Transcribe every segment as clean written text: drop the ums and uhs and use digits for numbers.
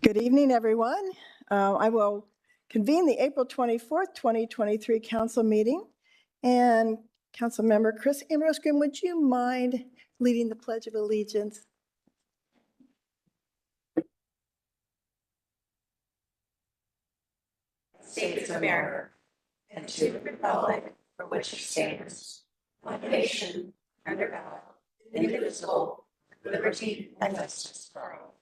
Good evening, everyone. I will convene the April 24th, 2023 council meeting. And Councilmember Chris Ambrose-Grimm, would you mind leading the Pledge of Allegiance? States of America, and to the republic for which it stands, one nation, under God, indivisible, with liberty and justice for all.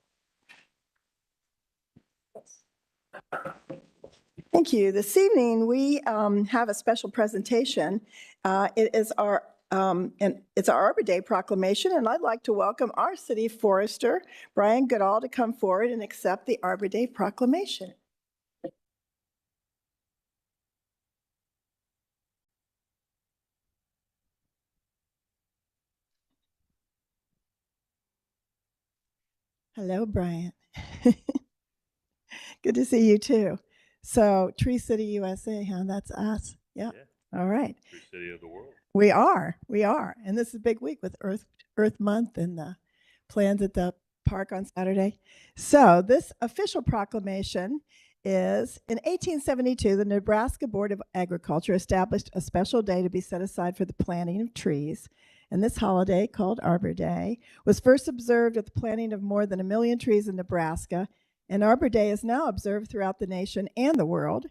Thank you. This evening, we have a special presentation. It's our Arbor Day proclamation, and I'd like to welcome our city forester, Brian Goodall, to come forward and accept the Arbor Day proclamation. Hello, Brian. Good to see you too. So, Tree City, USA, huh? That's us. Yep. Yeah. All right. Tree City of the world. We are. And this is a big week with Earth Month and the plans at the park on Saturday. So, this official proclamation is in 1872, the Nebraska Board of Agriculture established a special day to be set aside for the planting of trees. And this holiday, called Arbor Day, was first observed at the planting of more than 1 million trees in Nebraska. And Arbor Day is now observed throughout the nation and the world.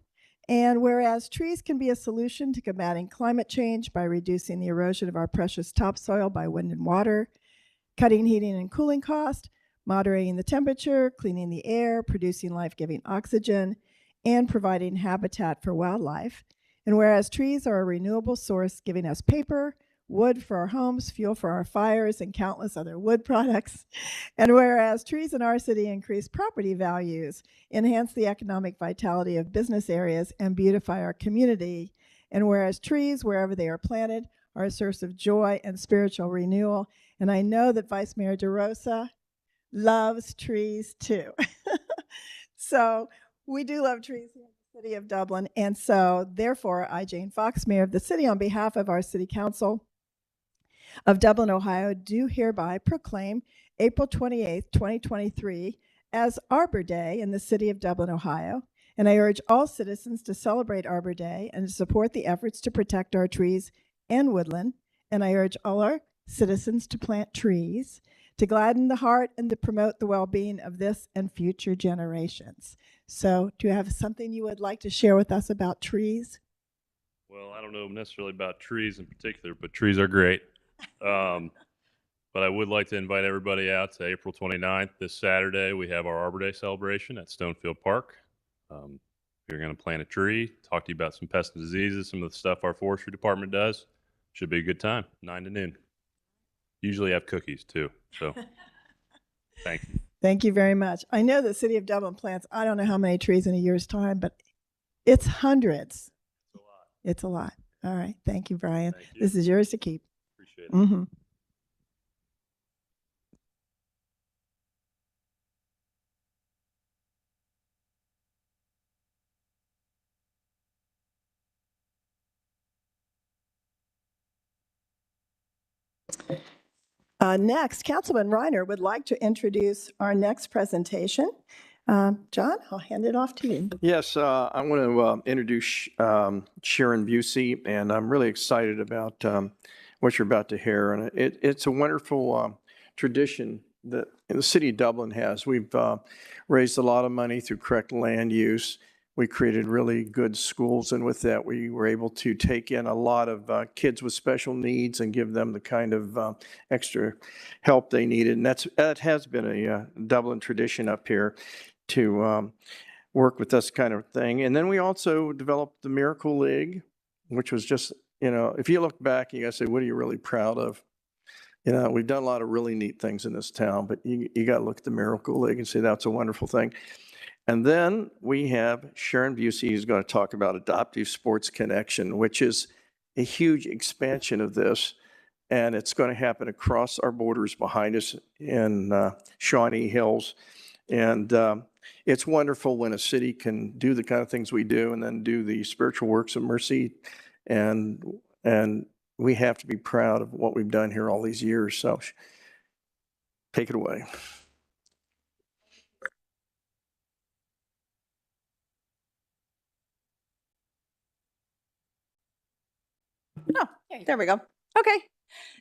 And whereas trees can be a solution to combating climate change by reducing the erosion of our precious topsoil by wind and water, cutting heating and cooling costs, moderating the temperature, cleaning the air, producing life-giving oxygen, and providing habitat for wildlife. And whereas trees are a renewable source giving us paper, wood for our homes, fuel for our fires, and countless other wood products. And whereas trees in our city increase property values, enhance the economic vitality of business areas, and beautify our community. And whereas trees, wherever they are planted, are a source of joy and spiritual renewal. And I know that Vice Mayor DeRosa loves trees too. So we do love trees here in the city of Dublin. And so therefore, I, Jane Fox, Mayor of the city, on behalf of our City Council of Dublin, Ohio, do hereby proclaim April 28th, 2023 as Arbor Day in the city of Dublin, Ohio. And I urge all citizens to celebrate Arbor Day and to support the efforts to protect our trees and woodland. And I urge all our citizens to plant trees to gladden the heart and to promote the well-being of this and future generations. So do you have something you would like to share with us about trees? Well, I don't know necessarily about trees in particular, but trees are great. But I would like to invite everybody out to April 29th. This Saturday, we have our Arbor Day celebration at Stonefield Park. If you're going to plant a tree, talk to you about some pests and diseases, some of the stuff our forestry department does. Should be a good time, 9 to noon. Usually have cookies too, so thank you. Thank you very much. I know the city of Dublin plants, I don't know how many trees in a year's time, but it's hundreds. It's a lot. It's a lot. All right. Thank you, Brian. Thank you. This is yours to keep. Appreciate it. Mm-hmm. Next, Councilman Reiner would like to introduce our next presentation. John, I'll hand it off to you. Yes, I want to introduce Sharon Busey, and I'm really excited about what you're about to hear. And it's a wonderful tradition that the city of Dublin has. We've raised a lot of money through correct land use. We created really good schools, and with that, we were able to take in a lot of kids with special needs and give them the kind of extra help they needed. And that has been a Dublin tradition up here to work with this kind of thing. And then we also developed the Miracle League, which was just, if you look back, you gotta say, what are you really proud of? We've done a lot of really neat things in this town, but you got to look at the Miracle League and say that's a wonderful thing. And then we have Sharon Busey, who's going to talk about Adoptive Sports Connection, which is a huge expansion of this. And it's going to happen across our borders behind us in Shawnee Hills. And it's wonderful when a city can do the kind of things we do and then do the spiritual works of mercy. And we have to be proud of what we've done here all these years. So take it away. There we go. Okay.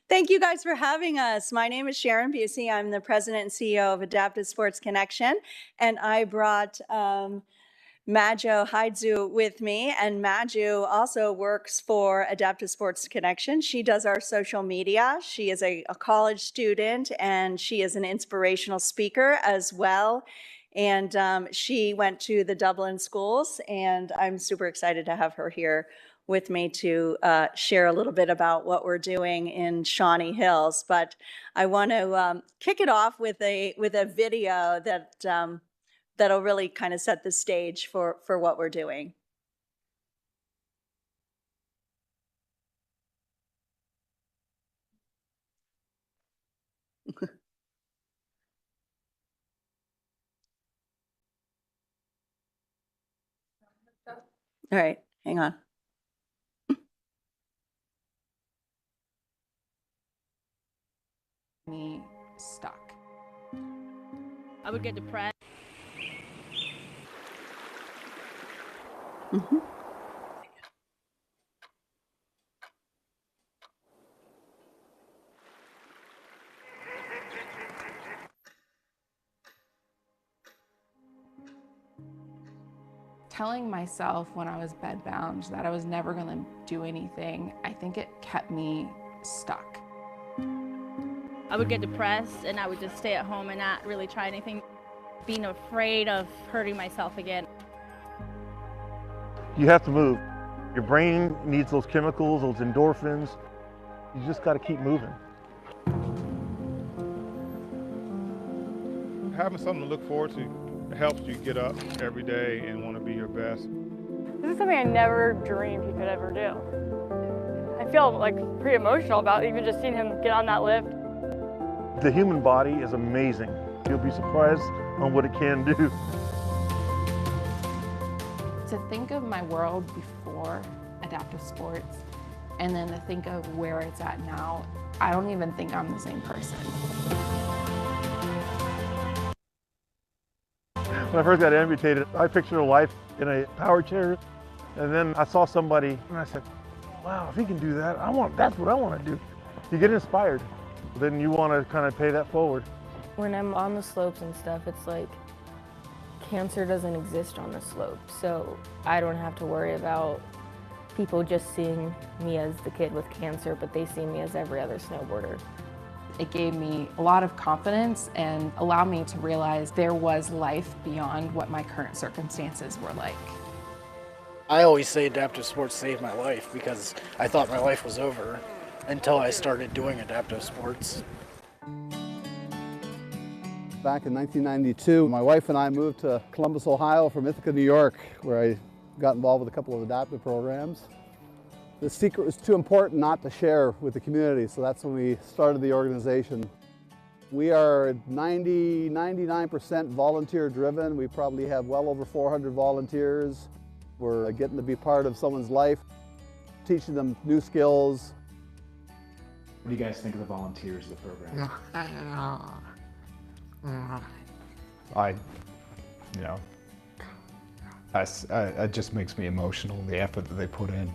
Thank you guys for having us. My name is Sharon Busey. I'm the president and CEO of Adaptive Sports Connection, and I brought Majo Haidzu with me, and Majo also works for Adaptive Sports Connection. She does our social media. She is a college student, and she is an inspirational speaker as well. And she went to the Dublin schools, and I'm super excited to have her here with me to share a little bit about what we're doing in Shawnee Hills. But I want to kick it off with a video that that'll really kind of set the stage for what we're doing. All right, hang on. Me stuck. I would get depressed. Mhm. Telling myself when I was bedbound that I was never going to do anything, I think it kept me stuck. I would get depressed and I would just stay at home and not really try anything, being afraid of hurting myself again. You have to move. Your brain needs those chemicals, those endorphins. You just got to keep moving. Having something to look forward to helps you get up every day and want to be your best. This is something I never dreamed he could ever do. I feel like pretty emotional about even just seeing him get on that lift. The human body is amazing. You'll be surprised on what it can do. To think of my world before adaptive sports and then to think of where it's at now, I don't even think I'm the same person. When I first got amputated, I pictured a life in a power chair. And then I saw somebody and I said, wow, if he can do that, that's what I want to do. You get inspired. Then you want to kind of pay that forward. When I'm on the slopes and stuff, it's like cancer doesn't exist on the slope. So I don't have to worry about people just seeing me as the kid with cancer, but they see me as every other snowboarder. It gave me a lot of confidence and allowed me to realize there was life beyond what my current circumstances were like. I always say adaptive sports saved my life because I thought my life was over until I started doing adaptive sports. Back in 1992, my wife and I moved to Columbus, Ohio from Ithaca, New York, where I got involved with a couple of adaptive programs. The secret was too important not to share with the community, so that's when we started the organization. We are 99% volunteer driven. We probably have well over 400 volunteers. We're getting to be part of someone's life, teaching them new skills. What do you guys think of the volunteers of the program? It just makes me emotional, the effort that they put in.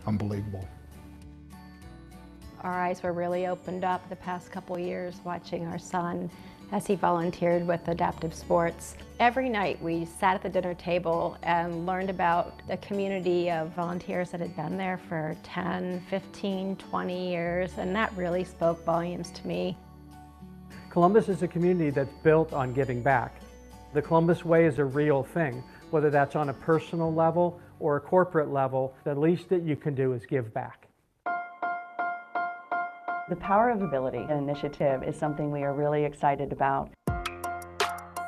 Unbelievable. Our eyes were really opened up the past couple years watching our son as he volunteered with adaptive sports. Every night we sat at the dinner table and learned about a community of volunteers that had been there for 10, 15, 20 years, and that really spoke volumes to me. Columbus is a community that's built on giving back. The Columbus Way is a real thing, whether that's on a personal level or a corporate level. The least that you can do is give back. The Power of Ability initiative is something we are really excited about.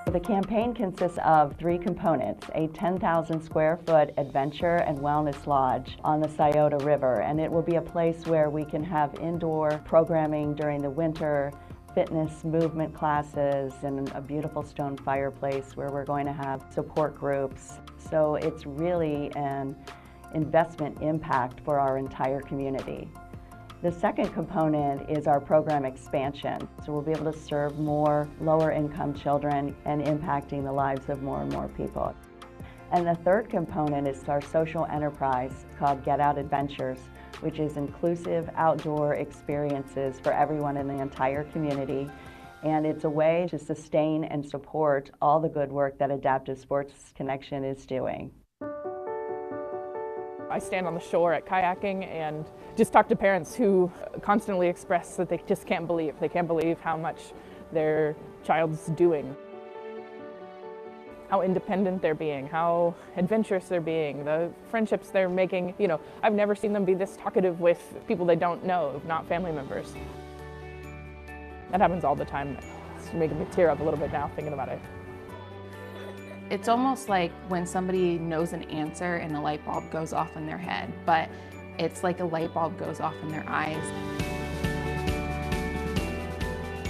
The campaign consists of 3 components: a 10,000 square foot adventure and wellness lodge on the Scioto River, and it will be a place where we can have indoor programming during the winter, fitness movement classes, and a beautiful stone fireplace where we're going to have support groups. So it's really an investment impact for our entire community. The second component is our program expansion. So we'll be able to serve more lower income children and impacting the lives of more and more people. And the third component is our social enterprise called Get Out Adventures, which is inclusive outdoor experiences for everyone in the entire community. And it's a way to sustain and support all the good work that Adaptive Sports Connection is doing. I stand on the shore at kayaking and just talk to parents who constantly express that they just can't believe. They can't believe how much their child's doing. How independent they're being, how adventurous they're being, the friendships they're making. You know, I've never seen them be this talkative with people they don't know, not family members. That happens all the time. It's making me tear up a little bit now thinking about it. It's almost like when somebody knows an answer and a light bulb goes off in their head, but it's like a light bulb goes off in their eyes.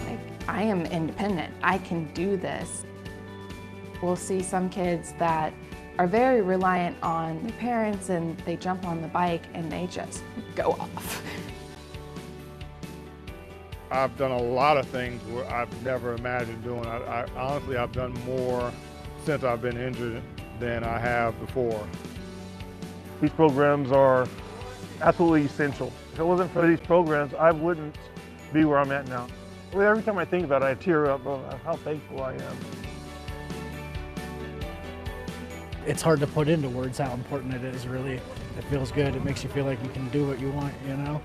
Like, I am independent. I can do this. We'll see some kids that are very reliant on their parents and they jump on the bike and they just go off. I've done a lot of things where I've never imagined doing. Honestly, I've done more since I've been injured than I have before. These programs are absolutely essential. If it wasn't for these programs, I wouldn't be where I'm at now. Every time I think about it, I tear up of how thankful I am. It's hard to put into words how important it is, really. It feels good. It makes you feel like you can do what you want, you know?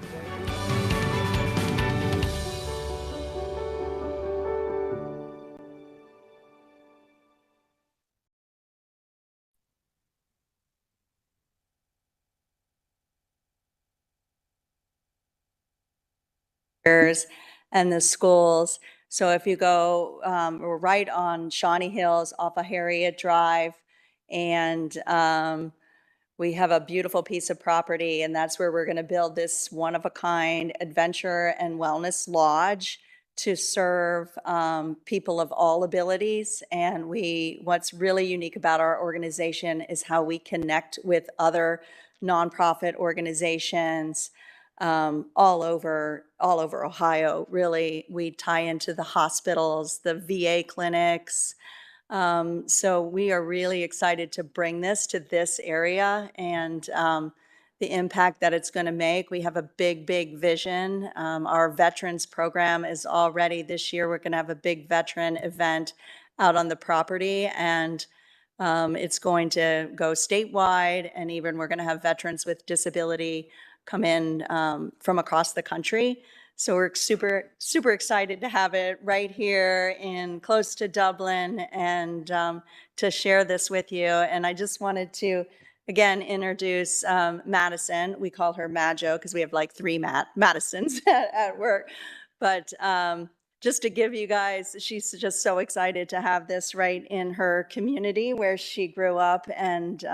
And the schools. So if you go, we're right on Shawnee Hills off of Harriet Drive, and we have a beautiful piece of property, and that's where we're going to build this one-of-a-kind adventure and wellness lodge to serve people of all abilities. And what's really unique about our organization is how we connect with other nonprofit organizations all over Ohio. Really, we tie into the hospitals, the VA clinics. So we are really excited to bring this to this area and the impact that it's going to make. We have a big vision. Our veterans program is already this year. We're going to have a big veteran event out on the property, and it's going to go statewide, and even we're going to have veterans with disability come in from across the country. So we're super excited to have it right here in close to Dublin and to share this with you. And I just wanted to, again, introduce Madison. We call her Majo because we have like 3 Madisons at work. But just to give you guys, she's just so excited to have this right in her community where she grew up, and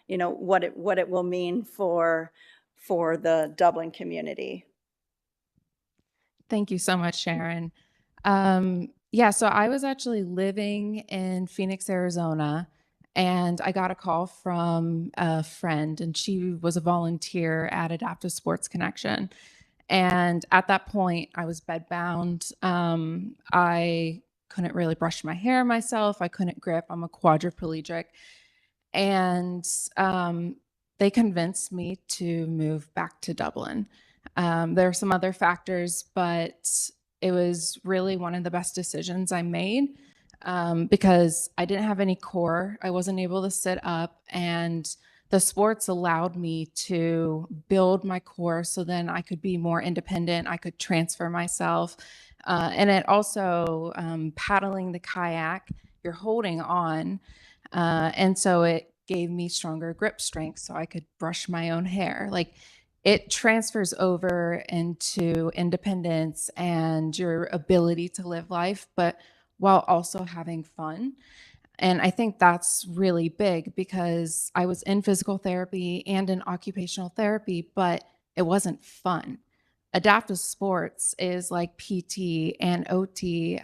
you know what it will mean for the Dublin community. Thank you so much, Sharon. Yeah, so I was actually living in Phoenix, Arizona, and I got a call from a friend, and she was a volunteer at Adaptive Sports Connection. And at that point, I was bedbound. I couldn't really brush my hair myself. I couldn't grip. I'm a quadriplegic. And they convinced me to move back to Dublin. There are some other factors, but it was really one of the best decisions I made because I didn't have any core. I wasn't able to sit up, and the sports allowed me to build my core so then I could be more independent. I could transfer myself. And it also, paddling the kayak, you're holding on. And so it gave me stronger grip strength so I could brush my own hair. Like, it transfers over into independence and your ability to live life, but while also having fun. And I think that's really big because I was in physical therapy and in occupational therapy, but it wasn't fun. Adaptive sports is like PT and OT,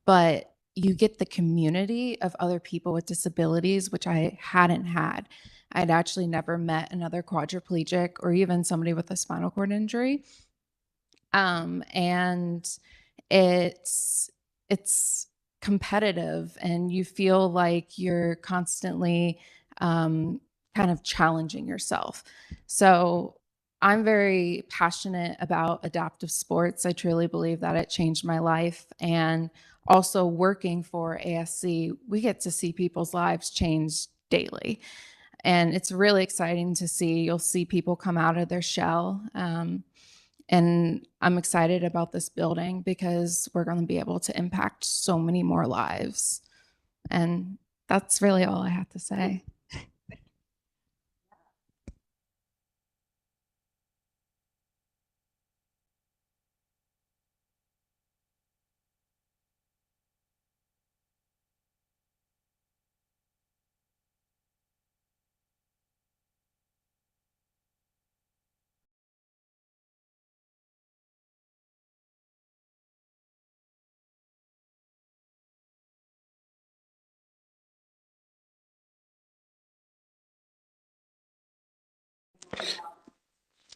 but you get the community of other people with disabilities, which I hadn't had. I'd actually never met another quadriplegic or even somebody with a spinal cord injury. And it's competitive, and you feel like you're constantly kind of challenging yourself. So I'm very passionate about adaptive sports. I truly believe that it changed my life. And also working for ASC, we get to see people's lives change daily. And it's really exciting to see. You'll see people come out of their shell. And I'm excited about this building because we're going to be able to impact so many more lives. And that's really all I have to say.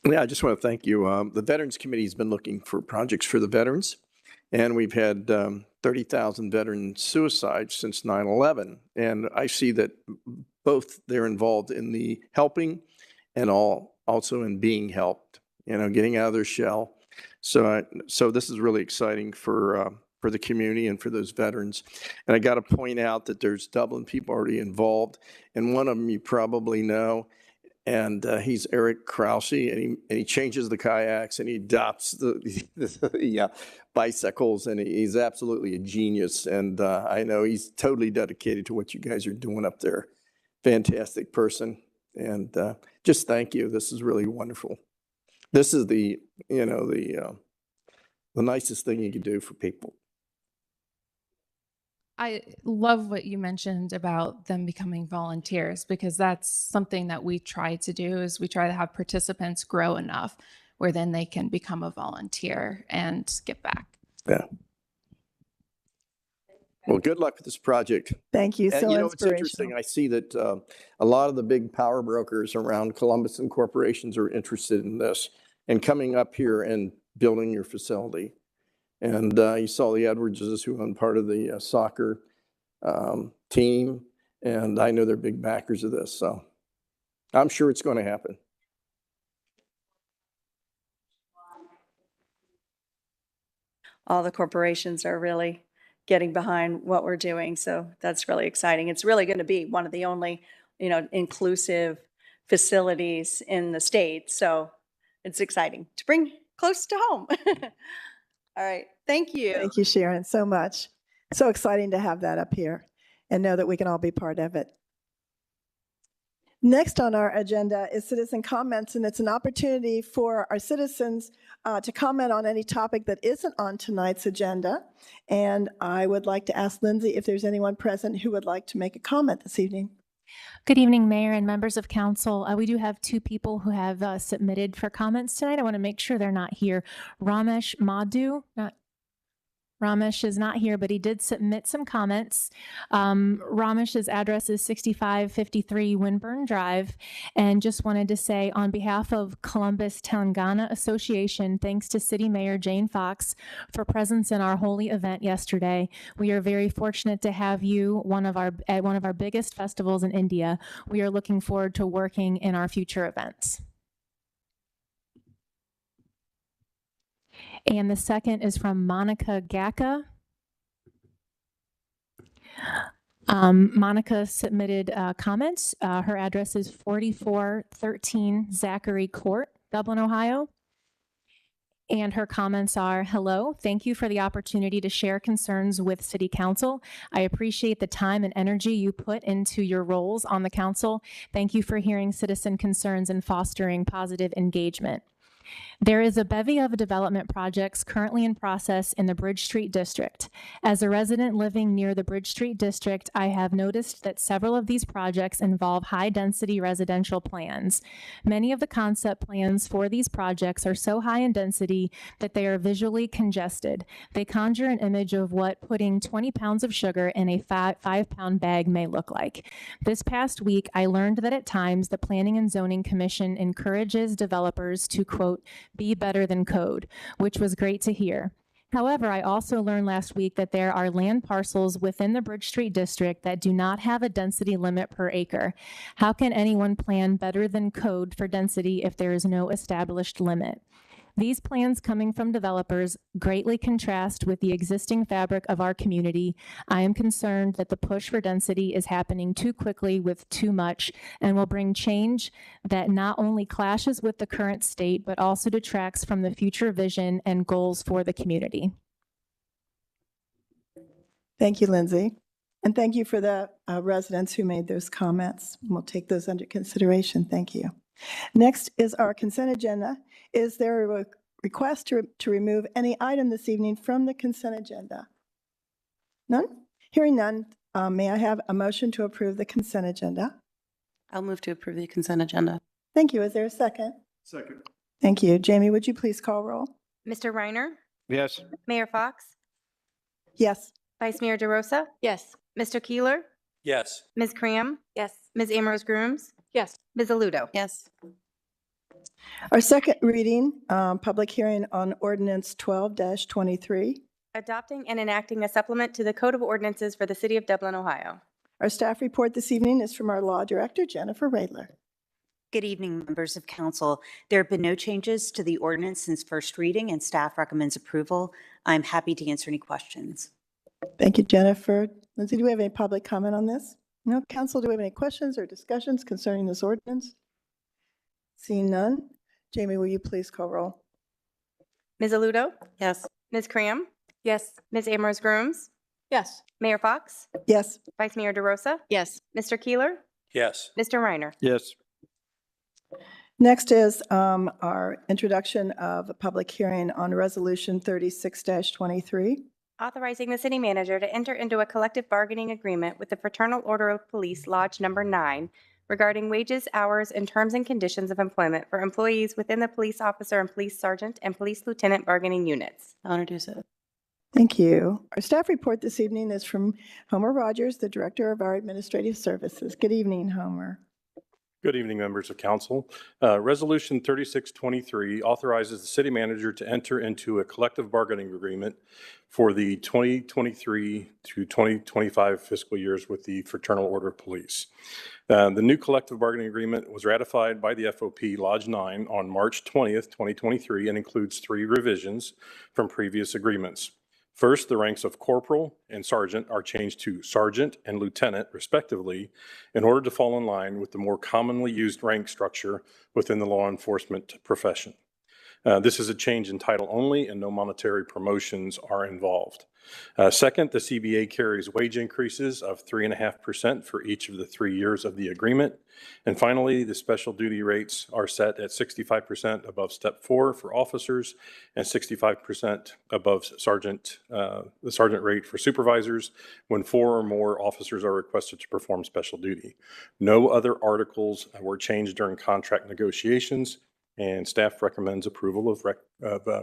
Yeah, I just want to thank you. The Veterans Committee has been looking for projects for the veterans, and we've had 30,000 veteran suicides since 9/11. And I see that both they're involved in the helping and also in being helped, getting out of their shell. So this is really exciting for the community and for those veterans. And I got to point out that there's Dublin people already involved, and one of them you probably know. And he's Eric Krause, and he changes the kayaks and he adopts the bicycles, and he's absolutely a genius. And I know he's totally dedicated to what you guys are doing up there. Fantastic person, and just thank you. This is really wonderful. This is the nicest thing you could do for people. I love what you mentioned about them becoming volunteers, because that's something that we try to do. Is we try to have participants grow enough where then they can become a volunteer and give back. Yeah. Well, good luck with this project. Thank you. So it's interesting. I see that a lot of the big power brokers around Columbus and corporations are interested in this and coming up here and building your facility. And you saw the Edwardses, who own part of the soccer team, and I know they're big backers of this. So I'm sure it's going to happen. All the corporations are really getting behind what we're doing. So that's really exciting. It's really going to be one of the only, inclusive facilities in the state. So it's exciting to bring close to home. All right. Thank you. Thank you, Sharon, so much. So exciting to have that up here and know that we can all be part of it. Next on our agenda is citizen comments, and it's an opportunity for our citizens to comment on any topic that isn't on tonight's agenda. And I would like to ask Lindsay if there's anyone present who would like to make a comment this evening. Good evening, Mayor and members of council. We do have two people who have submitted for comments tonight. I want to make sure they're not here. Ramesh Madhu, Ramesh is not here, but he did submit some comments. Ramesh's address is 6553 Winburn Drive, and just wanted to say on behalf of Columbus Telangana Association, thanks to City Mayor Jane Fox for presence in our holy event yesterday. We are very fortunate to have you at one of our biggest festivals in India. We are looking forward to working in our future events. And the second is from Monica Gacka. Monica submitted comments. Her address is 4413 Zachary Court, Dublin, Ohio. And her comments are, hello, thank you for the opportunity to share concerns with City Council. I appreciate the time and energy you put into your roles on the council. Thank you for hearing citizen concerns and fostering positive engagement. There is a bevy of development projects currently in process in the Bridge Street District. As a resident living near the Bridge Street District, I have noticed that several of these projects involve high-density residential plans. Many of the concept plans for these projects are so high in density that they are visually congested. They conjure an image of what putting 20 pounds of sugar in a 5-pound bag may look like. This past week, I learned that at times the Planning and Zoning Commission encourages developers to, quote, be better than code, which was great to hear. However, I also learned last week that there are land parcels within the Bridge Street district that do not have a density limit per acre. How can anyone plan better than code for density if there is no established limit? These plans coming from developers greatly contrast with the existing fabric of our community. I am concerned that the push for density is happening too quickly with too much and will bring change that not only clashes with the current state, but also detracts from the future vision and goals for the community. Thank you, Lindsay. And thank you for the residents who made those comments. We'll take those under consideration. Thank you. Next is our consent agenda. Is there a request to remove any item this evening from the consent agenda? None? Hearing none, may I have a motion to approve the consent agenda? I'll move to approve the consent agenda. Thank you. Is there a second? Second. Thank you. Jamie, would you please call roll? Mr. Reiner? Yes. Mayor Fox? Yes. Vice Mayor DeRosa? Yes. Mr. Keeler? Yes. Ms. Cram? Yes. Ms. Ambrose Grooms? Yes. Ms. Aludo? Yes. Our second reading, public hearing on ordinance 12-23. Adopting and enacting a supplement to the Code of Ordinances for the City of Dublin, Ohio. Our staff report this evening is from our law director, Jennifer Radler. Good evening, members of council. There have been no changes to the ordinance since first reading, and staff recommends approval. I'm happy to answer any questions. Thank you, Jennifer. Lindsay, do we have any public comment on this? No. Council, do we have any questions or discussions concerning this ordinance? Seeing none. Jamie, will you please call roll? Ms. Aludo? Yes. Ms. Cram? Yes. Ms. Ambrose Grooms? Yes. Mayor Fox? Yes. Vice Mayor DeRosa? Yes. Mr. Keeler? Yes. Mr. Reiner? Yes. Next is our introduction of a public hearing on Resolution 36-23. Authorizing the city manager to enter into a collective bargaining agreement with the Fraternal Order of Police Lodge Number 9 regarding wages, hours, and terms and conditions of employment for employees within the police officer and police sergeant and police lieutenant bargaining units. I'll introduce it. Thank you. Our staff report this evening is from Homer Rogers, the Director of our Administrative Services. Good evening, Homer. Good evening, members of council. Resolution 3623 authorizes the city manager to enter into a collective bargaining agreement for the 2023 to 2025 fiscal years with the Fraternal Order of Police. The new collective bargaining agreement was ratified by the FOP Lodge 9 on March 20th, 2023, and includes 3 revisions from previous agreements. First, the ranks of corporal and sergeant are changed to sergeant and lieutenant, respectively, in order to fall in line with the more commonly used rank structure within the law enforcement profession. This is a change in title only, and no monetary promotions are involved. Second, the CBA carries wage increases of 3.5% for each of the 3 years of the agreement. And finally, the special duty rates are set at 65% above step 4 for officers and 65% above the sergeant rate for supervisors when 4 or more officers are requested to perform special duty. No other articles were changed during contract negotiations, and staff recommends approval of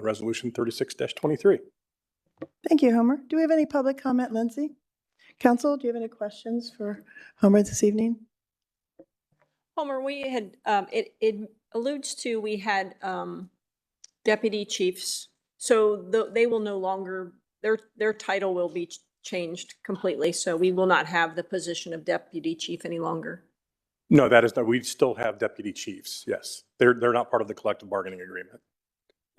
Resolution 36-23. Thank you, Homer. Do we have any public comment, Lindsay? Council, do you have any questions for Homer this evening? Homer, we had, it alludes to, we had deputy chiefs, so they will no longer, their title will be changed completely, so we will not have the position of deputy chief any longer. No, that is not. We still have deputy chiefs. Yes, they're not part of the collective bargaining agreement.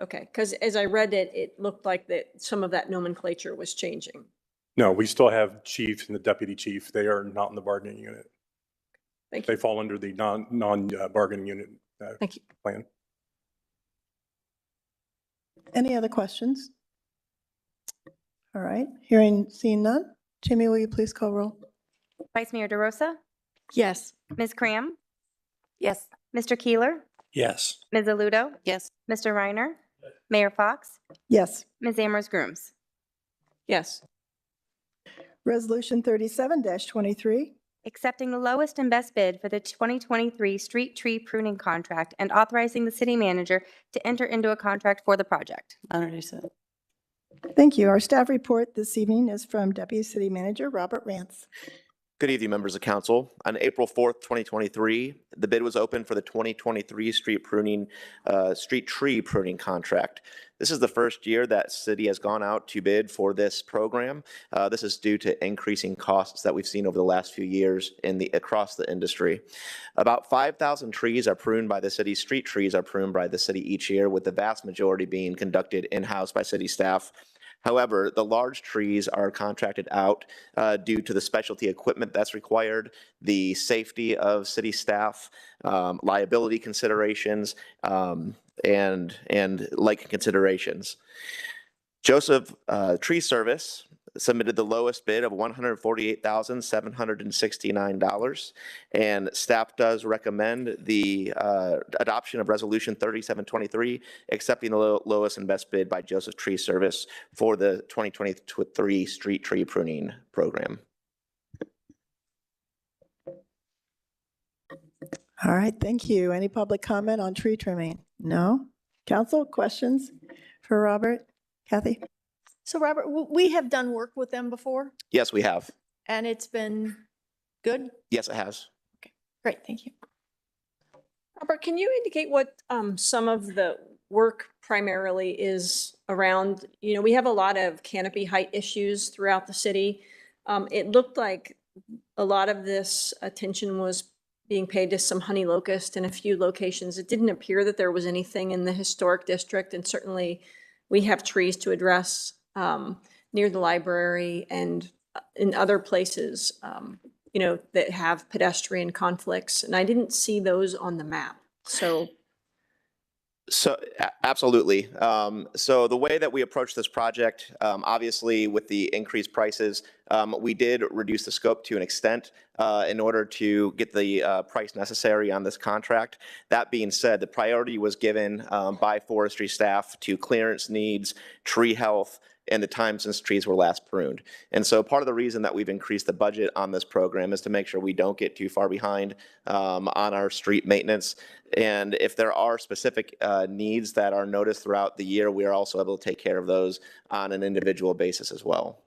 Okay, because as I read it, it looked like that some of that nomenclature was changing. No, we still have chief and the deputy chief. They are not in the bargaining unit. Thank you. They fall under the non-bargaining unit Thank you. plan. Any other questions? All right, seeing none. Jamie, will you please call roll? Vice Mayor DeRosa? Yes. Ms. Cram? Yes. Mr. Keeler? Yes. Ms. Aludo? Yes. Mr. Reiner? Mayor Fox? Yes. Ms. Ambrose Grooms? Yes. Resolution 37-23. Accepting the lowest and best bid for the 2023 street tree pruning contract and authorizing the city manager to enter into a contract for the project. I'll introduce it. Thank you. Our staff report this evening is from Deputy City Manager Robert Rance. Good evening, members of council. On April 4th, 2023, the bid was open for the 2023 street tree pruning contract. This is the first year that city has gone out to bid for this program. This is due to increasing costs that we've seen over the last few years across the industry. About 5,000 trees are pruned by the city. Street trees are pruned by the city each year, with the vast majority being conducted in-house by city staff. However, the large trees are contracted out due to the specialty equipment that's required, the safety of city staff, liability considerations, and like considerations. Joseph Tree Service submitted the lowest bid of $148,769, and staff does recommend the adoption of Resolution 3723, accepting the lowest and best bid by Joseph Tree Service for the 2023 street tree pruning program. All right, thank you. Any public comment on tree trimming? No? Council, questions for Robert? Kathy? So Robert, we have done work with them before Yes, we have. and it's been good? Yes, it has. Great, thank you. Robert, can you indicate what some of the work primarily is around? You know, we have a lot of canopy height issues throughout the city. It looked like a lot of this attention was being paid to some honey locust in a few locations. It didn't appear that there was anything in the historic district, and certainly we have trees to address near the library and in other places, you know, that have pedestrian conflicts. And I didn't see those on the map. So Absolutely. So the way that we approach this project, obviously with the increased prices, we did reduce the scope to an extent in order to get the price necessary on this contract. That being said, the priority was given by forestry staff to clearance needs, tree health, and the time since trees were last pruned. And so part of the reason that we've increased the budget on this program is to make sure we don't get too far behind on our street maintenance. And if there are specific needs that are noticed throughout the year, we are also able to take care of those on an individual basis as well.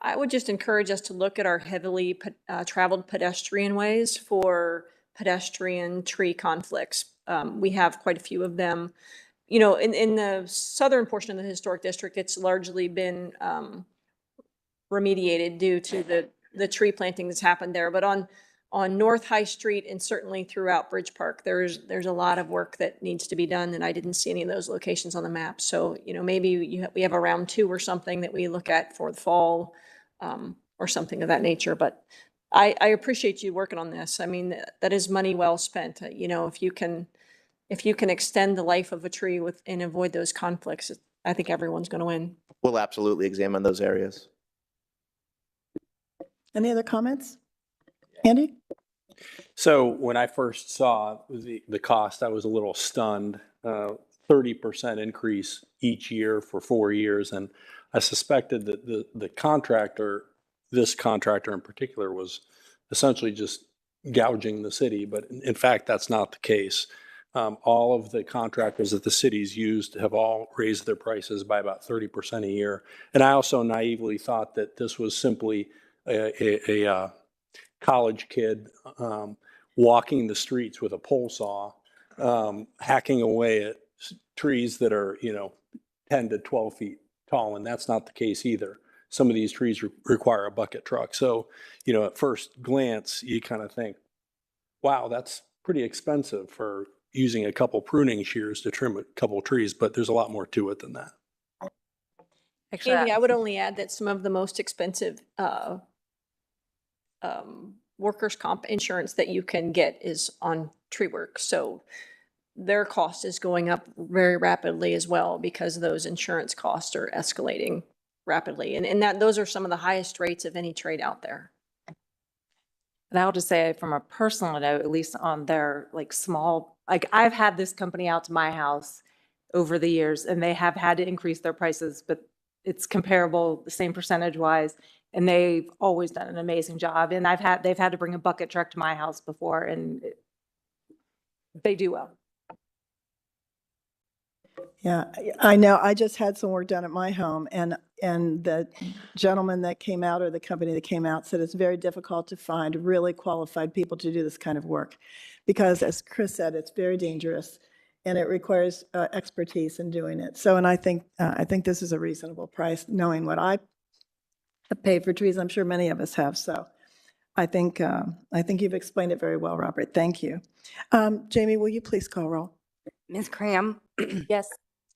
I would just encourage us to look at our heavily traveled pedestrian ways for pedestrian tree conflicts. We have quite a few of them. You know, in the southern portion of the historic district, it's largely been remediated due to the tree planting that's happened there. But on North High Street and certainly throughout Bridge Park, there's a lot of work that needs to be done, and I didn't see any of those locations on the map. So, you know, maybe we have a round 2 or something that we look at for the fall or something of that nature. But I appreciate you working on this. I mean, that is money well spent. You know, if you can extend the life of a tree and avoid those conflicts, I think everyone's going to win. We'll absolutely examine those areas. Any other comments? Andy? So when I first saw the cost, I was a little stunned. 30% increase each year for 4 years. And I suspected that the contractor, this contractor in particular, was essentially just gouging the city. But in fact, that's not the case. All of the contractors that the city's used have all raised their prices by about 30% a year. And I also naively thought that this was simply a college kid walking the streets with a pole saw, hacking away at trees that are, 10 to 12 feet tall. And that's not the case either. Some of these trees require a bucket truck. So, at first glance, you kind of think, wow, that's pretty expensive for using a couple pruning shears to trim a couple trees, but there's a lot more to it than that. Andy, I would only add that some of the most expensive workers' comp insurance that you can get is on tree work. So their cost is going up very rapidly as well because those insurance costs are escalating rapidly. And those are some of the highest rates of any trade out there. And I'll just say from a personal note, at least on their small, I've had this company out to my house over the years and they have had to increase their prices, but it's comparable, the same percentage wise. And they've always done an amazing job. And they've had to bring a bucket truck to my house before and they do well. Yeah, I know. I just had some work done at my home, and the gentleman that came out, or the company that came out, said it's very difficult to find really qualified people to do this kind of work, because as Chris said, it's very dangerous, and it requires expertise in doing it. So, and I think this is a reasonable price, knowing what I have paid for trees. I'm sure many of us have. So, I think you've explained it very well, Robert. Thank you. Jamie, will you please call roll? Ms. Cram? Yes.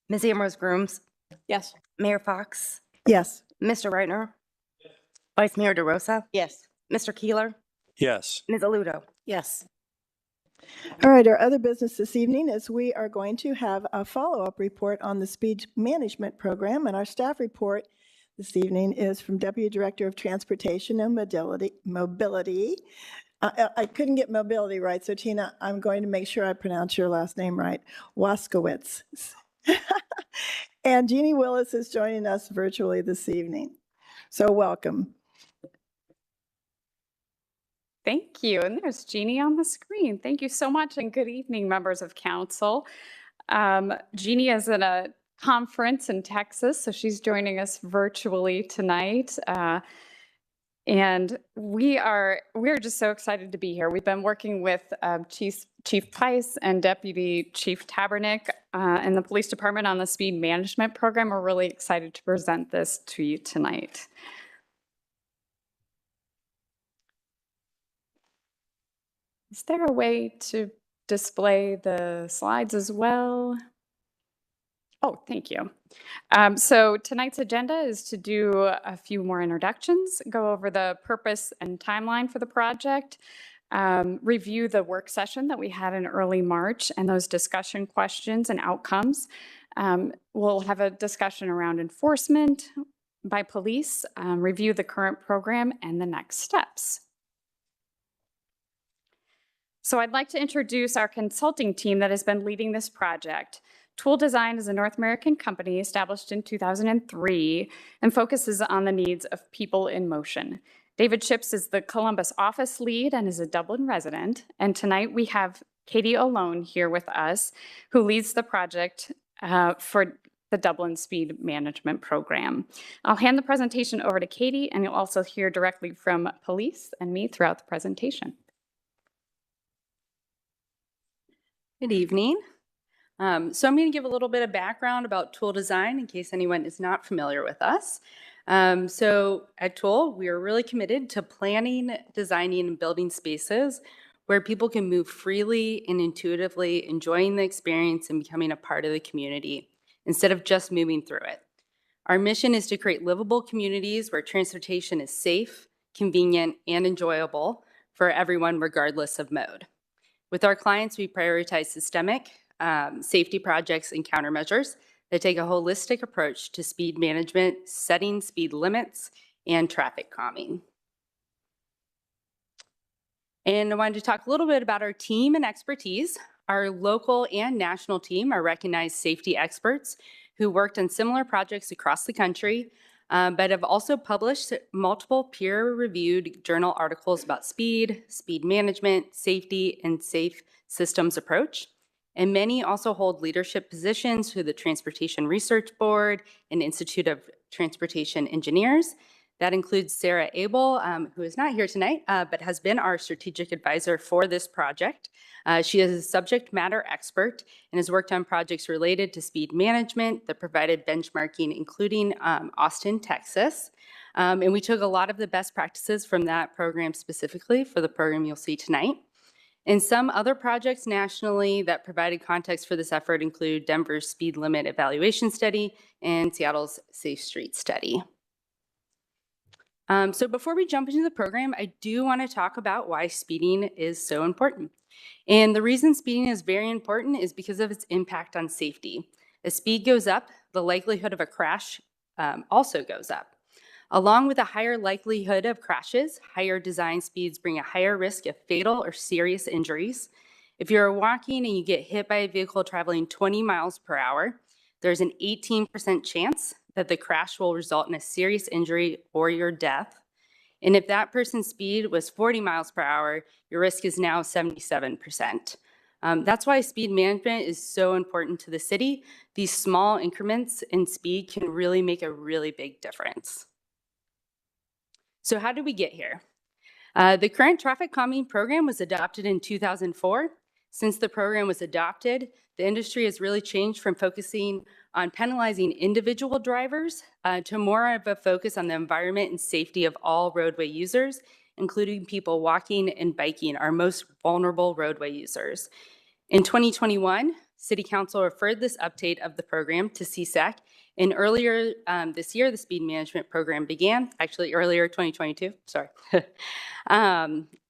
Ms. Ambrose Grooms? Yes. Mayor Fox? Yes. Mr. Reitner? Vice Mayor DeRosa? Yes. Mr. Keeler? Yes. Ms. Aludo? Yes. All right, our other business this evening is we are going to have a follow-up report on the speed management program, and our staff report this evening is from Deputy Director of Transportation and Mobility. I couldn't get mobility right, so Tina, I'm going to make sure I pronounce your last name right, Waskowitz. And Jeannie Willis is joining us virtually this evening. So welcome. Thank you. And there's Jeannie on the screen. Thank you so much, and good evening, members of council. Jeannie is at a conference in Texas, so she's joining us virtually tonight. And we're just so excited to be here. We've been working with Chief Pice and Deputy Chief Tabernick and the police department on the speed management program. We're really excited to present this to you tonight. Is there a way to display the slides as well? Oh, thank you. So tonight's agenda is to do a few more introductions, go over the purpose and timeline for the project, review the work session that we had in early March and those discussion questions and outcomes. We'll have a discussion around enforcement by police, review the current program and the next steps. So I'd like to introduce our consulting team that has been leading this project. Tool Design is a North American company established in 2003 and focuses on the needs of people in motion. David Chips is the Columbus office lead and is a Dublin resident. And tonight we have Katie Olone here with us, who leads the project for the Dublin Speed Management Program. I'll hand the presentation over to Katie, and you'll also hear directly from police and me throughout the presentation. Good evening. So I'm going to give a little bit of background about Tool Design in case anyone is not familiar with us. So at Tool, we are really committed to planning, designing, and building spaces where people can move freely and intuitively, enjoying the experience and becoming a part of the community instead of just moving through it. Our mission is to create livable communities where transportation is safe, convenient, and enjoyable for everyone regardless of mode. With our clients, we prioritize systemic safety projects and countermeasures that take a holistic approach to speed management, setting speed limits, and traffic calming. And I wanted to talk a little bit about our team and expertise. Our local and national team are recognized safety experts who worked on similar projects across the country, but have also published multiple peer-reviewed journal articles about speed, speed management, safety, and safe systems approach. And many also hold leadership positions through the Transportation Research Board and Institute of Transportation Engineers. That includes Sarah Abel, who is not here tonight, but has been our strategic advisor for this project. She is a subject matter expert and has worked on projects related to speed management that provided benchmarking, including Austin, Texas. And we took a lot of the best practices from that program specifically for the program you'll see tonight. And some other projects nationally that provided context for this effort include Denver's Speed Limit Evaluation Study and Seattle's Safe Street Study. So before we jump into the program, I do want to talk about why speeding is so important. And the reason speeding is very important is because of its impact on safety. As speed goes up, the likelihood of a crash also goes up. Along with a higher likelihood of crashes, higher design speeds bring a higher risk of fatal or serious injuries. If you're walking and you get hit by a vehicle traveling 20 miles per hour, there's an 18% chance that the crash will result in a serious injury or your death. And if that person's speed was 40 miles per hour, your risk is now 77%. That's why speed management is so important to the city. These small increments in speed can really make a really big difference. So how did we get here? The current traffic calming program was adopted in 2004. Since the program was adopted, the industry has really changed from focusing on penalizing individual drivers to more of a focus on the environment and safety of all roadway users, including people walking and biking, our most vulnerable roadway users. In 2021, City Council referred this update of the program to CSAC, and earlier this year, the speed management program began, actually earlier 2022, sorry.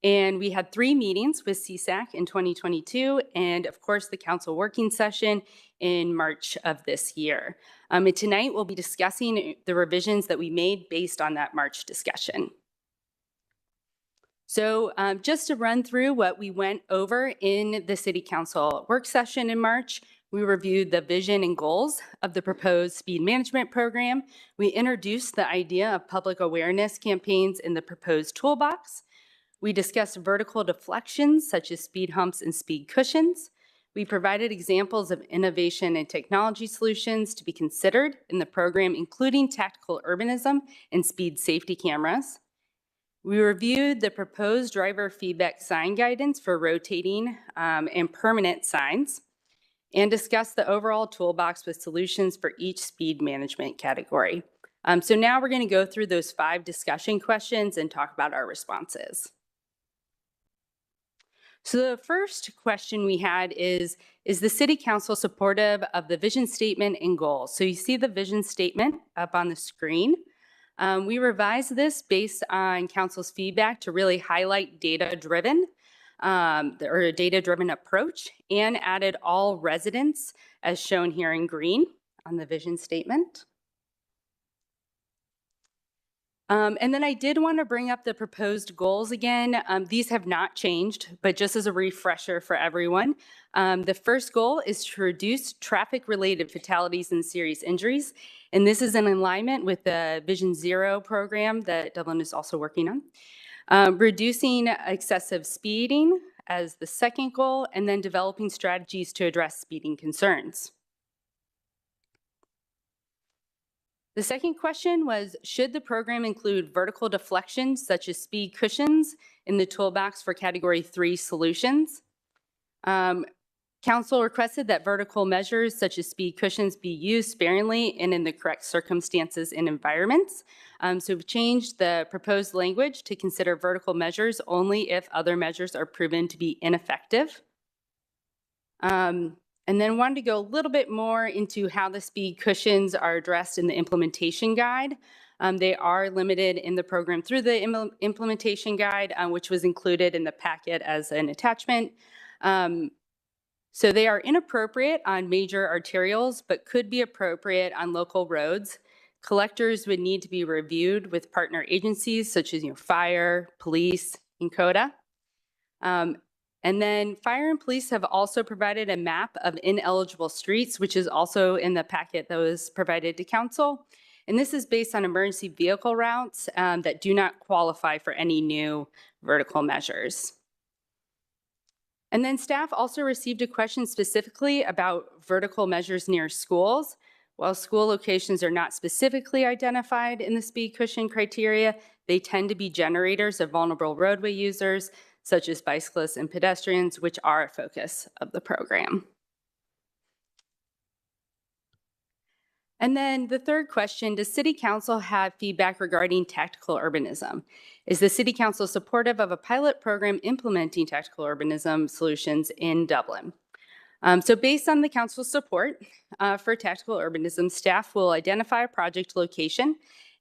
And we had 3 meetings with CSAC in 2022, and of course, the council working session in March of this year. And tonight, we'll be discussing the revisions that we made based on that March discussion. So just to run through what we went over in the City Council work session in March, we reviewed the vision and goals of the proposed speed management program. We introduced the idea of public awareness campaigns in the proposed toolbox. We discussed vertical deflections such as speed humps and speed cushions. We provided examples of innovation and technology solutions to be considered in the program, including tactical urbanism and speed safety cameras. We reviewed the proposed driver feedback sign guidance for rotating and permanent signs, and discussed the overall toolbox with solutions for each speed management category. So now we're going to go through those 5 discussion questions and talk about our responses. So the first question we had is the City Council supportive of the vision statement and goals? So you see the vision statement up on the screen. We revised this based on council's feedback to really highlight data-driven or a data-driven approach, and added all residents as shown here in green on the vision statement. And then I did want to bring up the proposed goals again. These have not changed, but just as a refresher for everyone, the first goal is to reduce traffic-related fatalities and serious injuries. And this is in alignment with the Vision Zero program that Dublin is also working on. Reducing excessive speeding as the second goal, and then developing strategies to address speeding concerns. The second question was, should the program include vertical deflections such as speed cushions in the toolbox for Category 3 solutions? Council requested that vertical measures such as speed cushions be used sparingly and in the correct circumstances and environments. So we've changed the proposed language to consider vertical measures only if other measures are proven to be ineffective. And then wanted to go a little bit more into how the speed cushions are addressed in the implementation guide. They are limited in the program through the implementation guide, which was included in the packet as an attachment. So they are inappropriate on major arterials, but could be appropriate on local roads. Collectors would need to be reviewed with partner agencies such as fire, police, and CODA. And then fire and police have also provided a map of ineligible streets, which is also in the packet that was provided to council. And this is based on emergency vehicle routes that do not qualify for any new vertical measures. And then staff also received a question specifically about vertical measures near schools. While school locations are not specifically identified in the speed cushion criteria, they tend to be generators of vulnerable roadway users, such as bicyclists and pedestrians, which are a focus of the program. And then the third question, does City Council have feedback regarding tactical urbanism? Is the City Council supportive of a pilot program implementing tactical urbanism solutions in Dublin? So based on the council's support for tactical urbanism, staff will identify a project location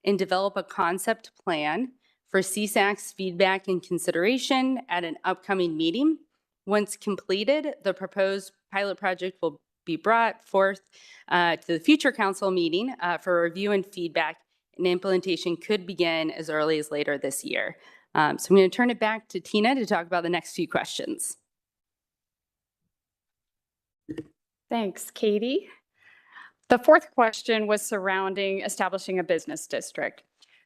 and develop a concept plan for CSAC's feedback and consideration at an upcoming meeting. Once completed, the proposed pilot project will be brought forth to the future council meeting for review and feedback, and implementation could begin as early as later this year. So I'm going to turn it back to Tina to talk about the next few questions. Thanks, Katie. The fourth question was surrounding establishing a business district.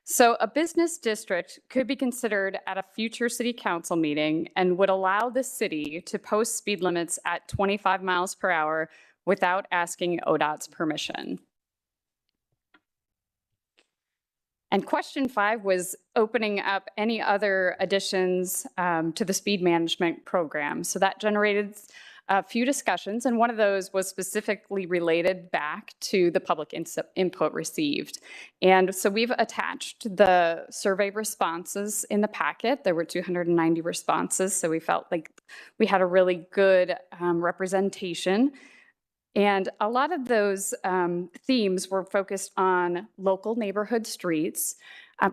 So a business district could be considered at a future city council meeting and would allow the city to post speed limits at 25 miles per hour without asking ODOT's permission. And question 5 was opening up any other additions to the speed management program. So that generated a few discussions, and one of those was specifically related back to the public input received. And so we've attached the survey responses in the packet. There were 290 responses, so we felt like we had a really good representation. And a lot of those themes were focused on local neighborhood streets,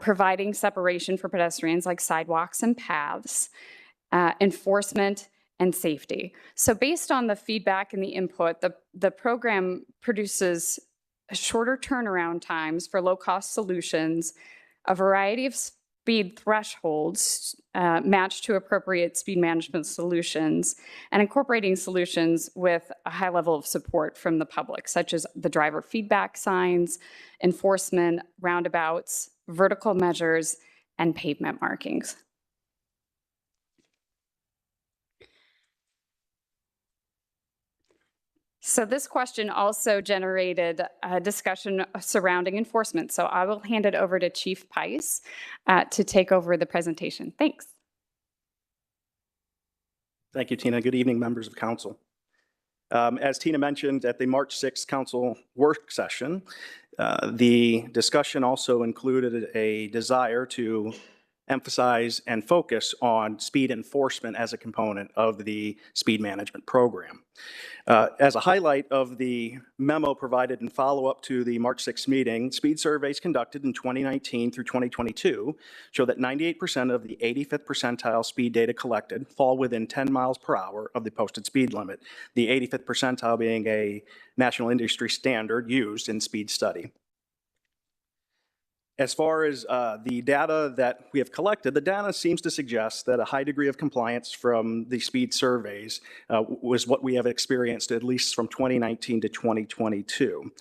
providing separation for pedestrians like sidewalks and paths, enforcement, and safety. So based on the feedback and the input, the program produces shorter turnaround times for low-cost solutions, a variety of speed thresholds matched to appropriate speed management solutions, and incorporating solutions with a high level of support from the public, such as the driver feedback signs, enforcement, roundabouts, vertical measures, and pavement markings. So this question also generated a discussion surrounding enforcement. So I will hand it over to Chief Pice to take over the presentation. Thanks. Thank you, Tina. Good evening, members of council. As Tina mentioned, at the March 6th council work session, the discussion also included a desire to emphasize and focus on speed enforcement as a component of the speed management program. As a highlight of the memo provided in follow-up to the March 6th meeting, speed surveys conducted in 2019 through 2022 show that 98% of the 85th percentile speed data collected fall within 10 miles per hour of the posted speed limit, the 85th percentile being a national industry standard used in speed study. As far as the data that we have collected, the data seems to suggest that a high degree of compliance from the speed surveys was what we have experienced at least from 2019 to 2022.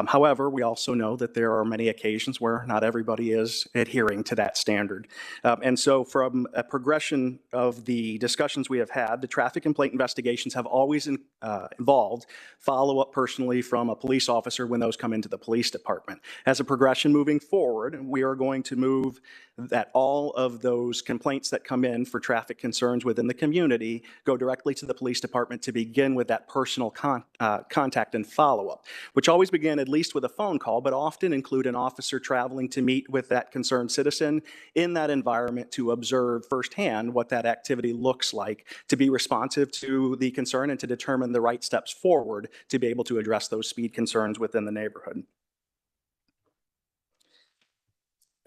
However, we also know that there are many occasions where not everybody is adhering to that standard. And so from a progression of the discussions we have had, the traffic complaint investigations have always involved follow-up personally from a police officer when those come into the police department. As a progression moving forward, we are going to move that all of those complaints that come in for traffic concerns within the community go directly to the police department to begin with that personal contact and follow-up, which always begin at least with a phone call, but often include an officer traveling to meet with that concerned citizen in that environment to observe firsthand what that activity looks like, to be responsive to the concern and to determine the right steps forward to be able to address those speed concerns within the neighborhood.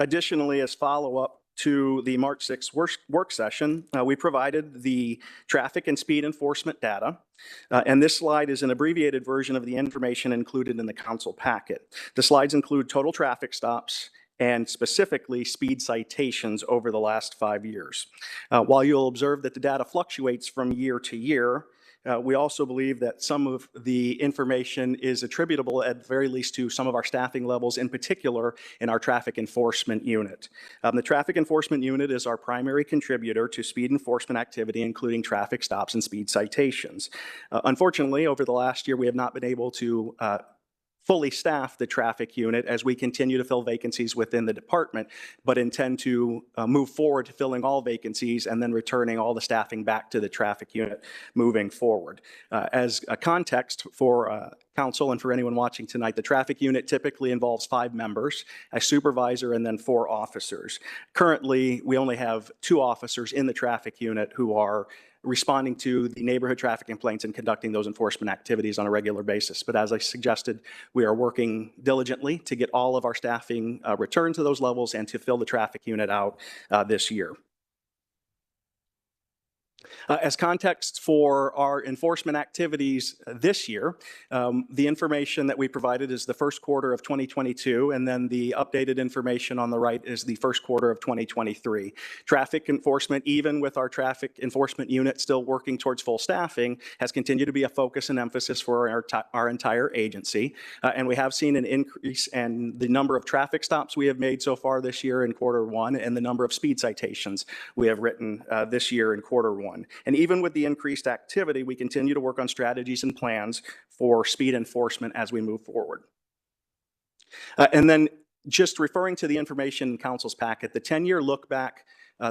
Additionally, as follow-up to the March 6th work session, we provided the traffic and speed enforcement data. And this slide is an abbreviated version of the information included in the council packet. The slides include total traffic stops and specifically speed citations over the last 5 years. While you'll observe that the data fluctuates from year to year, we also believe that some of the information is attributable at the very least to some of our staffing levels, in particular in our traffic enforcement unit. The traffic enforcement unit is our primary contributor to speed enforcement activity, including traffic stops and speed citations. Unfortunately, over the last year, we have not been able to fully staff the traffic unit as we continue to fill vacancies within the department, but intend to move forward to filling all vacancies and then returning all the staffing back to the traffic unit moving forward. As a context for council and for anyone watching tonight, the traffic unit typically involves 5 members, a supervisor, and then 4 officers. Currently, we only have 2 officers in the traffic unit who are responding to the neighborhood traffic complaints and conducting those enforcement activities on a regular basis. But as I suggested, we are working diligently to get all of our staffing returned to those levels and to fill the traffic unit out this year. As context for our enforcement activities this year, the information that we provided is the first quarter of 2022, and then the updated information on the right is the first quarter of 2023. Traffic enforcement, even with our traffic enforcement unit still working towards full staffing, has continued to be a focus and emphasis for our entire agency. And we have seen an increase in the number of traffic stops we have made so far this year in quarter one, and the number of speed citations we have written this year in quarter one. And even with the increased activity, we continue to work on strategies and plans for speed enforcement as we move forward. And then just referring to the information in Council's packet, the 10-year look back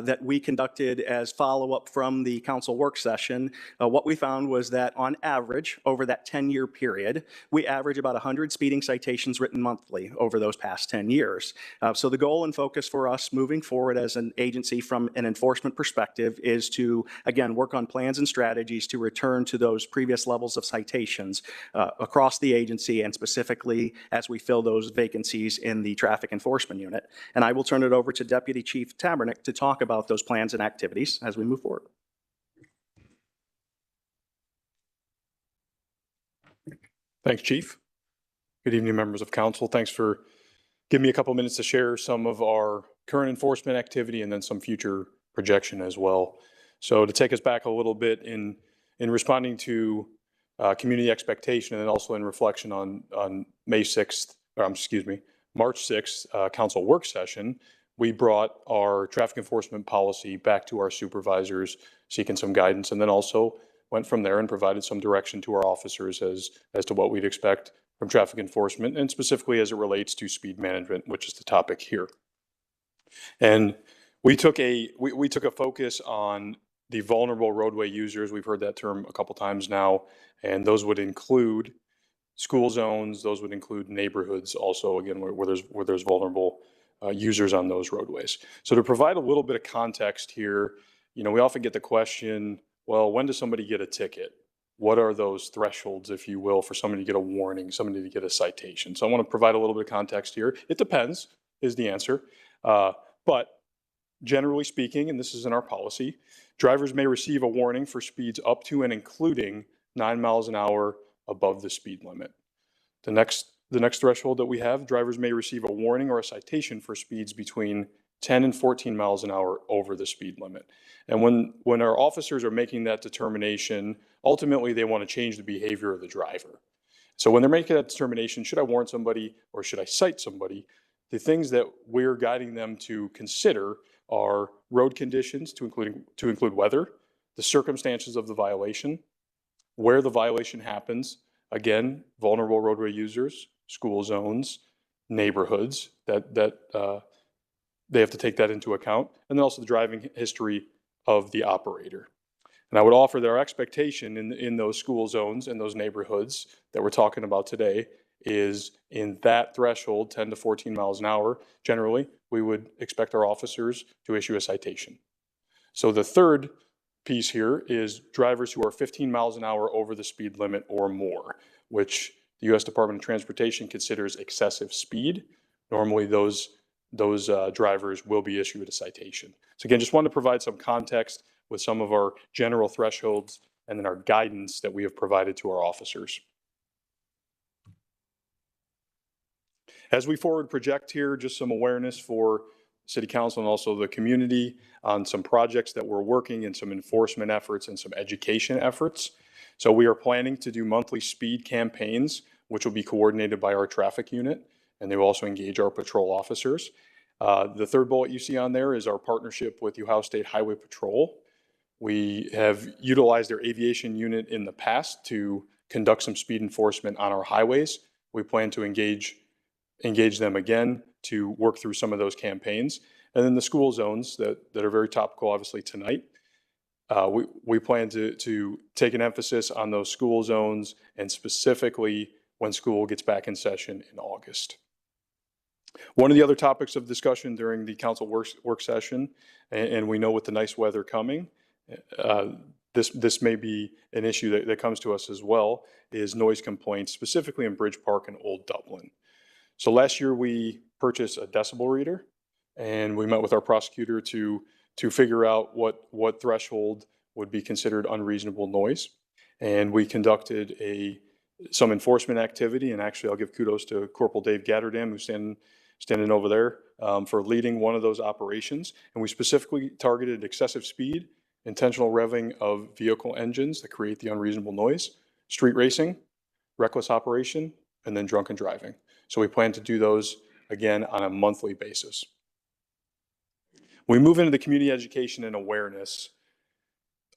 that we conducted as follow-up from the council work session, what we found was that on average, over that 10-year period, we average about 100 speeding citations written monthly over those past 10 years. So the goal and focus for us moving forward as an agency from an enforcement perspective is to, again, work on plans and strategies to return to those previous levels of citations across the agency, and specifically as we fill those vacancies in the traffic enforcement unit. And I will turn it over to Deputy Chief Tabernick to talk about those plans and activities as we move forward. Thanks, Chief. Good evening, members of council. Thanks for giving me a couple minutes to share some of our current enforcement activity and then some future projection as well. So to take us back a little bit in responding to community expectation, and then also in reflection on March 6th council work session, we brought our traffic enforcement policy back to our supervisors, seeking some guidance, and then also went from there and provided some direction to our officers as to what we'd expect from traffic enforcement, and specifically as it relates to speed management, which is the topic here. And we took a focus on the vulnerable roadway users. We've heard that term a couple times now, and those would include school zones. Those would include neighborhoods also, again, where there's vulnerable users on those roadways. So to provide a little bit of context here, we often get the question, well, when does somebody get a ticket? What are those thresholds, if you will, for somebody to get a warning, somebody to get a citation? So I want to provide a little bit of context here. It depends, is the answer. But generally speaking, and this is in our policy, drivers may receive a warning for speeds up to and including 9 miles an hour above the speed limit. The next threshold that we have, drivers may receive a warning or a citation for speeds between 10 and 14 miles an hour over the speed limit. And when our officers are making that determination, ultimately they want to change the behavior of the driver. So when they're making that determination, should I warn somebody or should I cite somebody, the things that we're guiding them to consider are road conditions, to include weather, the circumstances of the violation, where the violation happens, again, vulnerable roadway users, school zones, neighborhoods, that they have to take that into account, and then also the driving history of the operator. And I would offer that our expectation in those school zones and those neighborhoods that we're talking about today is in that threshold, 10 to 14 miles an hour, generally, we would expect our officers to issue a citation. So the third piece here is drivers who are 15 miles an hour over the speed limit or more, which the U.S. Department of Transportation considers excessive speed. Normally those drivers will be issued a citation. So again, just wanted to provide some context with some of our general thresholds and then our guidance that we have provided to our officers. As we forward project here, just some awareness for City Council and also the community on some projects that we're working and some enforcement efforts and some education efforts. So we are planning to do monthly speed campaigns, which will be coordinated by our traffic unit, and they will also engage our patrol officers. The third bullet you see on there is our partnership with Ohio State Highway Patrol. We have utilized their aviation unit in the past to conduct some speed enforcement on our highways. We plan to engage them again to work through some of those campaigns. And then the school zones that are very topical, obviously, tonight. We plan to take an emphasis on those school zones, and specifically when school gets back in session in August. One of the other topics of discussion during the council work session, and we know with the nice weather coming, this may be an issue that comes to us as well, is noise complaints, specifically in Bridge Park and Old Dublin. So last year we purchased a decibel reader, and we met with our prosecutor to figure out what threshold would be considered unreasonable noise. And we conducted some enforcement activity, and actually I'll give kudos to Corporal Dave Gatterdam, who's standing over there, for leading one of those operations. And we specifically targeted excessive speed, intentional revving of vehicle engines that create the unreasonable noise, street racing, reckless operation, and then drunken driving. So we plan to do those again on a monthly basis. When we move into the community education and awareness,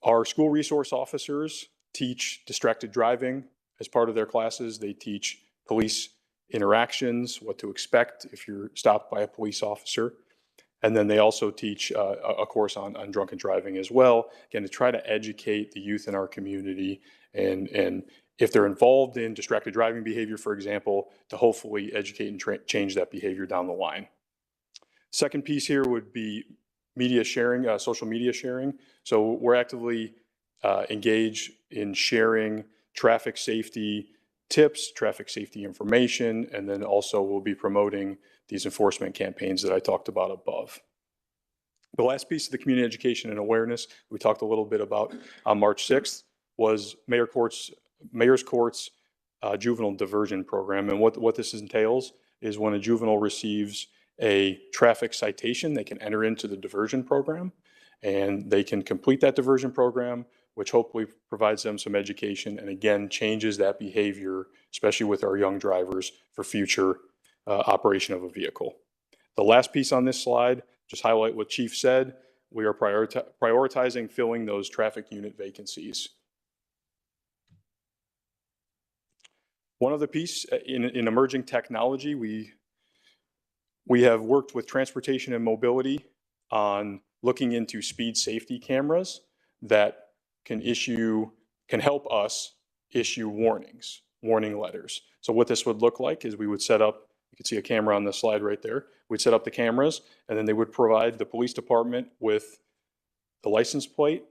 our school resource officers teach distracted driving as part of their classes. They teach police interactions, what to expect if you're stopped by a police officer. And then they also teach a course on drunken driving as well, again, to try to educate the youth in our community, and if they're involved in distracted driving behavior, for example, to hopefully educate and change that behavior down the line. Second piece here would be media sharing, social media sharing. So we're actively engaged in sharing traffic safety tips, traffic safety information, and then also we'll be promoting these enforcement campaigns that I talked about above. The last piece of the community education and awareness we talked a little bit about on March 6th was Mayor's Court's juvenile diversion program. And what this entails is when a juvenile receives a traffic citation, they can enter into the diversion program, and they can complete that diversion program, which hopefully provides them some education and again changes that behavior, especially with our young drivers, for future operation of a vehicle. The last piece on this slide, just highlight what Chief said. We are prioritizing filling those traffic unit vacancies. One other piece in emerging technology, we have worked with transportation and mobility on looking into speed safety cameras that can help us issue warning letters. So what this would look like is we would set up, you can see a camera on the slide right there. We'd set up the cameras, and then they would provide the police department with the license plate,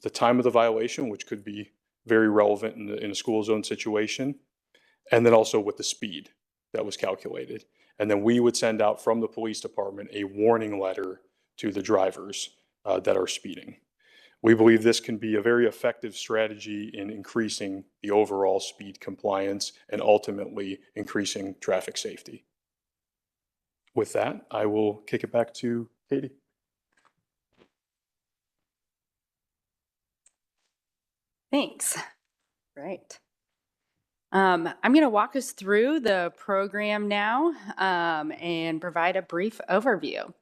the time of the violation, which could be very relevant in a school zone situation, and then also with the speed that was calculated. And then we would send out from the police department a warning letter to the drivers that are speeding. We believe this can be a very effective strategy in increasing the overall speed compliance and ultimately increasing traffic safety. With that, I will kick it back to Katie. Thanks. Right. I'm going to walk us through the program now and provide a brief overview.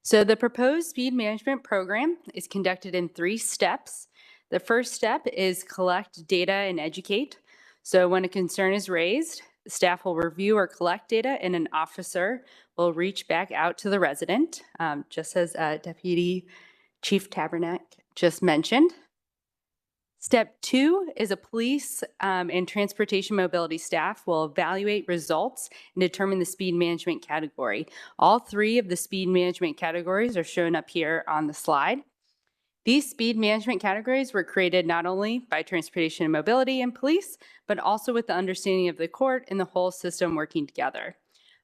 So the proposed speed management program is conducted in 3 steps. The first step is collect data and educate. So when a concern is raised, staff will review or collect data, and an officer will reach back out to the resident, just as Deputy Chief Tabernac just mentioned. Step 2 is a police and transportation mobility staff will evaluate results and determine the speed management category. All 3 of the speed management categories are shown up here on the slide. These speed management categories were created not only by transportation and mobility and police, but also with the understanding of the court and the whole system working together.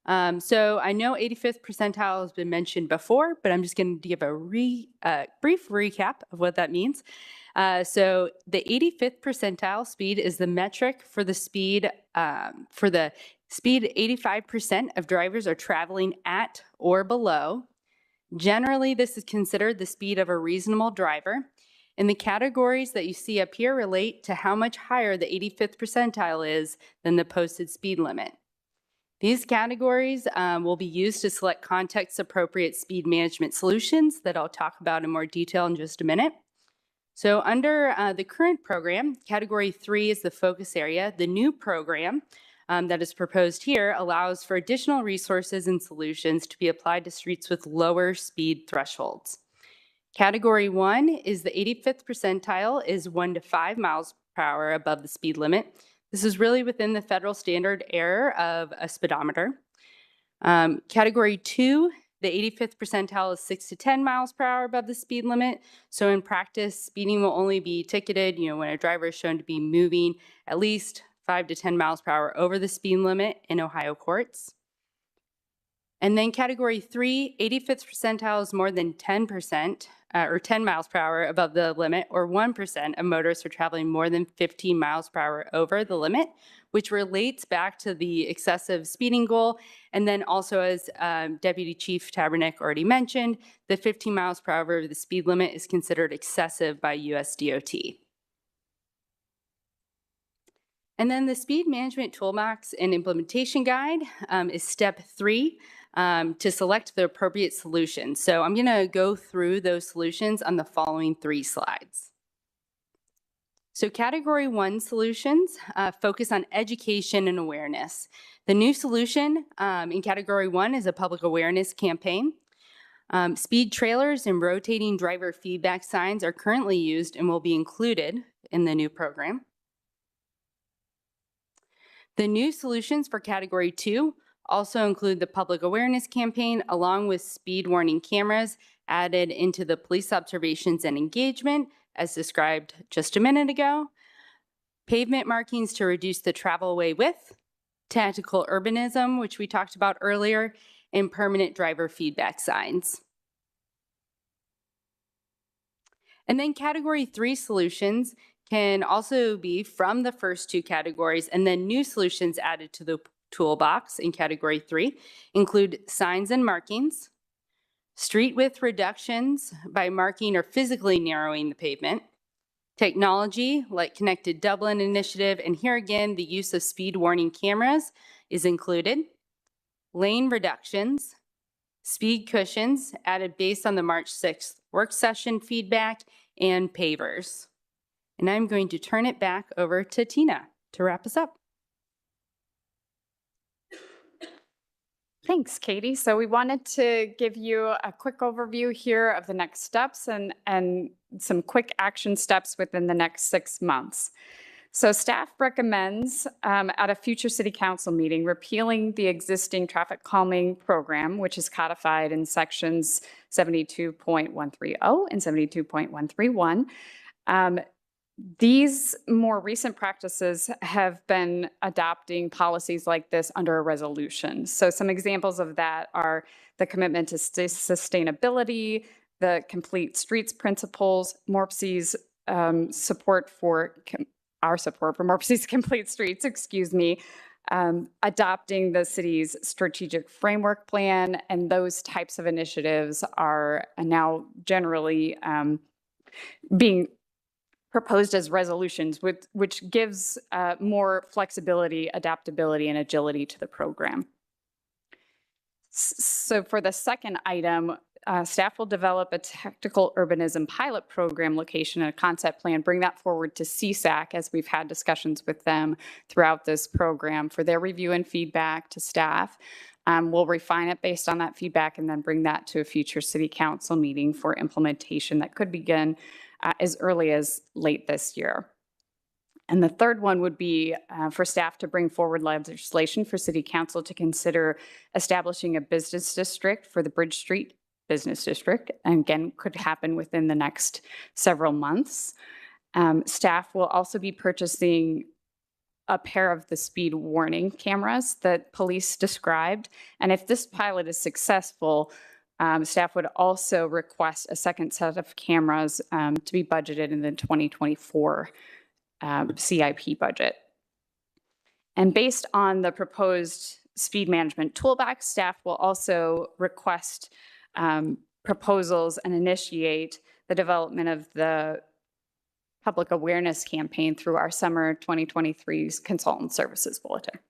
So I know 85th percentile has been mentioned before, but I'm just going to give a brief recap of what that means. So the 85th percentile speed is the metric for the speed 85% of drivers are traveling at or below. Generally, this is considered the speed of a reasonable driver. And the categories that you see up here relate to how much higher the 85th percentile is than the posted speed limit. These categories will be used to select context-appropriate speed management solutions that I'll talk about in more detail in just a minute. So under the current program, Category 3 is the focus area. The new program that is proposed here allows for additional resources and solutions to be applied to streets with lower speed thresholds. Category 1 is the 85th percentile is 1 to 5 miles per hour above the speed limit. This is really within the federal standard error of a speedometer. Category 2, the 85th percentile is 6 to 10 miles per hour above the speed limit. So in practice, speeding will only be ticketed, when a driver is shown to be moving at least 5 to 10 miles per hour over the speed limit in Ohio courts. And then category 3, 85th percentile is more than 10% or 10 miles per hour above the limit, or 1% of motorists are traveling more than 15 miles per hour over the limit, which relates back to the excessive speeding goal. And then also, as Deputy Chief Tabernick already mentioned, the 15 miles per hour over the speed limit is considered excessive by US DOT. And then the Speed Management Toolbox and Implementation Guide is step 3 to select the appropriate solution. So I'm going to go through those solutions on the following 3 slides. So category 1 solutions focus on education and awareness. The new solution in category 1 is a public awareness campaign. Speed trailers and rotating driver feedback signs are currently used and will be included in the new program. The new solutions for category 2 also include the public awareness campaign along with speed warning cameras added into the police observations and engagement as described just a minute ago, pavement markings to reduce the travelway width, tactical urbanism, which we talked about earlier, and permanent driver feedback signs. And then category 3 solutions can also be from the first 2 categories, and then new solutions added to the toolbox in category 3 include signs and markings, street width reductions by marking or physically narrowing the pavement, technology like Connected Dublin initiative, and here again the use of speed warning cameras is included, lane reductions, speed cushions added based on the March 6th work session feedback, and pavers. And I'm going to turn it back over to Tina to wrap us up. Thanks, Katie. So we wanted to give you a quick overview here of the next steps and some quick action steps within the next 6 months. So staff recommends at a future city council meeting repealing the existing traffic calming program, which is codified in sections 72.130 and 72.131. These more recent practices have been adopting policies like this under a resolution. So some examples of that are the commitment to sustainability, the complete streets principles, MORPC's support for MORPC's complete streets, adopting the city's strategic framework plan, and those types of initiatives are now generally being proposed as resolutions, which gives more flexibility, adaptability, and agility to the program. So for the second item, staff will develop a tactical urbanism pilot program location and a concept plan, bring that forward to CSAC as we've had discussions with them throughout this program for their review and feedback to staff. We'll refine it based on that feedback and then bring that to a future city council meeting for implementation that could begin as early as late this year. And the third one would be for staff to bring forward legislation for city council to consider establishing a business district for the Bridge Street Business District, and again, could happen within the next several months. Staff will also be purchasing a pair of the speed warning cameras that police described. And if this pilot is successful, staff would also request a second set of cameras to be budgeted in the 2024 CIP budget. And based on the proposed speed management toolbox, staff will also request proposals and initiate the development of the public awareness campaign through our summer 2023's consultant services bulletin.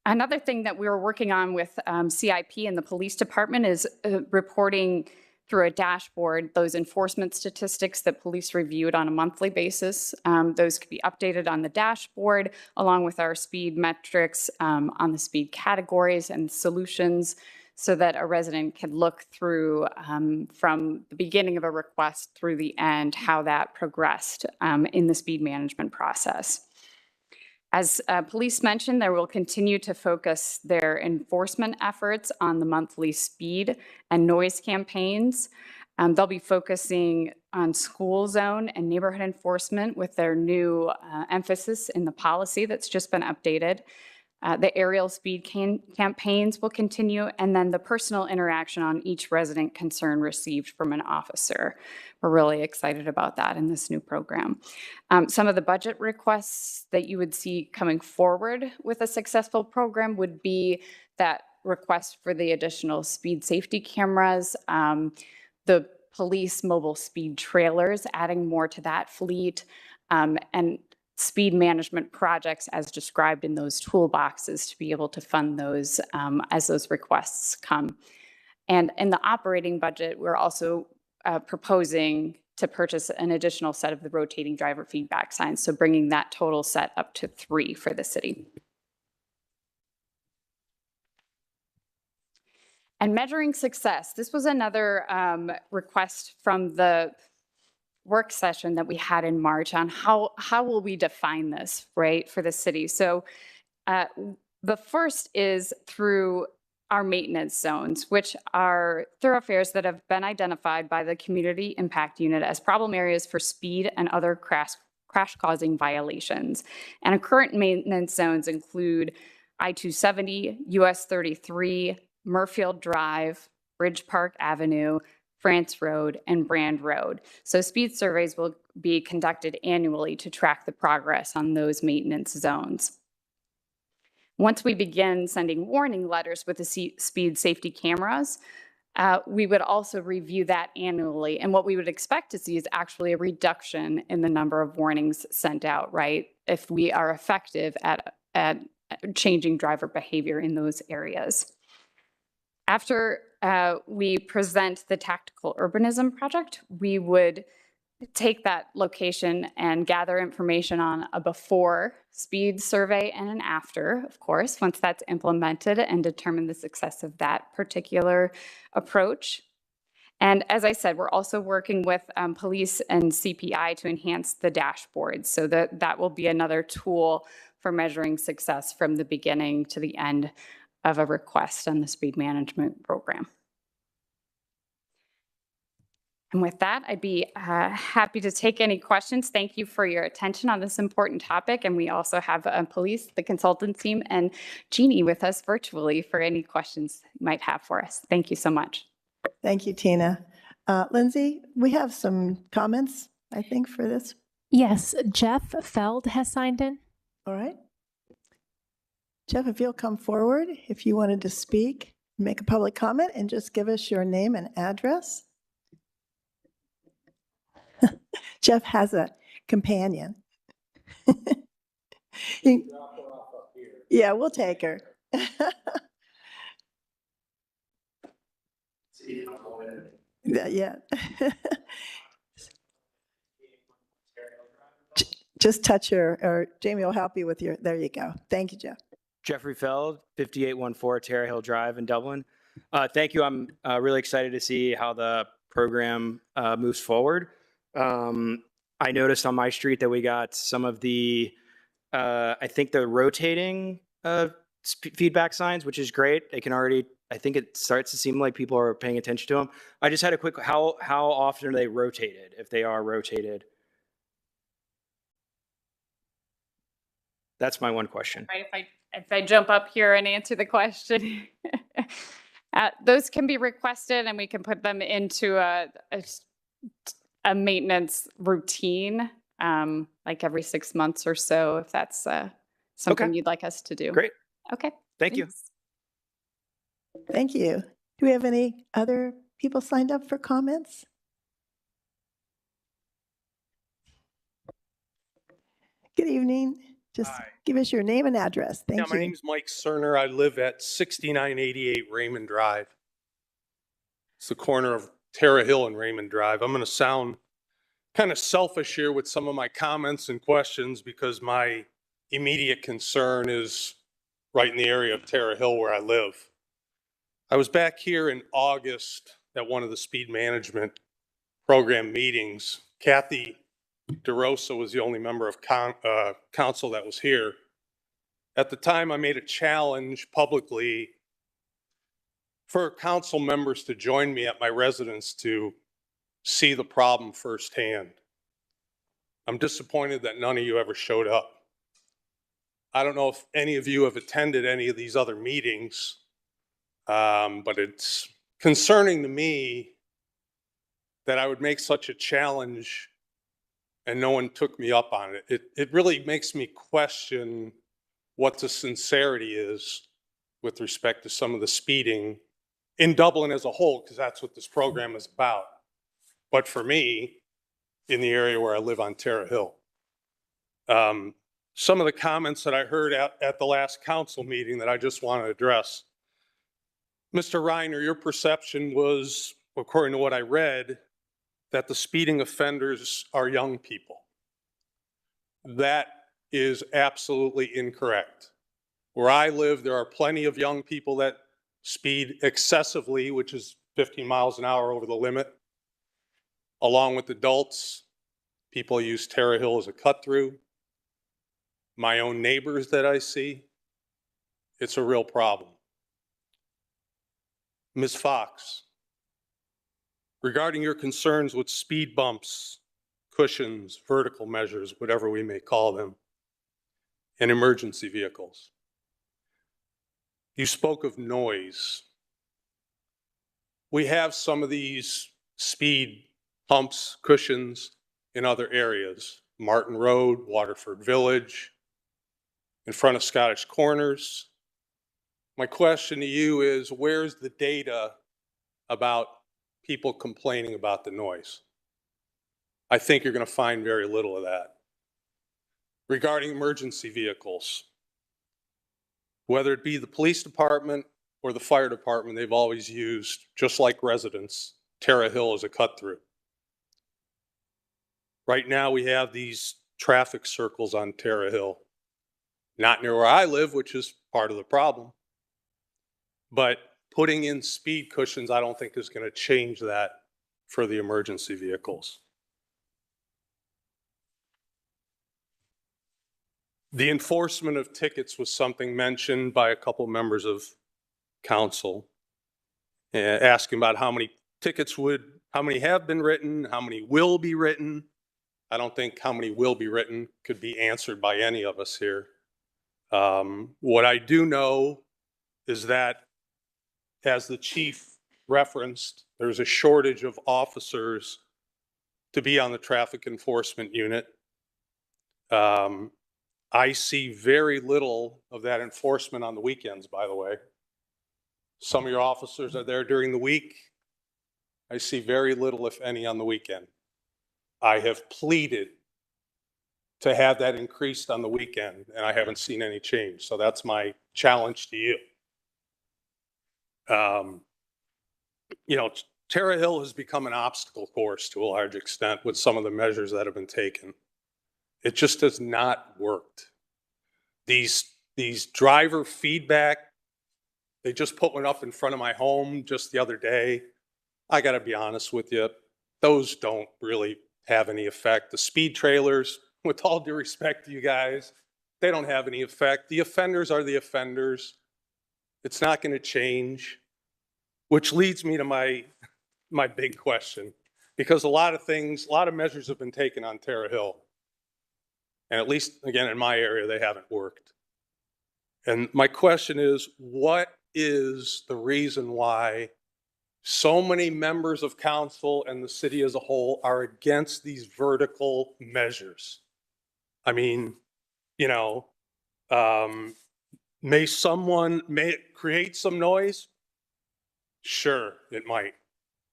Another thing that we were working on with CIP and the police department is reporting through a dashboard those enforcement statistics that police reviewed on a monthly basis. Those could be updated on the dashboard along with our speed metrics on the speed categories and solutions so that a resident can look through from the beginning of a request through the end how that progressed in the speed management process. As police mentioned, they will continue to focus their enforcement efforts on the monthly speed and noise campaigns. They'll be focusing on school zone and neighborhood enforcement with their new emphasis in the policy that's just been updated. The aerial speed campaigns will continue, and then the personal interaction on each resident concern received from an officer. We're really excited about that in this new program. Some of the budget requests that you would see coming forward with a successful program would be that request for the additional speed safety cameras, the police mobile speed trailers, adding more to that fleet, and speed management projects as described in those toolboxes to be able to fund those as those requests come. And in the operating budget, we're also proposing to purchase an additional set of the rotating driver feedback signs, so bringing that total set up to 3 for the city. And measuring success. This was another request from the work session that we had in March on how will we define this, right, for the city. So the first is through our maintenance zones, which are thoroughfares that have been identified by the Community Impact Unit as problem areas for speed and other crash-causing violations. And our current maintenance zones include I-270, US 33, Murfield Drive, Bridge Park Avenue, France Road, and Brand Road. So speed surveys will be conducted annually to track the progress on those maintenance zones. Once we begin sending warning letters with the speed safety cameras, we would also review that annually. And what we would expect to see is actually a reduction in the number of warnings sent out, right? If we are effective at changing driver behavior in those areas. After we present the Tactical Urbanism Project, we would take that location and gather information on a before speed survey and an after, of course, once that's implemented, and determine the success of that particular approach. And as I said, we're also working with police and CPI to enhance the dashboard, so that will be another tool for measuring success from the beginning to the end of a request on the speed management program. And with that, I'd be happy to take any questions. Thank you for your attention on this important topic. And we also have police, the consultant team, and Jeannie with us virtually for any questions you might have for us. Thank you so much. Thank you, Tina. Lindsay, we have some comments, I think, for this. Yes, Jeff Feld has signed in. All right. Jeff, if you'll come forward, if you wanted to speak, make a public comment, and just give us your name and address. Jeff has a companion. Yeah, we'll take her. Yeah. Just touch her, or Jamie will help you with your, there you go. Thank you, Jeff. Jeffrey Feld, 5814 Terra Hill Drive in Dublin. Thank you. I'm really excited to see how the program moves forward. I noticed on my street that we got some of the, I think the rotating feedback signs, which is great. They can already, I think it starts to seem like people are paying attention to them. I just had a quick, how often are they rotated, if they are rotated? That's my one question. Right, if I jump up here and answer the question, those can be requested and we can put them into a maintenance routine, like every 6 months or so, if that's something you'd like us to do. Great. Okay. Thank you. Thank you. Do we have any other people signed up for comments? Good evening. Just give us your name and address. Thank you. My name is Mike Cerner. I live at 6988 Raymond Drive. It's the corner of Terra Hill and Raymond Drive. I'm going to sound kind of selfish here with some of my comments and questions because my immediate concern is right in the area of Terra Hill where I live. I was back here in August at one of the speed management program meetings. Kathy DeRosa was the only member of council that was here. At the time, I made a challenge publicly for council members to join me at my residence to see the problem firsthand. I'm disappointed that none of you ever showed up. I don't know if any of you have attended any of these other meetings, but it's concerning to me that I would make such a challenge and no one took me up on it. It really makes me question what the sincerity is with respect to some of the speeding in Dublin as a whole, because that's what this program is about. But for me, in the area where I live on Terra Hill. Some of the comments that I heard at the last council meeting that I just want to address. Mr. Reiner, your perception was, according to what I read, that the speeding offenders are young people. That is absolutely incorrect. Where I live, there are plenty of young people that speed excessively, which is 15 miles an hour over the limit. Along with adults, people use Terra Hill as a cut through. My own neighbors that I see, it's a real problem. Ms. Fox, regarding your concerns with speed bumps, cushions, vertical measures, whatever we may call them, and emergency vehicles. You spoke of noise. We have some of these speed humps, cushions in other areas. Martin Road, Waterford Village, in front of Scottish Corners. My question to you is, where's the data about people complaining about the noise? I think you're going to find very little of that. Regarding emergency vehicles, whether it be the police department or the fire department, they've always used, just like residents, Terra Hill as a cut through. Right now we have these traffic circles on Terra Hill. Not near where I live, which is part of the problem. But putting in speed cushions, I don't think is going to change that for the emergency vehicles. The enforcement of tickets was something mentioned by a couple members of council, asking about how many how many have been written, how many will be written. I don't think how many will be written could be answered by any of us here. What I do know is that, as the chief referenced, there's a shortage of officers to be on the traffic enforcement unit. I see very little of that enforcement on the weekends, by the way. Some of your officers are there during the week. I see very little, if any, on the weekend. I have pleaded to have that increased on the weekend, and I haven't seen any change. So that's my challenge to you. You know, Terra Hill has become an obstacle course to a large extent with some of the measures that have been taken. It just has not worked. These driver feedback, they just put one up in front of my home just the other day. I got to be honest with you, those don't really have any effect. The speed trailers, with all due respect to you guys, they don't have any effect. The offenders are the offenders. It's not going to change, which leads me to my big question, because a lot of measures have been taken on Terra Hill. And at least, again, in my area, they haven't worked. And my question is, what is the reason why so many members of council and the city as a whole are against these vertical measures? I mean, you know, may it create some noise? Sure, it might.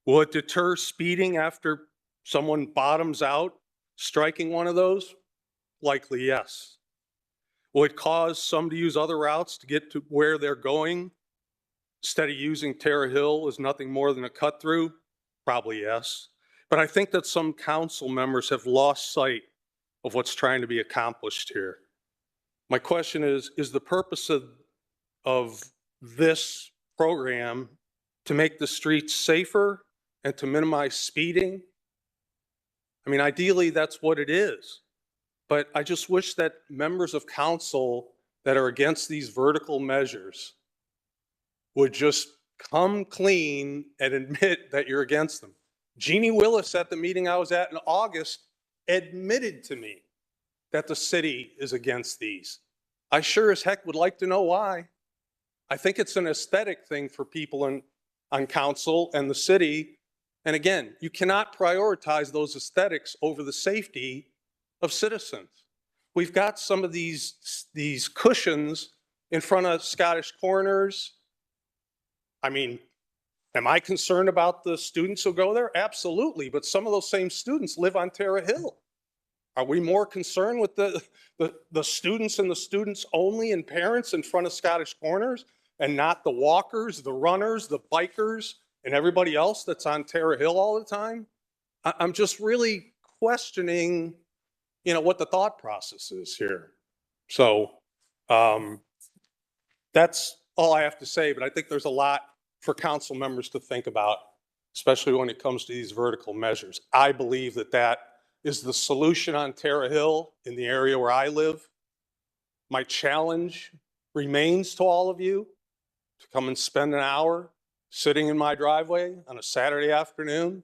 Will it deter speeding after someone bottoms out striking one of those? Likely, yes. Will it cause some to use other routes to get to where they're going instead of using Terra Hill as nothing more than a cut through? Probably yes. But I think that some council members have lost sight of what's trying to be accomplished here. My question is the purpose of this program to make the streets safer and to minimize speeding? I mean, ideally, that's what it is. But I just wish that members of council that are against these vertical measures would just come clean and admit that you're against them. Jeannie Willis at the meeting I was at in August admitted to me that the city is against these. I sure as heck would like to know why. I think it's an aesthetic thing for people on council and the city. And again, you cannot prioritize those aesthetics over the safety of citizens. We've got some of these cushions in front of Scottish Corners. I mean, am I concerned about the students who go there? Absolutely. But some of those same students live on Terra Hill. Are we more concerned with the students and the students only and parents in front of Scottish Corners and not the walkers, the runners, the bikers, and everybody else that's on Terra Hill all the time? I'm just really questioning, what the thought process is here. So that's all I have to say, but I think there's a lot for council members to think about, especially when it comes to these vertical measures. I believe that is the solution on Terra Hill in the area where I live. My challenge remains to all of you to come and spend an hour sitting in my driveway on a Saturday afternoon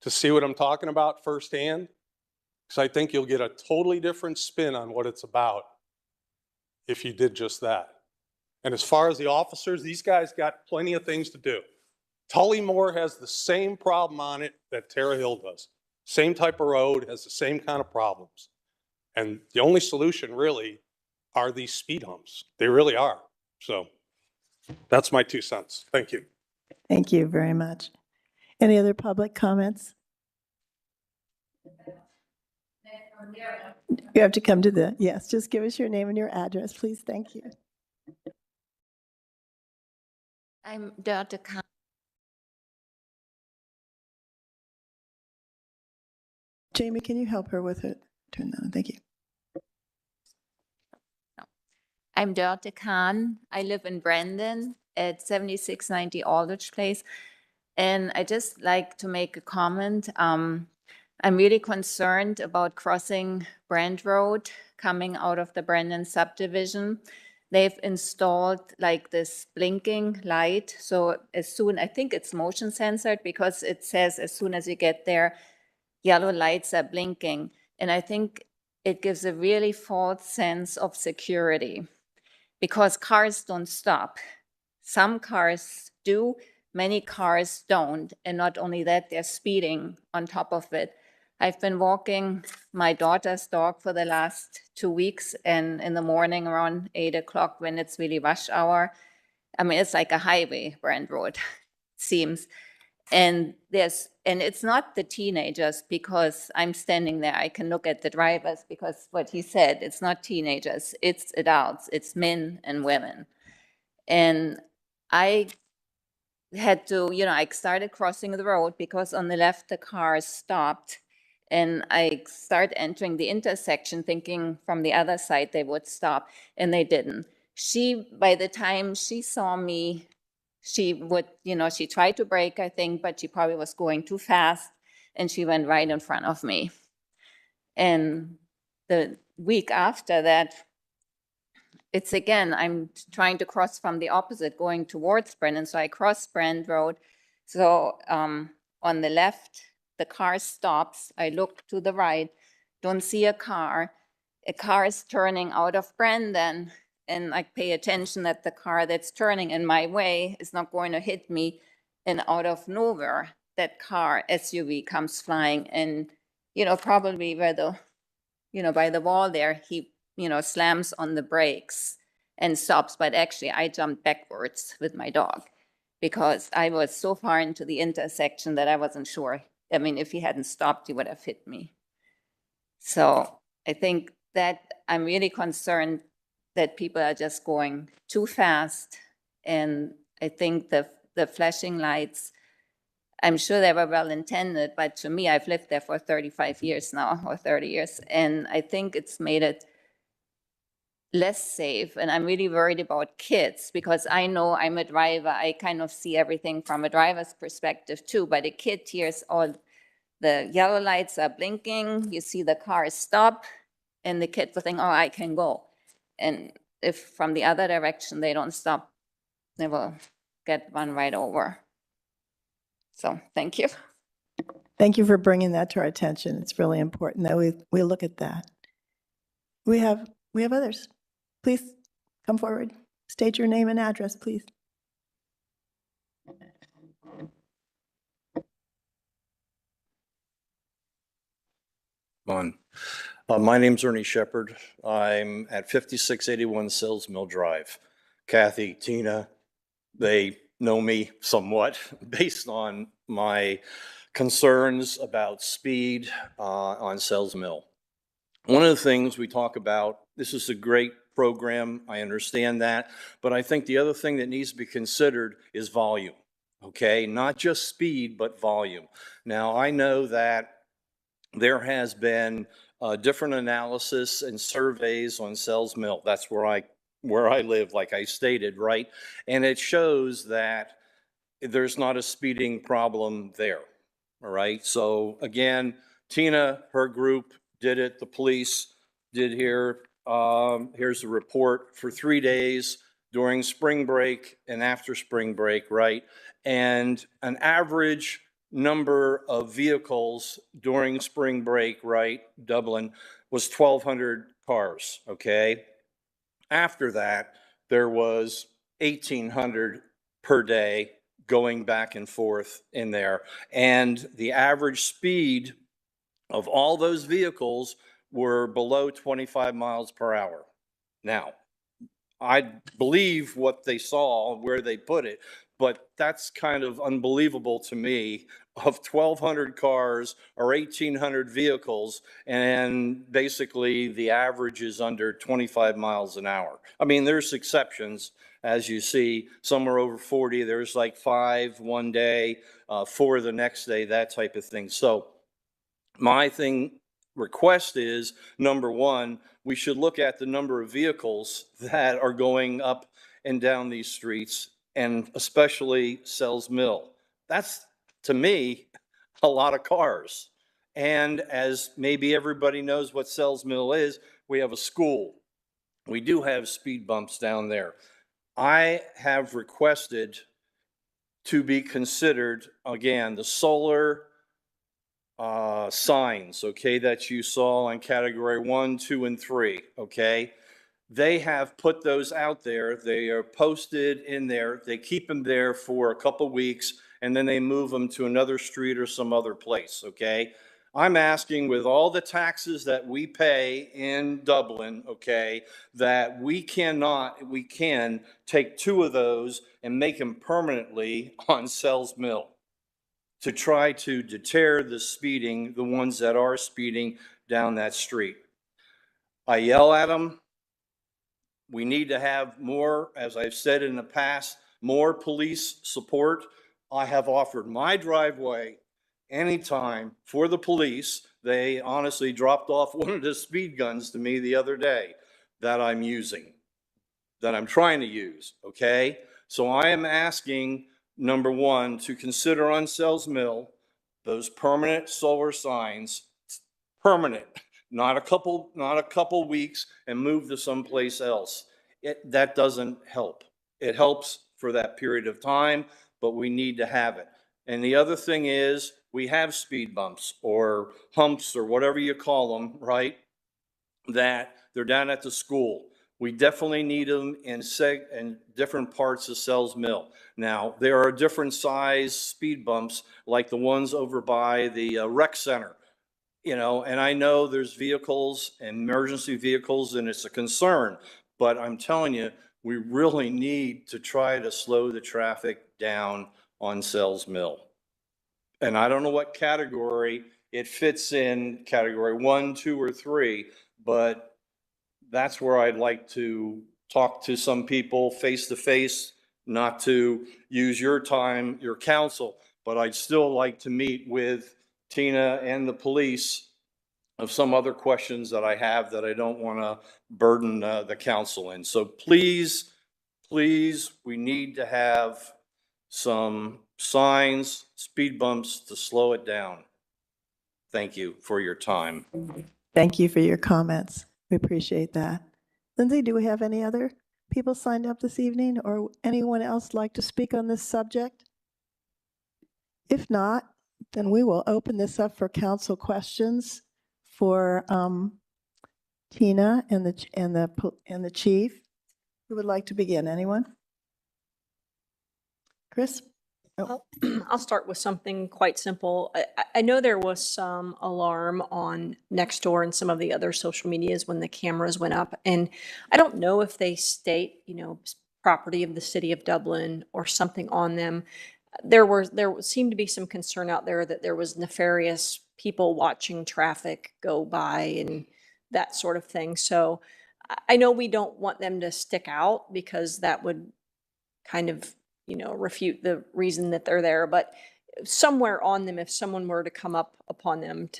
to see what I'm talking about firsthand, because I think you'll get a totally different spin on what it's about if you did just that. And as far as the officers, these guys got plenty of things to do. Tullymore has the same problem on it that Terra Hill does. Same type of road, has the same kind of problems. And the only solution really are these speed humps. They really are. So that's my 2 cents. Thank you. Thank you very much. Any other public comments? You have to come to yes, just give us your name and your address, please. Thank you. I'm Dr. Khan. Jamie, can you help her with it? Turn that on. Thank you. I'm Dr. Khan. I live in Brandon at 7690 Aldrich Place. And I just like to make a comment. I'm really concerned about crossing Brand Road coming out of the Brandon subdivision. They've installed like this blinking light. So I think it's motion censored because it says as soon as you get there, yellow lights are blinking. And I think it gives a really false sense of security because cars don't stop. Some cars do, many cars don't. And not only that, they're speeding on top of it. I've been walking my daughter's dog for the last 2 weeks, and in the morning around 8 o'clock when it's really rush hour, I mean, it's like a highway, Brand Road, it seems. And it's not the teenagers because I'm standing there. I can look at the drivers because what he said, it's not teenagers, it's adults, it's men and women. And I had to, I started crossing the road because on the left the cars stopped. And I started entering the intersection thinking from the other side they would stop, and they didn't. By the time she saw me, she would, she tried to brake, I think, but she probably was going too fast, and she went right in front of me. And the week after that, it's again, I'm trying to cross from the opposite, going towards Brandon. So I crossed Brand Road. So on the left, the car stops. I look to the right, don't see a car. A car is turning out of Brandon. And I pay attention that the car that's turning in my way is not going to hit me. And out of nowhere, that car, SUV, comes flying. And, probably where by the wall there, he, slams on the brakes and stops. But actually, I jumped backwards with my dog because I was so far into the intersection that I wasn't sure. I mean, if he hadn't stopped, he would have hit me. So I think that I'm really concerned that people are just going too fast. And I think the flashing lights, I'm sure they were well intended, but to me, I've lived there for 35 years now, or 30 years. And I think it's made it less safe. And I'm really worried about kids because I know I'm a driver. I kind of see everything from a driver's perspective too, but a kid hears all the yellow lights are blinking, you see the car stop, and the kid will think, oh, I can go. And if from the other direction they don't stop, they will get run right over. So thank you. Thank you for bringing that to our attention. It's really important that we look at that. We have others. Please come forward. State your name and address, please. My name's Ernie Shepard. I'm at 5681 Sills Mill Drive. Kathy, Tina, they know me somewhat based on my concerns about speed on Sells Mill. One of the things we talk about, this is a great program, I understand that, but I think the other thing that needs to be considered is volume, okay? Not just speed, but volume. Now, I know that there has been different analysis and surveys on Sells Mill. That's where I live, like I stated, right? And it shows that there's not a speeding problem there, all right? So again, Tina, her group did it, the police did here. Here's a report for 3 days during spring break and after spring break, right? And an average number of vehicles during spring break, right, Dublin, was 1,200 cars, okay? After that, there was 1,800 per day going back and forth in there. And the average speed of all those vehicles were below 25 miles per hour. Now, I believe what they saw, where they put it, but that's kind of unbelievable to me, of 1,200 cars or 1,800 vehicles, and basically the average is under 25 miles an hour. I mean, there's exceptions, as you see, some are over 40, there's like 5 one day, 4 the next day, that type of thing. So my request is, number one, we should look at the number of vehicles that are going up and down these streets, and especially Sells Mill. That's, to me, a lot of cars. And as maybe everybody knows what Sells Mill is, we have a school. We do have speed bumps down there. I have requested to be considered, again, the solar signs, okay, that you saw in category 1, 2, and 3, okay? They have put those out there. They are posted in there. They keep them there for a couple weeks, and then they move them to another street or some other place, okay? I'm asking, with all the taxes that we pay in Dublin, okay, that we can take 2 of those and make them permanently on Sells Mill, to try to deter the speeding, the ones that are speeding down that street. I yell at them. We need to have more, as I've said in the past, more police support. I have offered my driveway anytime for the police. They honestly dropped off one of the speed guns to me the other day that I'm using, that I'm trying to use, okay? So I am asking, number one, to consider on Sells Mill those permanent solar signs, permanent, not a couple weeks and move to someplace else. That doesn't help. It helps for that period of time, but we need to have it. And the other thing is, we have speed bumps or humps or whatever you call them, right? That they're down at the school. We definitely need them in different parts of Sells Mill. Now, there are different size speed bumps, like the ones over by the rec center, you know, and I know there's vehicles, emergency vehicles, and it's a concern, but I'm telling you, we really need to try to slow the traffic down on Sells Mill. And I don't know what category it fits in, category 1, 2, or 3, but that's where I'd like to talk to some people face to face, not to use your time, your counsel, but I'd still like to meet with Tina and the police of some other questions that I have that I don't want to burden the council in. So please, we need to have some signs, speed bumps to slow it down. Thank you for your time. Thank you for your comments. We appreciate that. Lindsay, do we have any other people signed up this evening, or anyone else like to speak on this subject? If not, then we will open this up for council questions for Tina and the chief. Who would like to begin? Anyone? Chris? Oh. I'll start with something quite simple. I know there was some alarm on Nextdoor and some of the other social medias when the cameras went up. And I don't know if they state, property of the city of Dublin or something on them. There seemed to be some concern out there that there was nefarious people watching traffic go by and that sort of thing. So I know we don't want them to stick out because that would kind of refute the reason that they're there, but somewhere on them, if someone were to come up upon them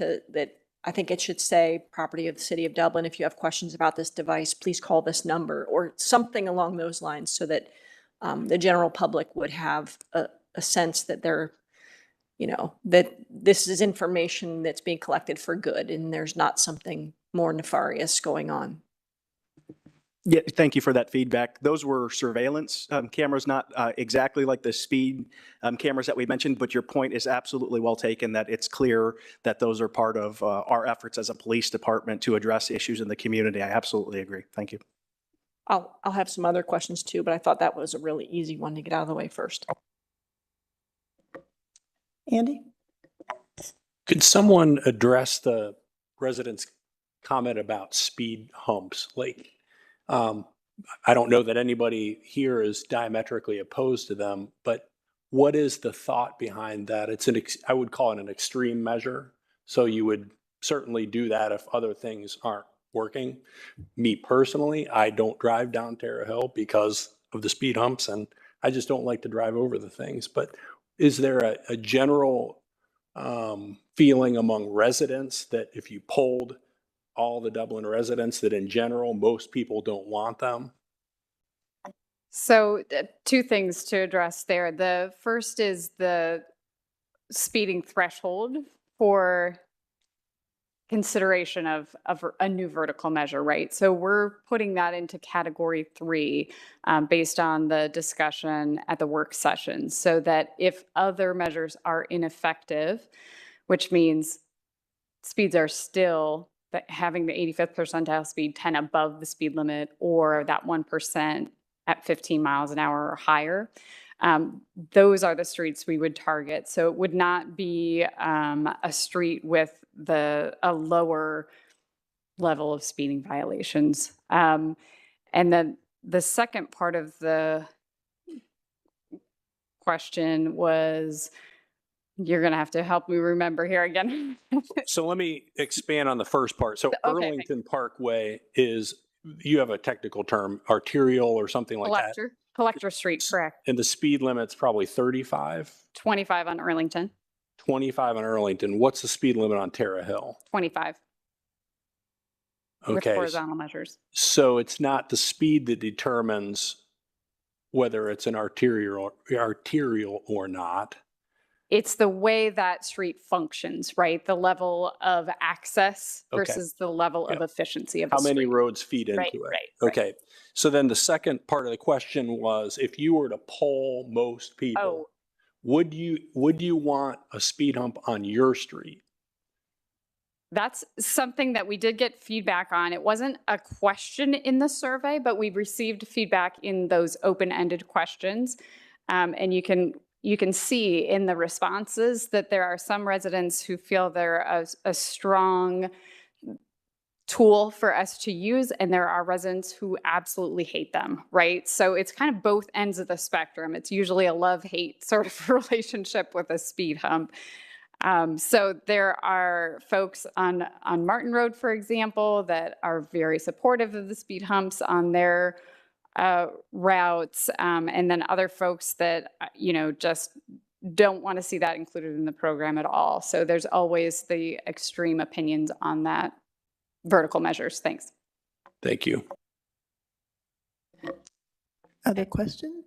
I think it should say property of the city of Dublin. If you have questions about this device, please call this number or something along those lines so that the general public would have a sense that that this is information that's being collected for good and there's not something more nefarious going on. Yeah, thank you for that feedback. Those were surveillance cameras, not exactly like the speed cameras that we mentioned, but your point is absolutely well taken, that it's clear that those are part of our efforts as a police department to address issues in the community. I absolutely agree. Thank you. I'll have some other questions too, but I thought that was a really easy one to get out of the way first. Andy? Could someone address the resident's comment about speed humps? I don't know that anybody here is diametrically opposed to them, but what is the thought behind that? I would call it an extreme measure. So you would certainly do that if other things aren't working. Me personally, I don't drive down Terra Hill because of the speed humps, and I just don't like to drive over the things. But is there a general feeling among residents that if you polled all the Dublin residents that in general, most people don't want them? So two things to address there. The first is the speeding threshold for consideration of a new vertical measure, right? So we're putting that into category 3 based on the discussion at the work session, so that if other measures are ineffective, which means speeds are still having the 85th percentile speed 10 above the speed limit, or that 1% at 15 miles an hour or higher. Those are the streets we would target. So it would not be a street with a lower level of speeding violations. And then the second part of the question was, you're going to have to help me remember here again. So let me expand on the first part. So Okay, Arlington Parkway is, you have a technical term, arterial or something like that? Collector Street, correct. And the speed limit's probably 35? 25 on Arlington. 25 on Arlington. What's the speed limit on Terra Hill? 25. Okay. With horizontal measures. So it's not the speed that determines whether it's an arterial or not. It's the way that street functions, right? The level of access versus the level of efficiency of the How many street. roads feed into it? Okay. So then the second part of the question was, if you were to poll most people, would you want a speed hump on your street? That's something that we did get feedback on. It wasn't a question in the survey, but we received feedback in those open-ended questions. And you can see in the responses that there are some residents who feel they're a strong tool for us to use, and there are residents who absolutely hate them, right? So it's kind of both ends of the spectrum. It's usually a love-hate sort of relationship with a speed hump. So there are folks on Martin Road, for example, that are very supportive of the speed humps on their routes, and then other folks that, just don't want to see that included in the program at all. So there's always the extreme opinions on that vertical measures. Thanks. Thank you. Other questions?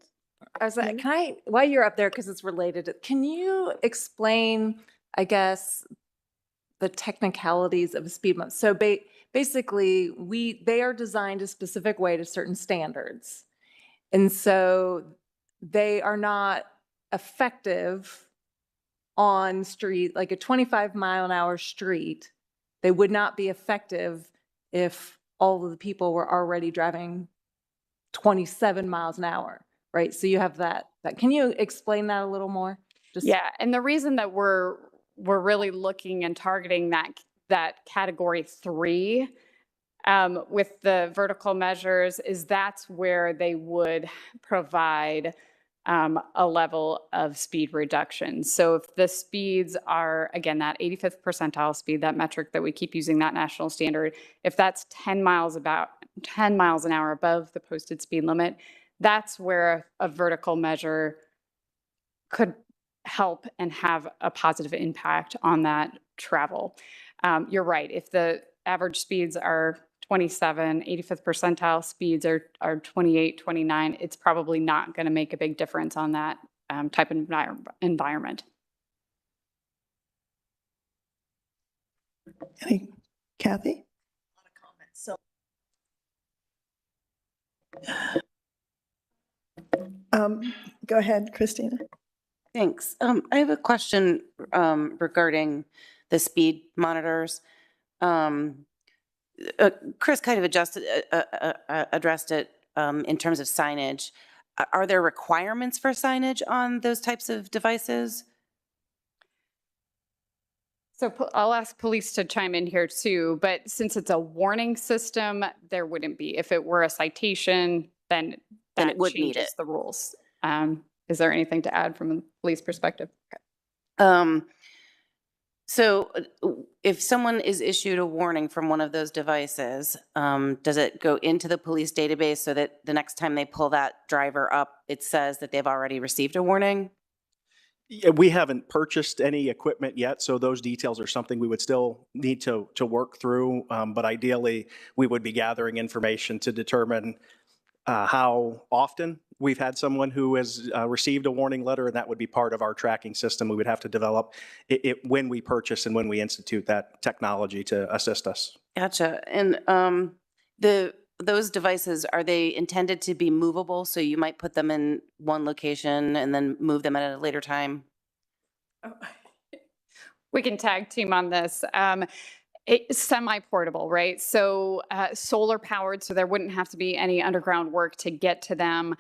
I was like, while you're up there, because it's related, can you explain, I guess, the technicalities of a speed bump? So basically, they are designed a specific way to certain standards. And so they are not effective on street, like a 25 mile an hour street. They would not be effective if all of the people were already driving 27 miles an hour, right? So you have that. Can you explain that a little more? Yeah, and the reason that we're really looking and targeting that category 3 with the vertical measures is that's where they would provide a level of speed reduction. So if the speeds are, again, that 85th percentile speed, that metric that we keep using, that national standard, if that's 10 miles an hour above the posted speed limit, that's where a vertical measure could help and have a positive impact on that travel. You're right. If the average speeds are 27, 85th percentile speeds are 28, 29, it's probably not going to make a big difference on that type of environment. Kathy? Go ahead, Christina. Thanks. I have a question regarding the speed monitors. Chris kind of addressed it in terms of signage. Are there requirements for signage on those types of devices? So I'll ask police to chime in here too, but since it's a warning system, there wouldn't be. If it were a citation, then it would need changes it. the rules. Is there anything to add from a police perspective? So if someone is issued a warning from one of those devices, does it go into the police database so that the next time they pull that driver up, it says that they've already received a warning? Yeah, we haven't purchased any equipment yet, so those details are something we would still need to work through. But ideally, we would be gathering information to determine how often we've had someone who has received a warning letter, and that would be part of our tracking system. We would have to develop it when we purchase and when we institute that technology to assist us. Gotcha. And those devices, are they intended to be movable? So you might put them in one location and then move them at a later time? We can tag team on this. It's semi-portable, right? So solar powered, so there wouldn't have to be any underground work to get to them.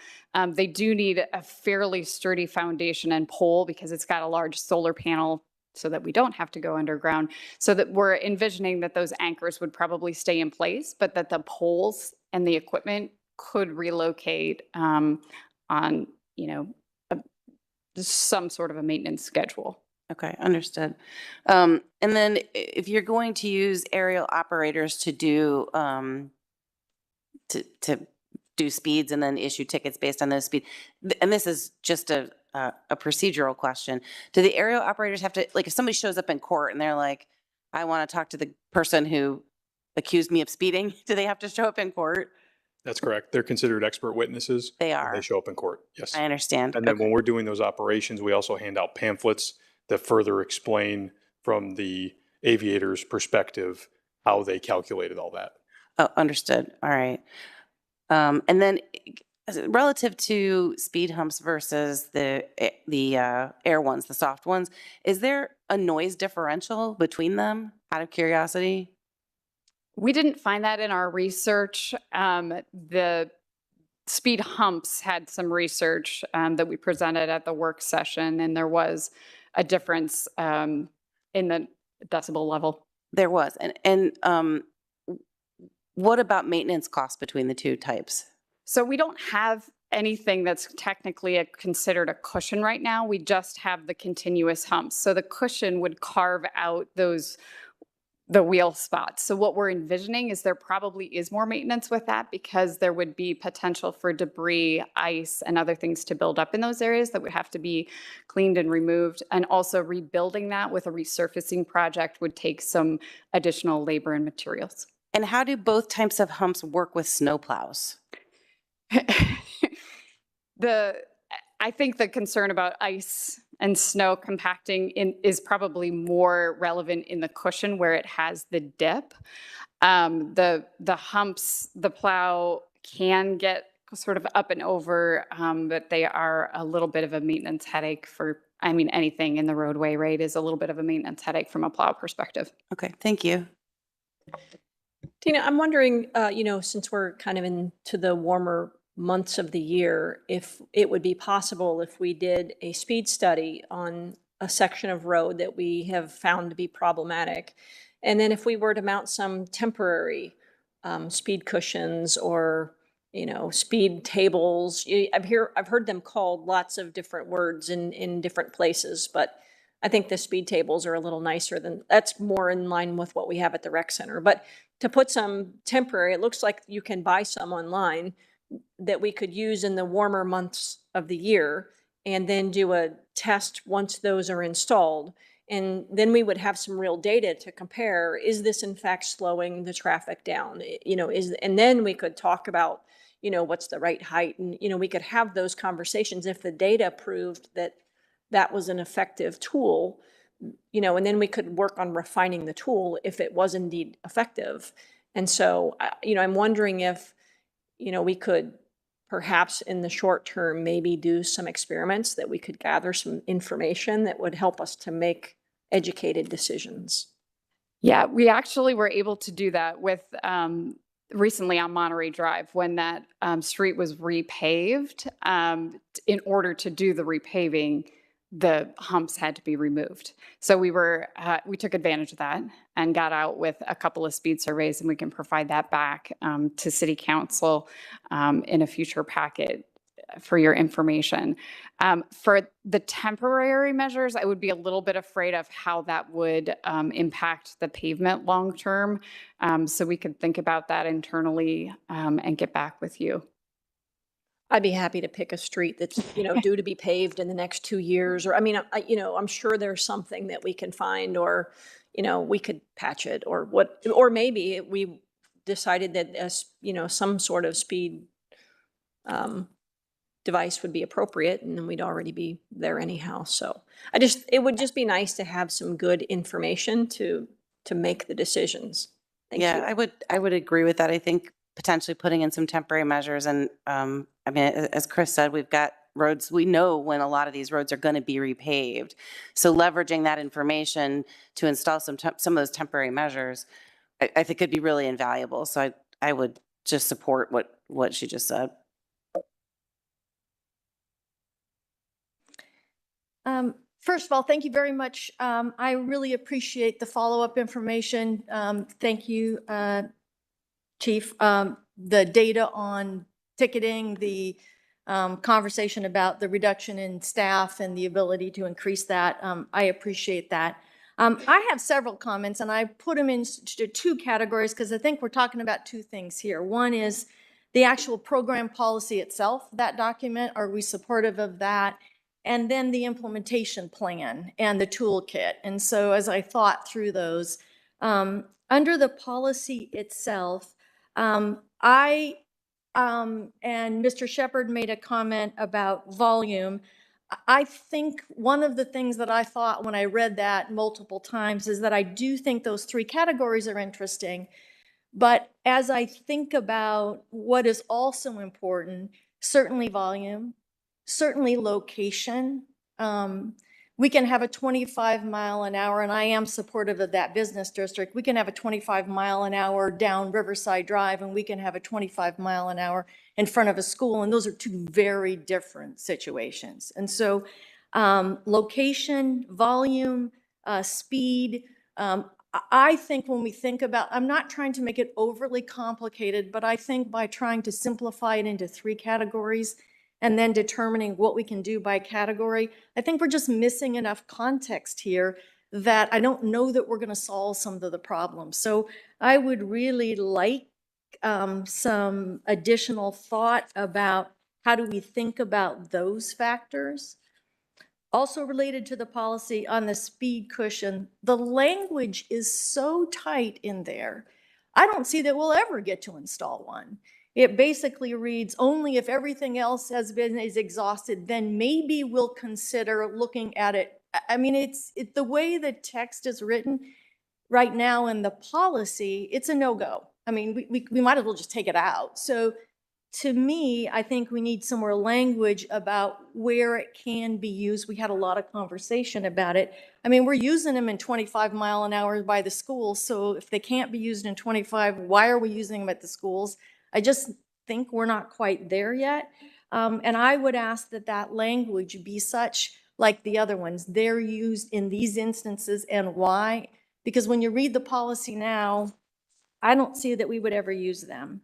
They do need a fairly sturdy foundation and pole because it's got a large solar panel so that we don't have to go underground. So that we're envisioning that those anchors would probably stay in place, but that the poles and the equipment could relocate on, some sort of a maintenance schedule. Okay, understood. And then if you're going to use aerial operators to do to do speeds and then issue tickets based on those speeds, and this is just a procedural question, do the aerial operators have to, like if somebody shows up in court and they're like, I want to talk to the person who accused me of speeding, do they have to show up in court? That's correct. They're considered expert witnesses. They are. They show up in court. Yes. I understand. And then when we're doing those operations, we also hand out pamphlets that further explain from the aviator's perspective how they calculated all that. Oh, understood. All right. And then relative to speed humps versus the air ones, the soft ones, is there a noise differential between them, out of curiosity? We didn't find that in our research. The speed humps had some research that we presented at the work session, and there was a difference in the decibel level. There was. And what about maintenance costs between the two types? So we don't have anything that's technically considered a cushion right now. We just have the continuous humps. So the cushion would carve out the wheel spots. So what we're envisioning is there probably is more maintenance with that because there would be potential for debris, ice, and other things to build up in those areas that would have to be cleaned and removed. And also rebuilding that with a resurfacing project would take some additional labor and materials. And how do both types of humps work with snowplows? I think the concern about ice and snow compacting is probably more relevant in the cushion where it has the dip. The humps, the plow can get sort of up and over, but they are a little bit of a maintenance headache anything in the roadway, right, is a little bit of a maintenance headache from a plow perspective. Okay, thank you. Tina, I'm wondering, since we're kind of into the warmer months of the year, if it would be possible if we did a speed study on a section of road that we have found to be problematic. And then if we were to mount some temporary speed cushions or, speed tables. I've heard them called lots of different words in different places, but I think the speed tables are a little nicer that's more in line with what we have at the rec center. But to put some temporary, it looks like you can buy some online that we could use in the warmer months of the year and then do a test once those are installed. And then we would have some real data to compare. Is this in fact slowing the traffic down? And then we could talk about, what's the right height? And, we could have those conversations if the data proved that that was an effective tool, and then we could work on refining the tool if it was indeed effective. And so, I'm wondering if, we could perhaps in the short term, maybe do some experiments that we could gather some information that would help us to make educated decisions. Yeah, we actually were able to do that with recently on Monterey Drive when that street was repaved. In order to do the repaving, the humps had to be removed. So we took advantage of that and got out with a couple of speed surveys, and we can provide that back to City Council in a future packet for your information. For the temporary measures, I would be a little bit afraid of how that would impact the pavement long-term. So we could think about that internally and get back with you. I'd be happy to pick a street that's, due to be paved in the next 2 years. Or, I'm sure there's something that we can find, or, we could patch it, or maybe we decided that some sort of speed device would be appropriate, and then we'd already be there anyhow. So it would just be nice to have some good information to make the decisions. Thank you. I would agree with that. I think potentially putting in some temporary measures. And as Chris said, we've got roads, we know when a lot of these roads are going to be repaved. So leveraging that information to install some of those temporary measures, I think could be really invaluable. So I would just support what she just said. First of all, thank you very much. I really appreciate the follow-up information. Thank you, Chief. The data on ticketing, the conversation about the reduction in staff and the ability to increase that, I appreciate that. I have several comments, and I put them into two categories because I think we're talking about two things here. One is the actual program policy itself, that document. Are we supportive of that? And then the implementation plan and the toolkit. And so as I thought through those, under the policy itself, and Mr. Shepherd made a comment about volume. I think one of the things that I thought when I read that multiple times is that I do think those three categories are interesting. But as I think about what is also important, certainly volume, certainly location. We can have a 25-mile-an-hour, and I am supportive of that business district. We can have a 25-mile-an-hour down Riverside Drive, and we can have a 25-mile-an-hour in front of a school, and those are two very different situations. And so location, volume, speed, I think when we think about, I'm not trying to make it overly complicated, but I think by trying to simplify it into three categories, and then determining what we can do by category, I think we're just missing enough context here that I don't know that we're going to solve some of the problems. So I would really like some additional thought about how do we think about those factors. Also related to the policy on the speed cushion, the language is so tight in there. I don't see that we'll ever get to install one. It basically reads, only if everything else is exhausted, then maybe we'll consider looking at it. I mean, the way the text is written right now in the policy, it's a no-go. I mean, we might as well just take it out. So to me, I think we need some more language about where it can be used. We had a lot of conversation about it. I mean, we're using them in 25-mile-an-hour by the schools, so if they can't be used in 25, why are we using them at the schools? I just think we're not quite there yet. And I would ask that that language be such like the other ones. They're used in these instances and why? Because when you read the policy now, I don't see that we would ever use them.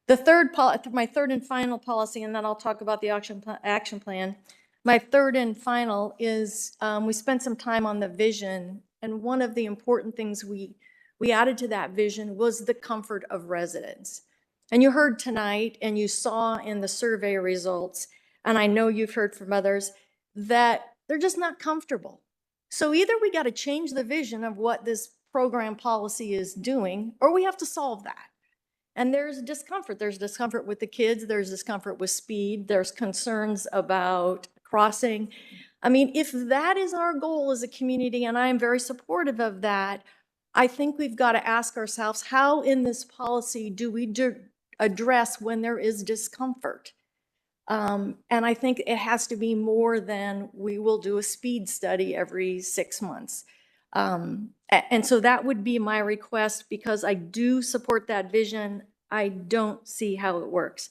My third and final policy, and then I'll talk about the action plan. My third and final is we spent some time on the vision, and one of the important things we added to that vision was the comfort of residents. And you heard tonight, and you saw in the survey results, and I know you've heard from others, that they're just not comfortable. So either we got to change the vision of what this program policy is doing, or we have to solve that. And there's discomfort. There's discomfort with the kids. There's discomfort with speed. There's concerns about crossing. I mean, if that is our goal as a community, and I am very supportive of that, I think we've got to ask ourselves, how in this policy do we address when there is discomfort? And I think it has to be more than we will do a speed study every 6 months. And so that would be my request, because I do support that vision. I don't see how it works.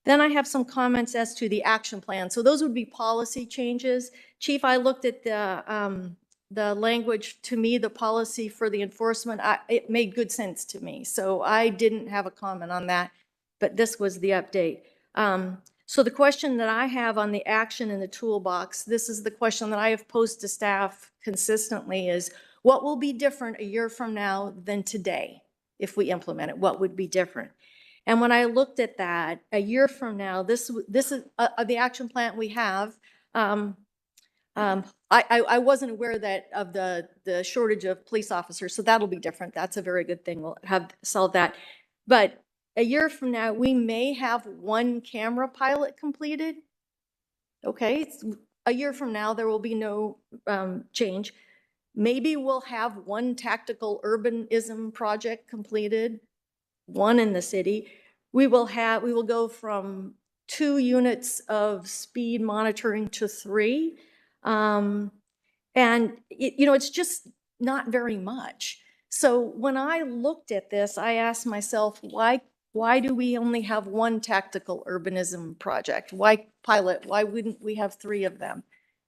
Then I have some comments as to the action plan. So those would be policy changes. Chief, I looked at the language. To me, the policy for the enforcement, it made good sense to me. So I didn't have a comment on that, but this was the update. So the question that I have on the action in the toolbox, this is the question that I have posed to staff consistently, is what will be different a year from now than today if we implement it? What would be different? And when I looked at that, a year from now, this is the action plan we have. I wasn't aware of the shortage of police officers, so that'll be different. That's a very good thing. We'll have solved that. But a year from now, we may have one camera pilot completed. Okay, a year from now, there will be no change. Maybe we'll have one tactical urbanism project completed, one in the city. We will go from 2 units of speed monitoring to 3. And it's just not very much. So when I looked at this, I asked myself, why do we only have one tactical urbanism project? Why pilot? Why wouldn't we have 3 of them?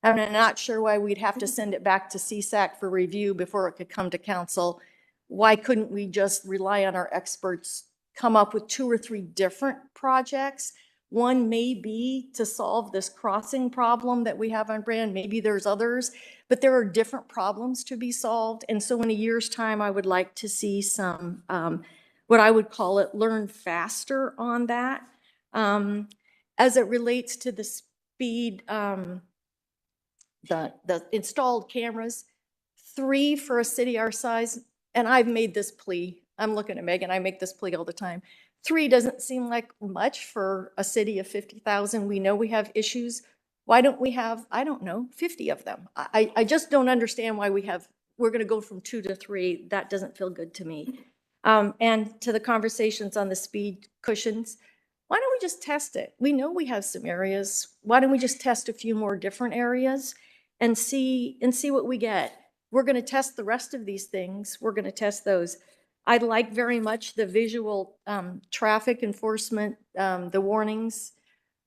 I'm not sure why we'd have to send it back to CSAC for review before it could come to council. Why couldn't we just rely on our experts, come up with 2 or 3 different projects? One may be to solve this crossing problem that we have on Brand. Maybe there's others, but there are different problems to be solved. And so in a year's time, I would like to see some, what I would call it, learn faster on that. As it relates to the speed, the installed cameras, 3 for a city our size, and I've made this plea. I'm looking at Megan, I make this plea all the time. 3 doesn't seem like much for a city of 50,000. We know we have issues. Why don't we have, I don't know, 50 of them? I just don't understand why we're gonna go from 2 to 3. That doesn't feel good to me. And to the conversations on the speed cushions, why don't we just test it? We know we have some areas. Why don't we just test a few more different areas and see what we get? We're going to test the rest of these things. We're going to test those. I like very much the visual traffic enforcement, the warnings.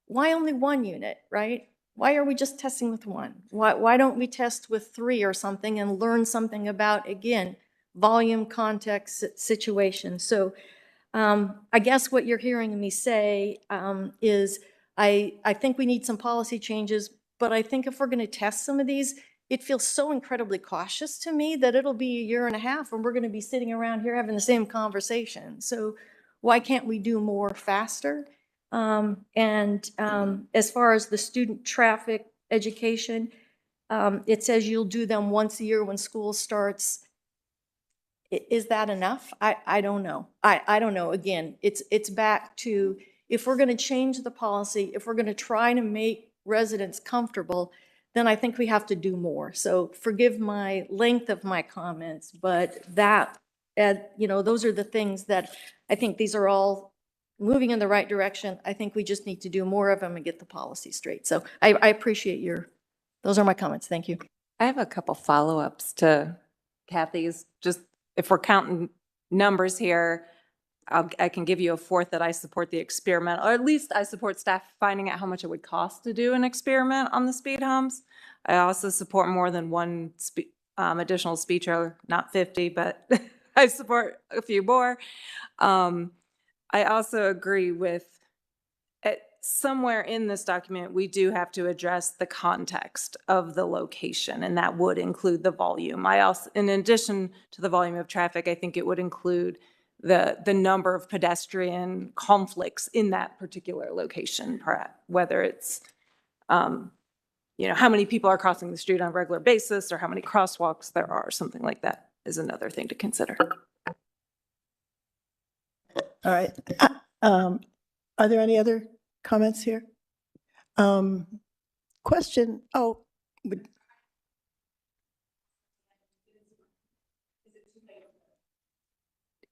Why only 1 unit, right? Why are we just testing with 1? Why don't we test with 3 or something and learn something about, again, volume, context, situation? So I guess what you're hearing me say is I think we need some policy changes, but I think if we're going to test some of these, it feels so incredibly cautious to me that it'll be a year and a half and we're going to be sitting around here having the same conversation. So why can't we do more faster? As far as the student traffic education, it says you'll do them once a year when school starts. Is that enough? I don't know. I don't know. Again, it's back to, if we're going to change the policy, if we're going to try to make residents comfortable, then I think we have to do more. So forgive my length of my comments, but that, those are the things that I think these are all moving in the right direction. I think we just need to do more of them and get the policy straight. So I appreciate those are my comments. Thank you. I have a couple follow-ups to Kathy's. Just if we're counting numbers here, I can give you a fourth that I support the experiment, or at least I support staff finding out how much it would cost to do an experiment on the speed humps. I also support more than one additional speed trailer, not 50, but I support a few more. I also agree with somewhere in this document, we do have to address the context of the location, and that would include the volume. I also, in addition to the volume of traffic, I think it would include the number of pedestrian conflicts in that particular location, whether it's, you know, how many people are crossing the street on a regular basis or how many crosswalks there are, something like that is another thing to consider. All right. Are there any other comments here? Question. Oh,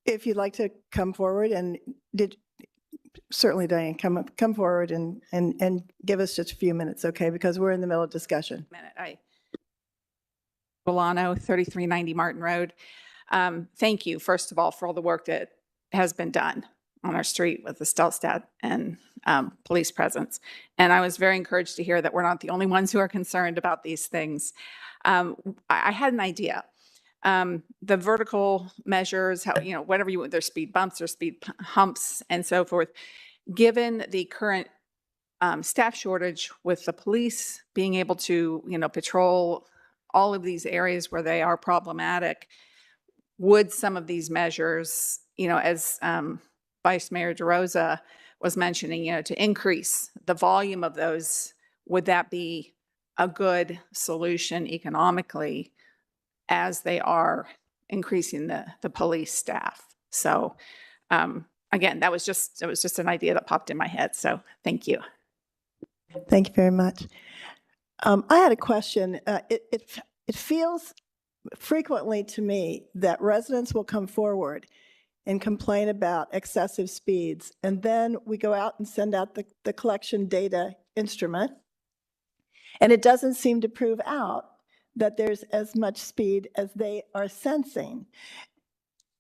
if you'd like to come forward and certainly, Diane, come forward and give us just a few minutes, okay? Because we're in the middle of discussion. Bolano, 3390 Martin Road. Thank you, first of all, for all the work that has been done on our street with the stealth stat and police presence. And I was very encouraged to hear that we're not the only ones who are concerned about these things. I had an idea. The vertical measures, how, you know, whatever you want, there's speed bumps or speed humps and so forth. Given the current staff shortage with the police being able to, you know, patrol all of these areas where they are problematic, would some of these measures, you know, as Vice Mayor DeRosa was mentioning, you know, to increase the volume of those, would that be a good solution economically as they are increasing the police staff? So again, it was just an idea that popped in my head. So thank you. Thank you very much. I had a question. It feels frequently to me that residents will come forward and complain about excessive speeds, and then we go out and send out the collection data instrument, and it doesn't seem to prove out that there's as much speed as they are sensing.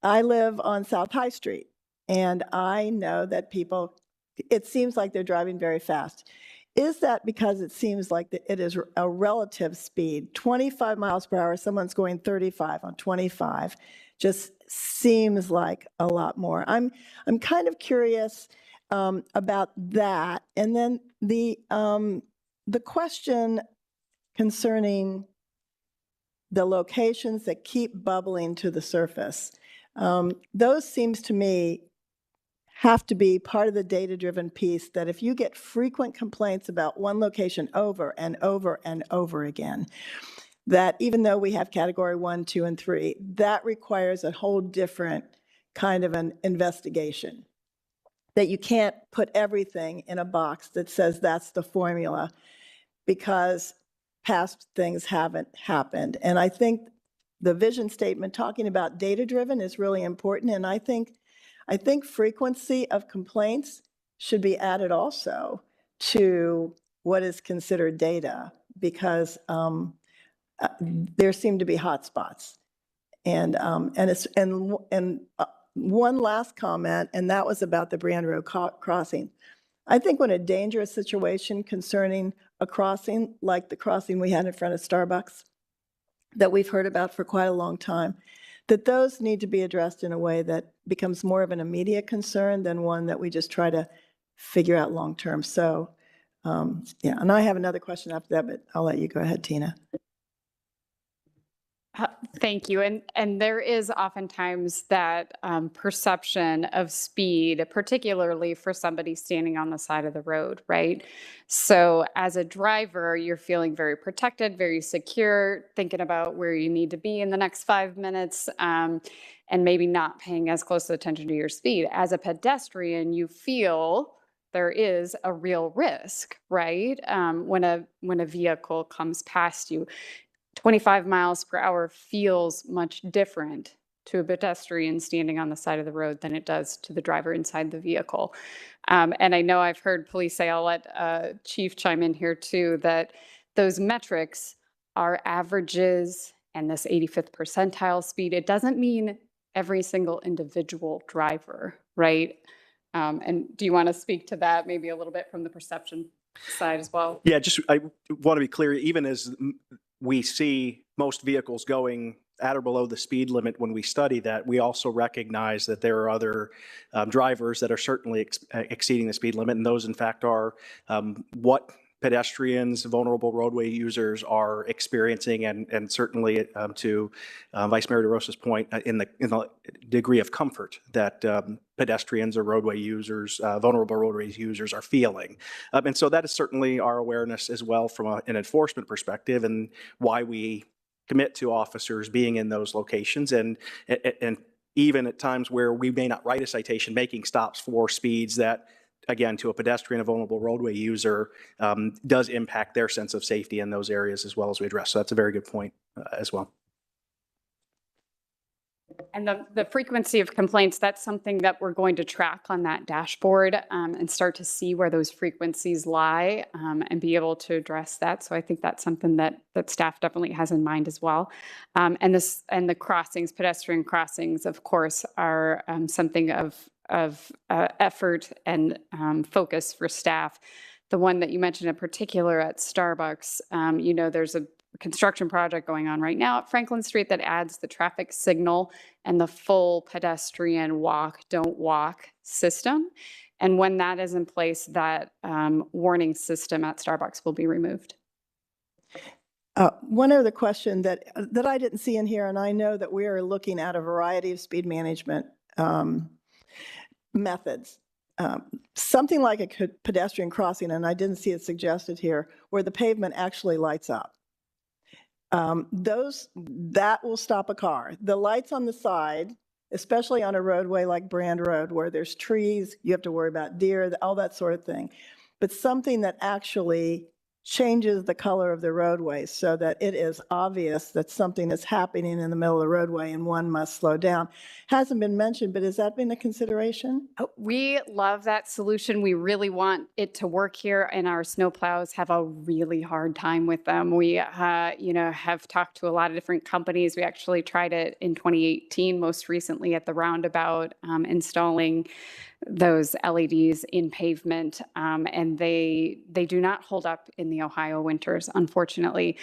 I live on South High Street, and I know that people, it seems like they're driving very fast. Is that because it seems like it is a relative speed? 25 miles per hour, someone's going 35 on 25, just seems like a lot more. I'm kind of curious about that. And then the question concerning the locations that keep bubbling to the surface, those seems to me have to be part of the data-driven piece, that if you get frequent complaints about one location over and over and over again, that even though we have category 1, 2, and 3, that requires a whole different kind of an investigation. That you can't put everything in a box that says that's the formula, because past things haven't happened. And I think the vision statement talking about data-driven is really important, and I think frequency of complaints should be added also to what is considered data, because there seem to be hot spots. And one last comment, and that was about the Brand Road crossing. I think when a dangerous situation concerning a crossing, like the crossing we had in front of Starbucks, that we've heard about for quite a long time, that those need to be addressed in a way that becomes more of an immediate concern than one that we just try to figure out long term. So, yeah, and I have another question after that, but I'll let you go ahead, Tina. Thank you. And there is oftentimes that perception of speed, particularly for somebody standing on the side of the road, right? So as a driver, you're feeling very protected, very secure, thinking about where you need to be in the next 5 minutes, and maybe not paying as close attention to your speed. As a pedestrian, you feel there is a real risk, right? When a vehicle comes past you. 25 miles per hour feels much different to a pedestrian standing on the side of the road than it does to the driver inside the vehicle. And I know I've heard police say, I'll let Chief chime in here too, that those metrics are averages and this 85th percentile speed. It doesn't mean every single individual driver, right? And do you want to speak to that maybe a little bit from the perception side as well? Yeah, I want to be clear, even as we see most vehicles going at or below the speed limit when we study that, we also recognize that there are other drivers that are certainly exceeding the speed limit, and those in fact are what pedestrians, vulnerable roadway users are experiencing, and certainly to Vice Mayor DeRosa's point, in the degree of comfort that pedestrians or roadway users, vulnerable roadway users are feeling. And so that is certainly our awareness as well from an enforcement perspective, and why we commit to officers being in those locations, and even at times where we may not write a citation, making stops for speeds that, again, to a pedestrian, a vulnerable roadway user, does impact their sense of safety in those areas as well as we address. So that's a very good point as well. And the frequency of complaints, that's something that we're going to track on that dashboard and start to see where those frequencies lie and be able to address that. So I think that's something that staff definitely has in mind as well. And the crossings, pedestrian crossings, of course, are something of effort and focus for staff. The one that you mentioned in particular at Starbucks, there's a construction project going on right now at Franklin Street that adds the traffic signal and the full pedestrian walk, don't walk system. And when that is in place, that warning system at Starbucks will be removed. One other question that I didn't see in here, and I know that we are looking at a variety of speed management methods. Something like a pedestrian crossing, and I didn't see it suggested here, where the pavement actually lights up. That will stop a car. The lights on the side, especially on a roadway like Brand Road, where there's trees, you have to worry about deer, all that sort of thing. But something that actually changes the color of the roadway so that it is obvious that something is happening in the middle of the roadway and one must slow down. Hasn't been mentioned, but has that been a consideration? We love that solution. We really want it to work here, and our snowplows have a really hard time with them. We, have talked to a lot of different companies. We actually tried it in 2018, most recently at the roundabout, installing those LEDs in pavement, and they do not hold up in the Ohio winters, unfortunately.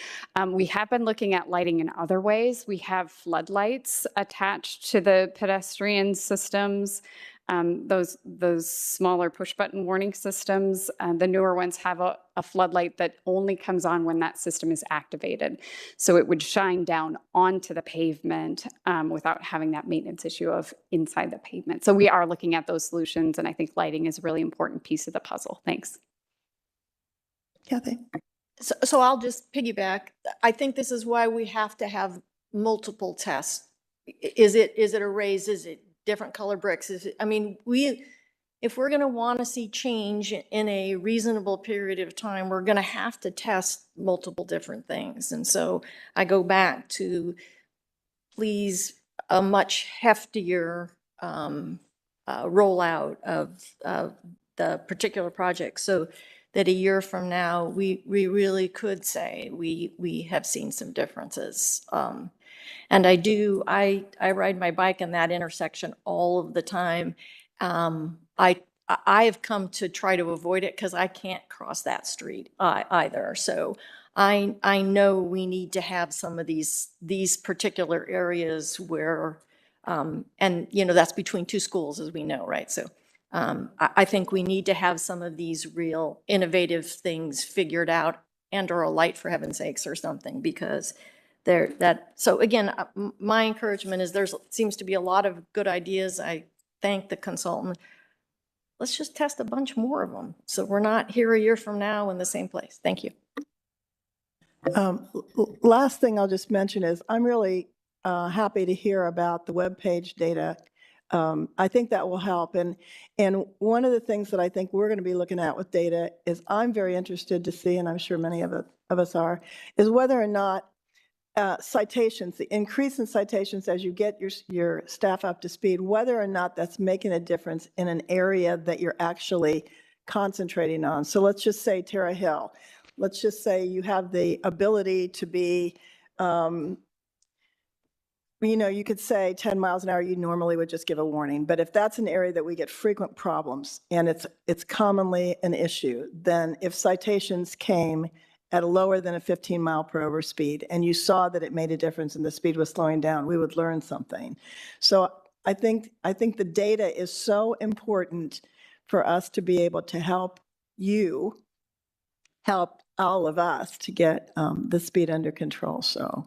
We have been looking at lighting in other ways. We have floodlights attached to the pedestrian systems. Those smaller push button warning systems, the newer ones have a floodlight that only comes on when that system is activated. So it would shine down onto the pavement without having that maintenance issue of inside the pavement. So we are looking at those solutions, and I think lighting is a really important piece of the puzzle. Thanks. Kathy? So I'll just piggyback. I think this is why we have to have multiple tests. Is it a raise? Is it different color bricks? If we're going to want to see change in a reasonable period of time, we're going to have to test multiple different things. And so I go back to, please, a much heftier rollout of the particular project, so that a year from now, we really could say we have seen some differences. And I ride my bike in that intersection all of the time. I have come to try to avoid it because I can't cross that street either. So I know we need to have some of these particular areas where, and that's between two schools, as we know, right? So I think we need to have some of these real innovative things figured out, and/or a light, for heaven's sakes, or something, because so again, my encouragement is there seems to be a lot of good ideas. I thank the consultant. Let's just test a bunch more of them, so we're not here a year from now in the same place. Thank you. Last thing I'll just mention is I'm really happy to hear about the webpage data. I think that will help. And one of the things that I think we're going to be looking at with data is I'm very interested to see, and I'm sure many of us are, is whether or not citations, the increase in citations as you get your staff up to speed, whether or not that's making a difference in an area that you're actually concentrating on. So let's just say Terra Hill. Let's just say you have the ability to be, you could say 10 miles an hour, you normally would just give a warning. But if that's an area that we get frequent problems and it's commonly an issue, then if citations came at a lower than a 15 mile per hour speed and you saw that it made a difference and the speed was slowing down, we would learn something. So I think the data is so important for us to be able to help all of us to get the speed under control. So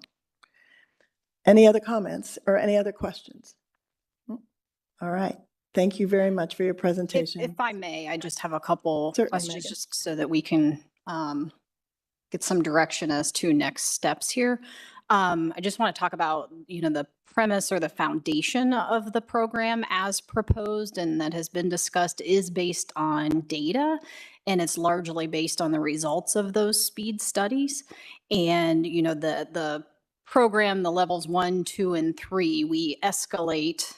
any other comments or any other questions? All right. Thank you very much for your presentation. If I may, I just have a couple Certainly, questions Megan. just so that we can get some direction as to next steps here. I just want to talk about, the premise or the foundation of the program as proposed and that has been discussed is based on data, and it's largely based on the results of those speed studies. And, the program, the levels 1, 2, and 3, we escalate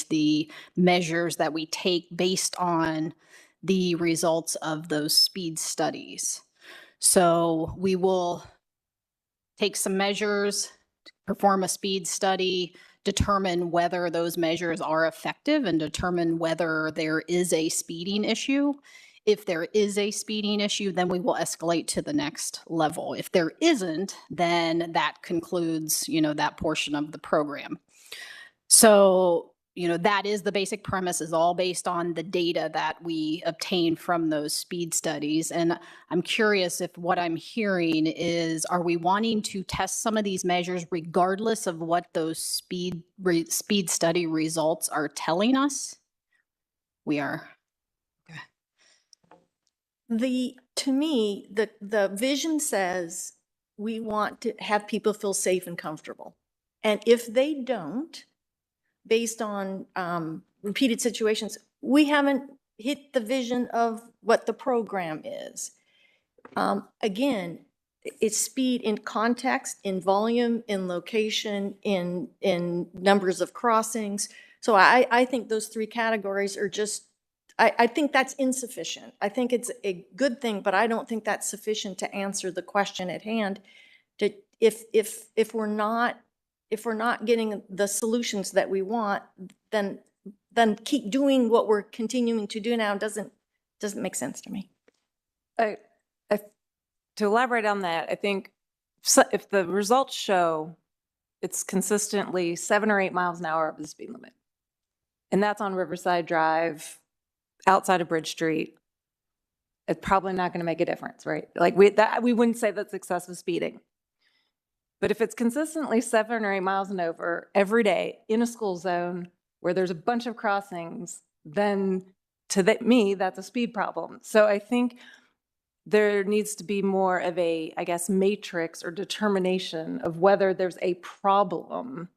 the measures that we take based on the results of those speed studies. So we will take some measures, perform a speed study, determine whether those measures are effective, and determine whether there is a speeding issue. If there is a speeding issue, then we will escalate to the next level. If there isn't, then that concludes, that portion of the program. So, that is the basic premise, is all based on the data that we obtain from those speed studies. And I'm curious if what I'm hearing is, are we wanting to test some of these measures regardless of what those speed study results are telling us? We are. To me, the vision says we want to have people feel safe and comfortable. And if they don't, based on repeated situations, we haven't hit the vision of what the program is. Again, it's speed in context, in volume, in location, in numbers of crossings. So I think those three categories are just, I think that's insufficient. I think it's a good thing, but I don't think that's sufficient to answer the question at hand. If we're not getting the solutions that we want, then keep doing what we're continuing to do now doesn't make sense to me. To elaborate on that, I think if the results show it's consistently 7 or 8 miles an hour over the speed limit, and that's on Riverside Drive, outside of Bridge Street, it's probably not going to make a difference, right? Like we wouldn't say that's excessive speeding. But if it's consistently 7 or 8 miles and over every day in a school zone where there's a bunch of crossings, then me, that's a speed problem. So I think there needs to be more of a, matrix or determination of whether there's a problem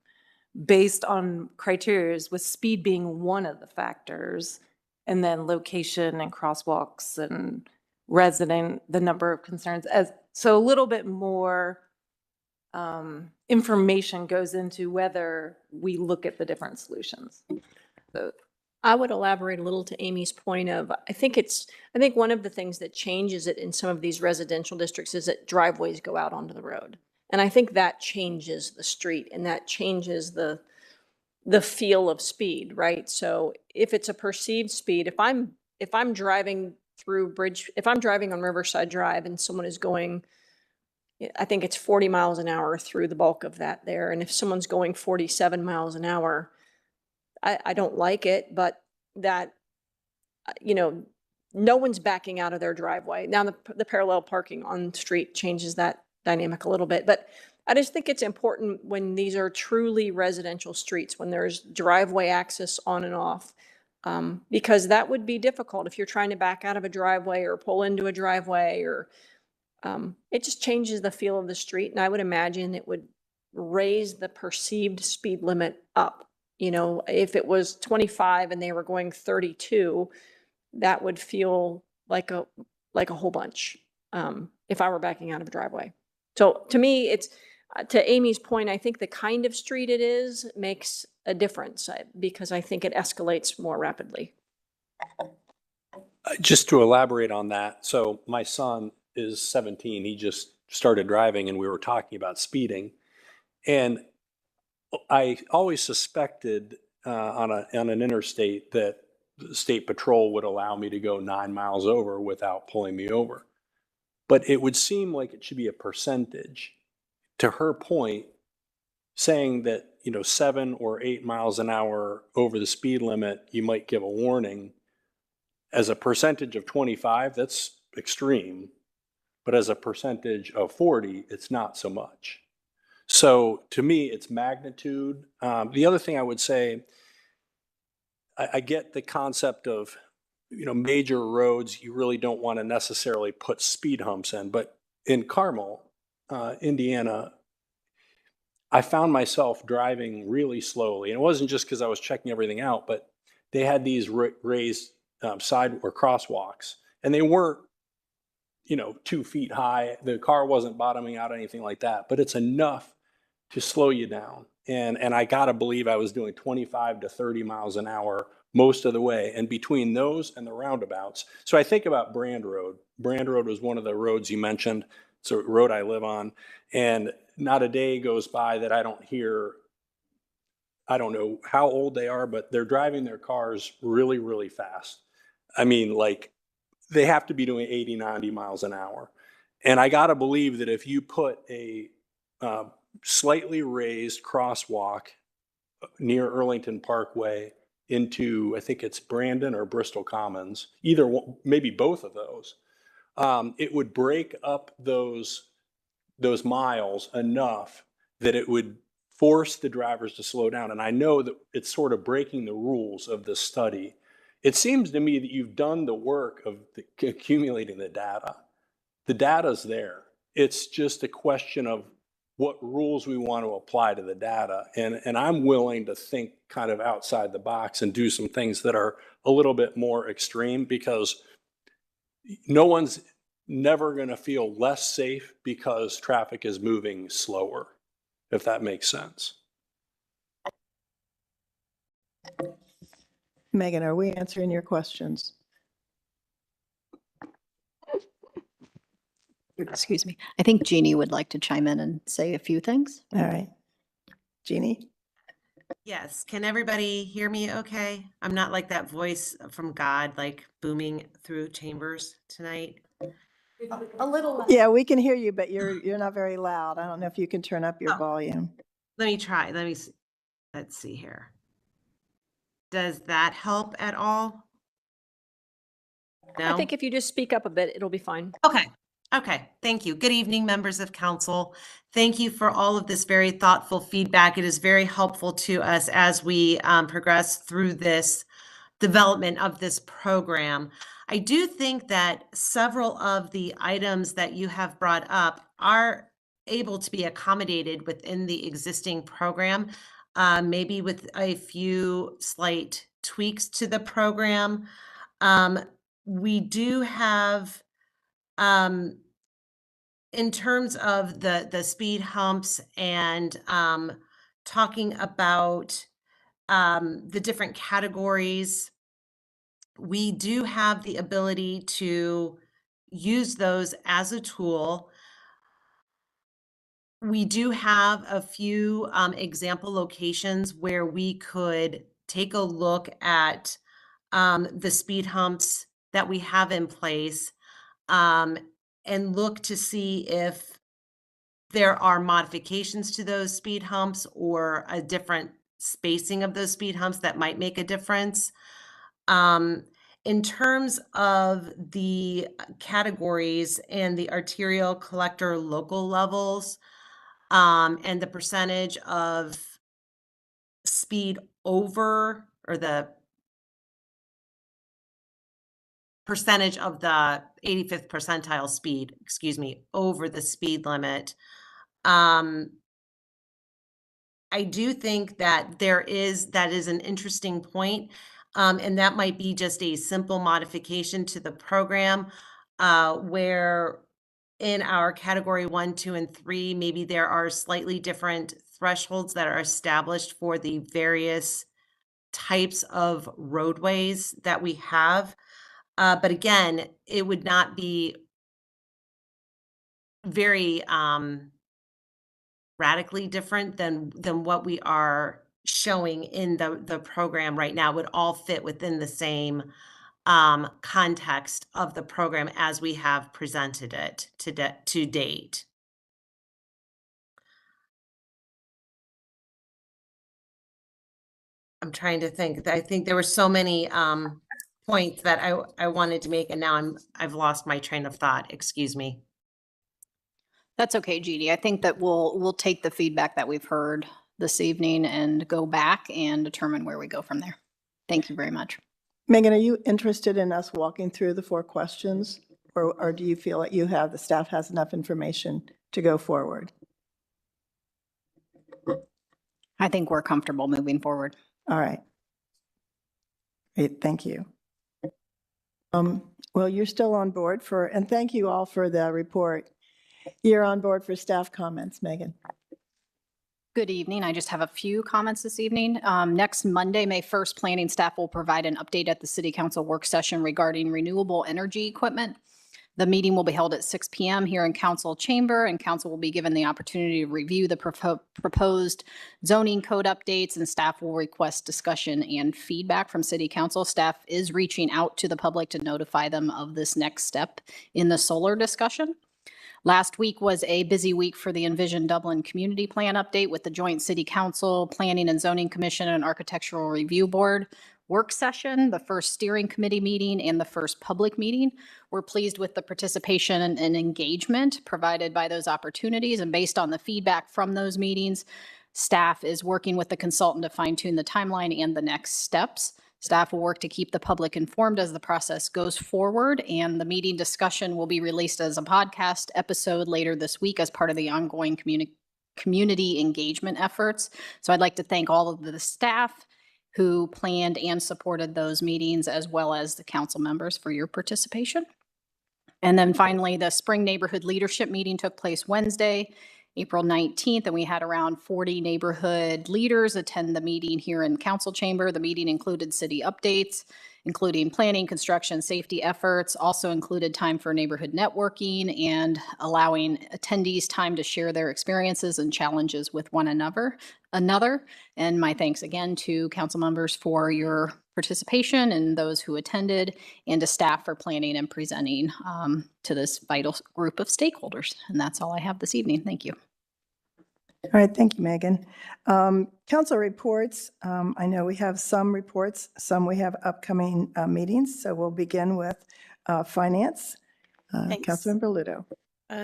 based on criteria, with speed being one of the factors, and then location and crosswalks and the number of concerns. So a little bit more information goes into whether we look at the different solutions. So I would elaborate a little to Amy's point of, I think one of the things that changes it in some of these residential districts is that driveways go out onto the road. And I think that changes the street and that changes the feel of speed, right? So if it's a perceived speed, if I'm driving on Riverside Drive and someone is going, I think it's 40 miles an hour through the bulk of that there. And if someone's going 47 miles an hour, I don't like it, but that, no one's backing out of their driveway. Now the parallel parking on the street changes that dynamic a little bit, but I just think it's important when these are truly residential streets, when there's driveway access on and off, because that would be difficult if you're trying to back out of a driveway or pull into a driveway, or it just changes the feel of the street. And I would imagine it would raise the perceived speed limit up. If it was 25 and they were going 32, that would feel like a whole bunch if I were backing out of a driveway. So to me, it's, to Amy's point, I think the kind of street it is makes a difference because I think it escalates more rapidly. Just to elaborate on that, so my son is 17. He just started driving, and we were talking about speeding. And I always suspected on an interstate that the state patrol would allow me to go 9 miles over without pulling me over. But it would seem like it should be a percentage. To her point, saying that 7 or 8 miles an hour over the speed limit, you might give a warning. As a percentage of 25, that's extreme. But as a percentage of 40, it's not so much. So to me, it's magnitude. The other thing I would say, I get the concept of, major roads, you really don't want to necessarily put speed humps in. But in Carmel, Indiana, I found myself driving really slowly. And it wasn't just because I was checking everything out, but they had these raised side or crosswalks, and they weren't 2 feet high. The car wasn't bottoming out, anything like that, but it's enough to slow you down. And I gotta believe I was doing 25 to 30 miles an hour most of the way. And between those and the roundabouts, so I think about Brand Road. Brand Road was one of the roads you mentioned. It's a road I live on, and not a day goes by that I don't hear, I don't know how old they are, but they're driving their cars really, really fast. I mean, like, they have to be doing 80, 90 miles an hour. And I got to believe that if you put a slightly raised crosswalk near Earlington Parkway into, I think it's Brandon or Bristol Commons, either one, maybe both of those, it would break up those miles enough that it would force the drivers to slow down. And I know that it's sort of breaking the rules of this study. It seems to me that you've done the work of accumulating the data. The data's there. It's just a question of what rules we want to apply to the data. And I'm willing to think kind of outside the box and do some things that are a little bit more extreme, because no one's never going to feel less safe because traffic is moving slower, if that makes sense. Megan, are we answering your questions? Excuse me. I think Jeannie would like to chime in and say a few things. All right. Jeannie? Yes. Can everybody hear me okay? I'm not like that voice from God, like booming through chambers tonight. A little. Yeah, we can hear you, but you're not very loud. I don't know if you can turn up your volume. Let me try. Let's see here. Does that help at all? No? I think if you just speak up a bit, it'll be fine. Okay. Okay. Thank you. Good evening, members of council. Thank you for all of this very thoughtful feedback. It is very helpful to us as we progress through this development of this program. I do think that several of the items that you have brought up are able to be accommodated within the existing program, maybe with a few slight tweaks to the program. We do have, in terms of the speed humps and talking about the different categories, we do have the ability to use those as a tool. We do have a few example locations where we could take a look at the speed humps that we have in place, and look to see if there are modifications to those speed humps or a different spacing of those speed humps that might make a difference. In terms of the categories and the arterial collector local levels, and the percentage of speed over, or the percentage of the 85th percentile speed, excuse me, over the speed limit. I do think that that is an interesting point. And that might be just a simple modification to the program, where in our category 1, 2, and 3, maybe there are slightly different thresholds that are established for the various types of roadways that we have. But again, it would not be very radically different than what we are showing in the program right now. It would all fit within the same context of the program as we have presented it to date. I'm trying to think. I think there were so many points that I wanted to make, and now I've lost my train of thought. Excuse me. That's okay, Jeannie. I think that we'll take the feedback that we've heard this evening and go back and determine where we go from there. Thank you very much. Megan, are you interested in us walking through the 4 questions? Or do you feel that the staff has enough information to go forward? I think we're comfortable moving forward. All right. Great, thank you. Well, you're still on board and thank you all for the report. You're on board for staff comments, Megan. Good evening. I just have a few comments this evening. Next Monday, May 1st, planning staff will provide an update at the City Council work session regarding renewable energy equipment. The meeting will be held at 6 p.m. here in Council Chamber, and Council will be given the opportunity to review the proposed zoning code updates, and staff will request discussion and feedback from City Council. Staff is reaching out to the public to notify them of this next step in the solar discussion. Last week was a busy week for the Envision Dublin Community Plan update with the Joint City Council, Planning and Zoning Commission, and Architectural Review Board work session, the first steering committee meeting, and the first public meeting. We're pleased with the participation and engagement provided by those opportunities, and based on the feedback from those meetings, staff is working with the consultant to fine-tune the timeline and the next steps. Staff will work to keep the public informed as the process goes forward, and the meeting discussion will be released as a podcast episode later this week as part of the ongoing community engagement efforts. So I'd like to thank all of the staff who planned and supported those meetings, as well as the council members for your participation. And then finally, the Spring Neighborhood Leadership Meeting took place Wednesday, April 19th, and we had around 40 neighborhood leaders attend the meeting here in Council Chamber. The meeting included city updates, including planning, construction, safety efforts, also included time for neighborhood networking and allowing attendees time to share their experiences and challenges with one another. And my thanks again to council members for your participation and those who attended, and to staff for planning and presenting to this vital group of stakeholders. And that's all I have this evening. Thank you. All right, thank you, Megan. Council reports. I know we have some reports, some we have upcoming meetings. So we'll begin with finance. Councilmember Ludo.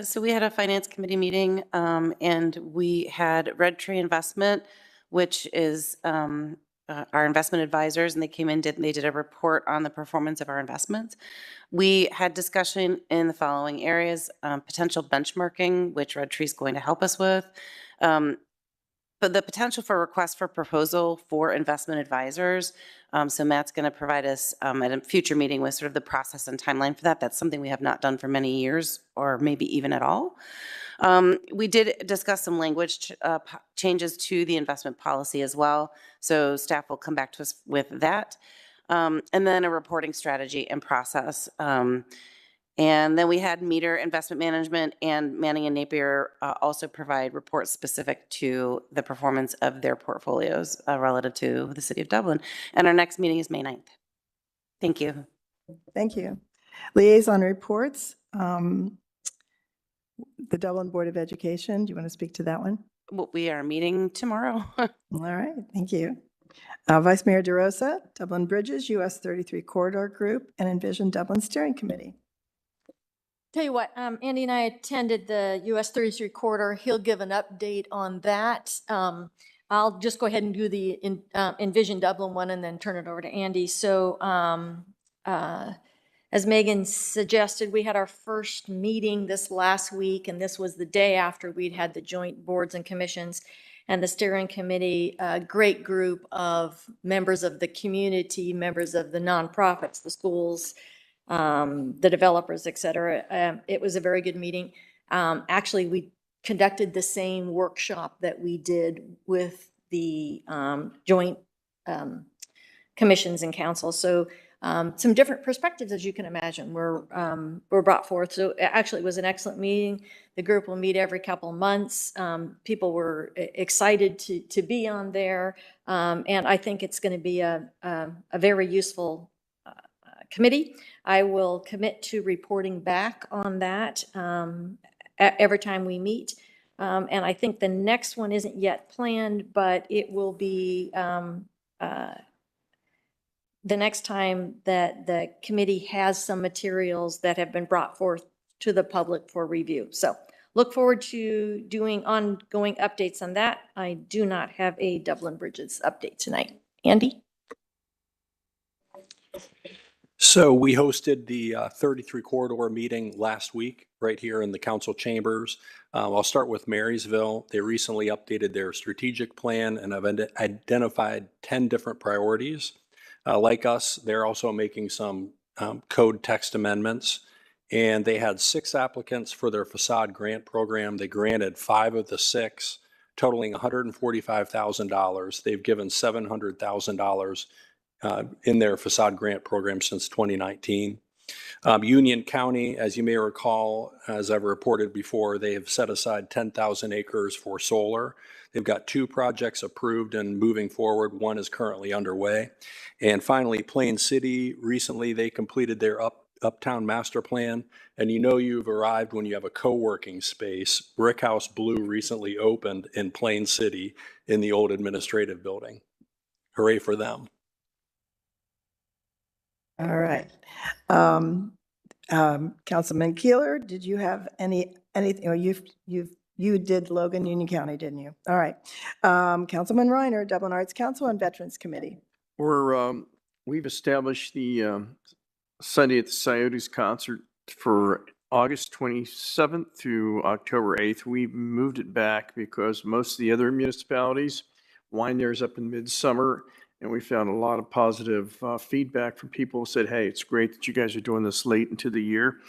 So we had a finance committee meeting and we had Red Tree Investment, which is our investment advisors, and they came in, they did a report on the performance of our investments. We had discussion in the following areas: potential benchmarking, which Red Tree is going to help us with, but the potential for request for proposal for investment advisors. So Matt's going to provide us at a future meeting with sort of the process and timeline for that. That's something we have not done for many years, or maybe even at all. We did discuss some language changes to the investment policy as well. So staff will come back to us with that. And then a reporting strategy and process. And then we had Meter Investment Management and Manning and Napier also provide reports specific to the performance of their portfolios relative to the City of Dublin. And our next meeting is May 9th. Thank you. Thank you. Liaison reports. The Dublin Board of Education, do you want to speak to that one? Well, we are meeting tomorrow. All right, thank you. Vice Mayor DeRosa, Dublin Bridges, US 33 Corridor Group, and Envision Dublin Steering Committee. Tell you what, Andy and I attended the US 33 corridor. He'll give an update on that. I'll just go ahead and do the Envision Dublin one and then turn it over to Andy. So as Megan suggested, we had our first meeting this last week, and this was the day after we'd had the joint boards and commissions and the steering committee, a great group of members of the community, members of the nonprofits, the schools, the developers, et cetera. It was a very good meeting. Actually, we conducted the same workshop that we did with the joint commissions and councils. So some different perspectives, as you can imagine, were brought forth. So actually, it was an excellent meeting. The group will meet every couple of months. People were excited to be on there, and I think it's going to be a very useful committee. I will commit to reporting back on that every time we meet. And I think the next one isn't yet planned, but it will be the next time that the committee has some materials that have been brought forth to the public for review. So look forward to doing ongoing updates on that. I do not have a Dublin Bridges update tonight. Andy? So we hosted the 33 corridor meeting last week right here in the council chambers. I'll start with Marysville. They recently updated their strategic plan and have identified 10 different priorities. Like us, they're also making some code text amendments, and they had 6 applicants for their facade grant program. They granted 5 of the 6, totaling $145,000. They've given $700,000 in their facade grant program since 2019. Union County, as you may recall, as I've reported before, they have set aside 10,000 acres for solar. They've got 2 projects approved and moving forward. 1 is currently underway. And finally, Plain City, recently they completed their Uptown Master Plan. And you know you've arrived when you have a co-working space. Brickhouse Blue recently opened in Plain City in the old administrative building. Hooray for them. All right. Councilman Keeler, did you have anything? Oh, you did Logan Union County, didn't you? All right. Councilman Reiner, Dublin Arts Council and Veterans Committee. We've established the Sunday at the Coyotes concert for August 27th through October 8th. We moved it back because most of the other municipalities wind theirs up in midsummer. And we found a lot of positive feedback from people who said, hey, it's great that you guys are doing this late into the year.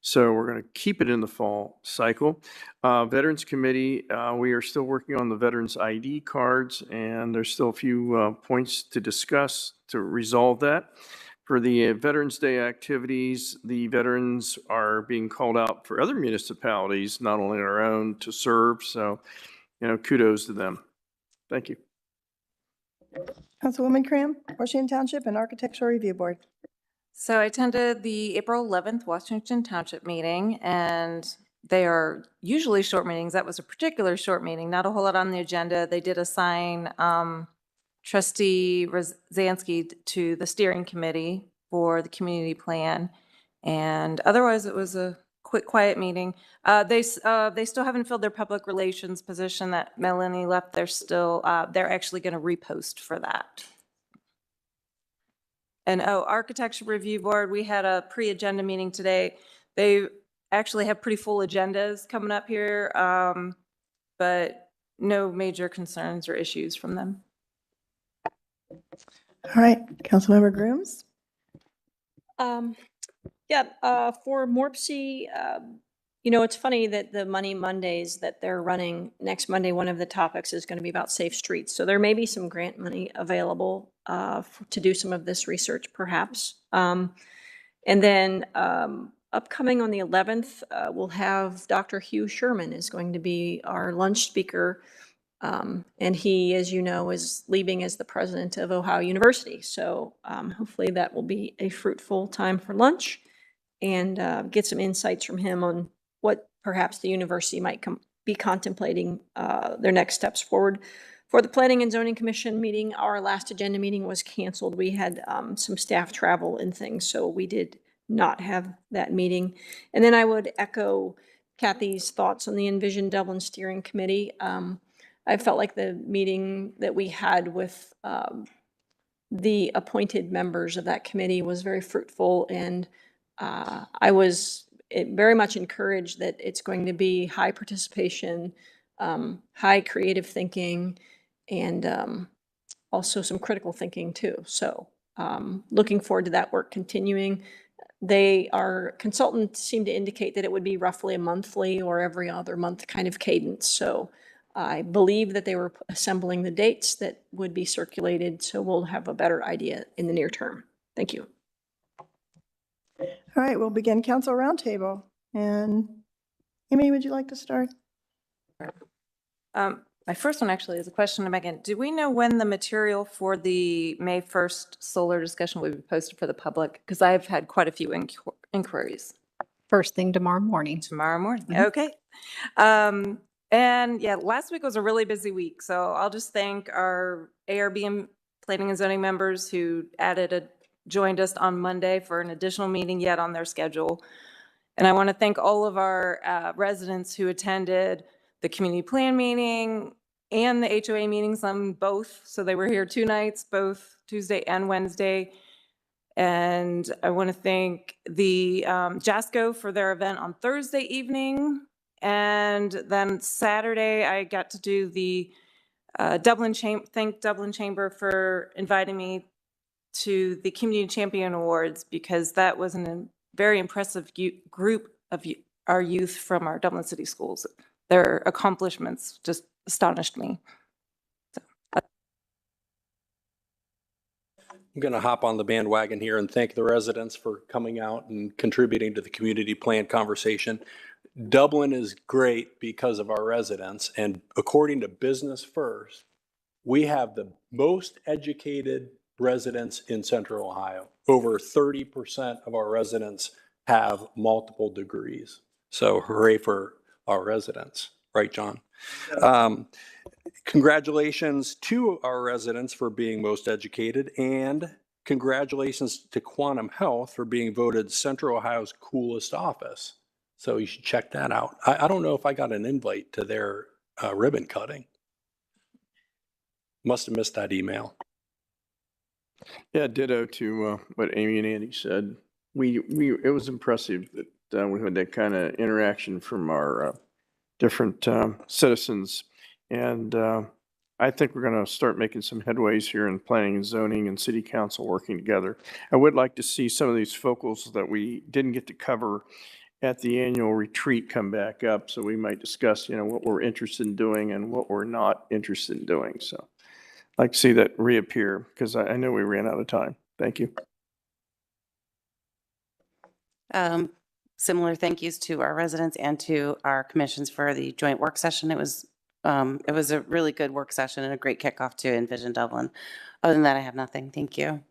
So we're going to keep it in the fall cycle. Veterans Committee, we are still working on the Veterans ID cards, and there's still a few points to discuss to resolve that. For the Veterans Day activities, the veterans are being called out for other municipalities, not only our own, to serve. So, kudos to them. Thank you. Councilwoman Cram, Washington Township and Architectural Review Board. So I attended the April 11th Washington Township meeting, and they are usually short meetings. That was a particular short meeting, not a whole lot on the agenda. They did assign Trustee Rozansky to the steering committee for the community plan, and otherwise it was a quick, quiet meeting. They still haven't filled their public relations position that Melanie left. They're still, they're actually going to repost for that. And Architecture Review Board, we had a pre-agenda meeting today. They actually have pretty full agendas coming up here, but no major concerns or issues from them. All right, Councilmember Grooms. For MORPC, it's funny that the Money Mondays that they're running next Monday, one of the topics is going to be about safe streets. So there may be some grant money available to do some of this research, perhaps. And then upcoming on the 11th, we'll have Dr. Hugh Sherman is going to be our lunch speaker. And he, as you know, is leaving as the president of Ohio University. So hopefully that will be a fruitful time for lunch and get some insights from him on what perhaps the university might be contemplating their next steps forward. For the Planning and Zoning Commission meeting, our last agenda meeting was canceled. We had some staff travel and things, so we did not have that meeting. And then I would echo Kathy's thoughts on the Envision Dublin Steering Committee. I felt like the meeting that we had with the appointed members of that committee was very fruitful, and I was very much encouraged that it's going to be high participation, high creative thinking, and also some critical thinking too. So looking forward to that work continuing. our consultant seemed to indicate that it would be roughly a monthly or every other month kind of cadence. So I believe that they were assembling the dates that would be circulated, so we'll have a better idea in the near term. Thank you. All right, we'll begin council roundtable. And Amy, would you like to start? My first one actually is a question to Megan. Do we know when the material for the May 1st solar discussion will be posted for the public? Because I've had quite a few inquiries. First thing tomorrow morning. Tomorrow morning. Mhm. Okay. And yeah, last week was a really busy week. So I'll just thank our ARB and planning and zoning members who joined us on Monday for an additional meeting yet on their schedule. And I want to thank all of our residents who attended the community plan meeting and the HOA meetings on both. So they were here 2 nights, both Tuesday and Wednesday. And I want to thank the JASCO for their event on Thursday evening. And then Saturday, I got to do the thank Dublin Chamber for inviting me to the Community Champion Awards, because that was a very impressive group of our youth from our Dublin City schools. Their accomplishments just astonished me. I'm going to hop on the bandwagon here and thank the residents for coming out and contributing to the community plan conversation. Dublin is great because of our residents, and according to Business First, we have the most educated residents in Central Ohio. Over 30% of our residents have multiple degrees. So hooray for our residents, right, John? Congratulations to our residents for being most educated, and congratulations to Quantum Health for being voted Central Ohio's coolest office. So you should check that out. I don't know if I got an invite to their ribbon cutting. Must have missed that email. Yeah, ditto to what Amy and Andy said. It was impressive that we had that kind of interaction from our different citizens. And I think we're going to start making some headways here in planning and zoning and city council working together. I would like to see some of these focals that we didn't get to cover at the annual retreat come back up. So we might discuss, what we're interested in doing and what we're not interested in doing. So I'd like to see that reappear, because I know we ran out of time. Thank you. Similar thank yous to our residents and to our commissions for the joint work session. It was a really good work session and a great kickoff to Envision Dublin. Other than that, I have nothing. Thank you.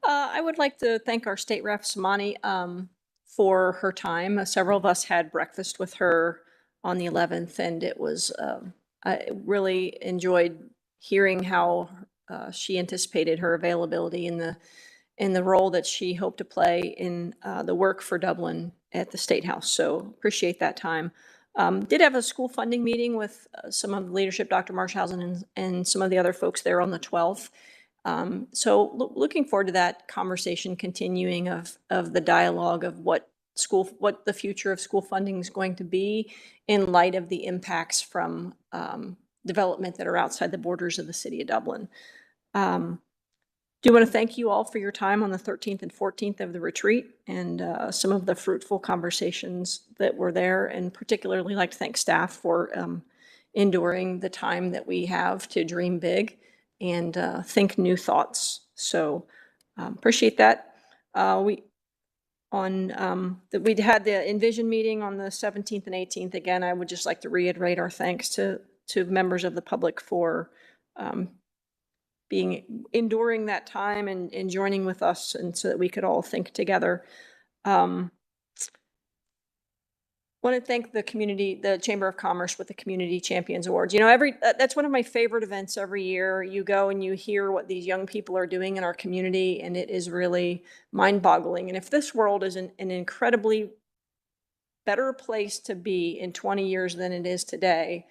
I would like to thank our state rep, Samani, for her time. Several of us had breakfast with her on the 11th, and it was, I really enjoyed hearing how she anticipated her availability in the role that she hoped to play in the work for Dublin at the State House. So appreciate that time. Did have a school funding meeting with some of the leadership, Dr. Marshausen and some of the other folks there on the 12th. So looking forward to that conversation continuing of the dialogue of what the future of school funding is going to be in light of the impacts from development that are outside the borders of the city of Dublin. Do want to thank you all for your time on the 13th and 14th of the retreat and some of the fruitful conversations that were there, and particularly like to thank staff for enduring the time that we have to dream big and think new thoughts. So appreciate that. We'd had the Envision meeting on the 17th and 18th. Again, I would just like to reiterate our thanks to members of the public for enduring that time and joining with us, and so that we could all think together. Want to thank the Chamber of Commerce with the Community Champions Awards. That's one of my favorite events every year. You go and you hear what these young people are doing in our community, and it is really mind-boggling. And if this world is an incredibly better place to be in 20 years than it is today,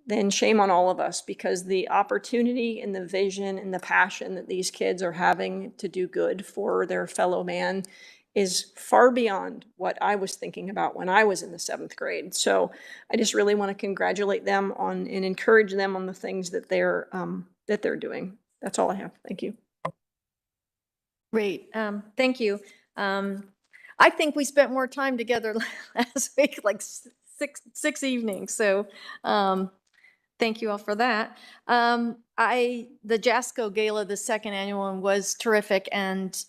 then shame on all of us, because the opportunity and the vision and the passion that these kids are having to do good for their fellow man is far beyond what I was thinking about when I was in the 7th grade. So I just really want to congratulate them on and encourage them on the things that they're doing. That's all I have. Thank you. Great. Thank you. I think we spent more time together last week, like six evenings. So thank you all for that. The JASCO Gala, the second annual one, was terrific, and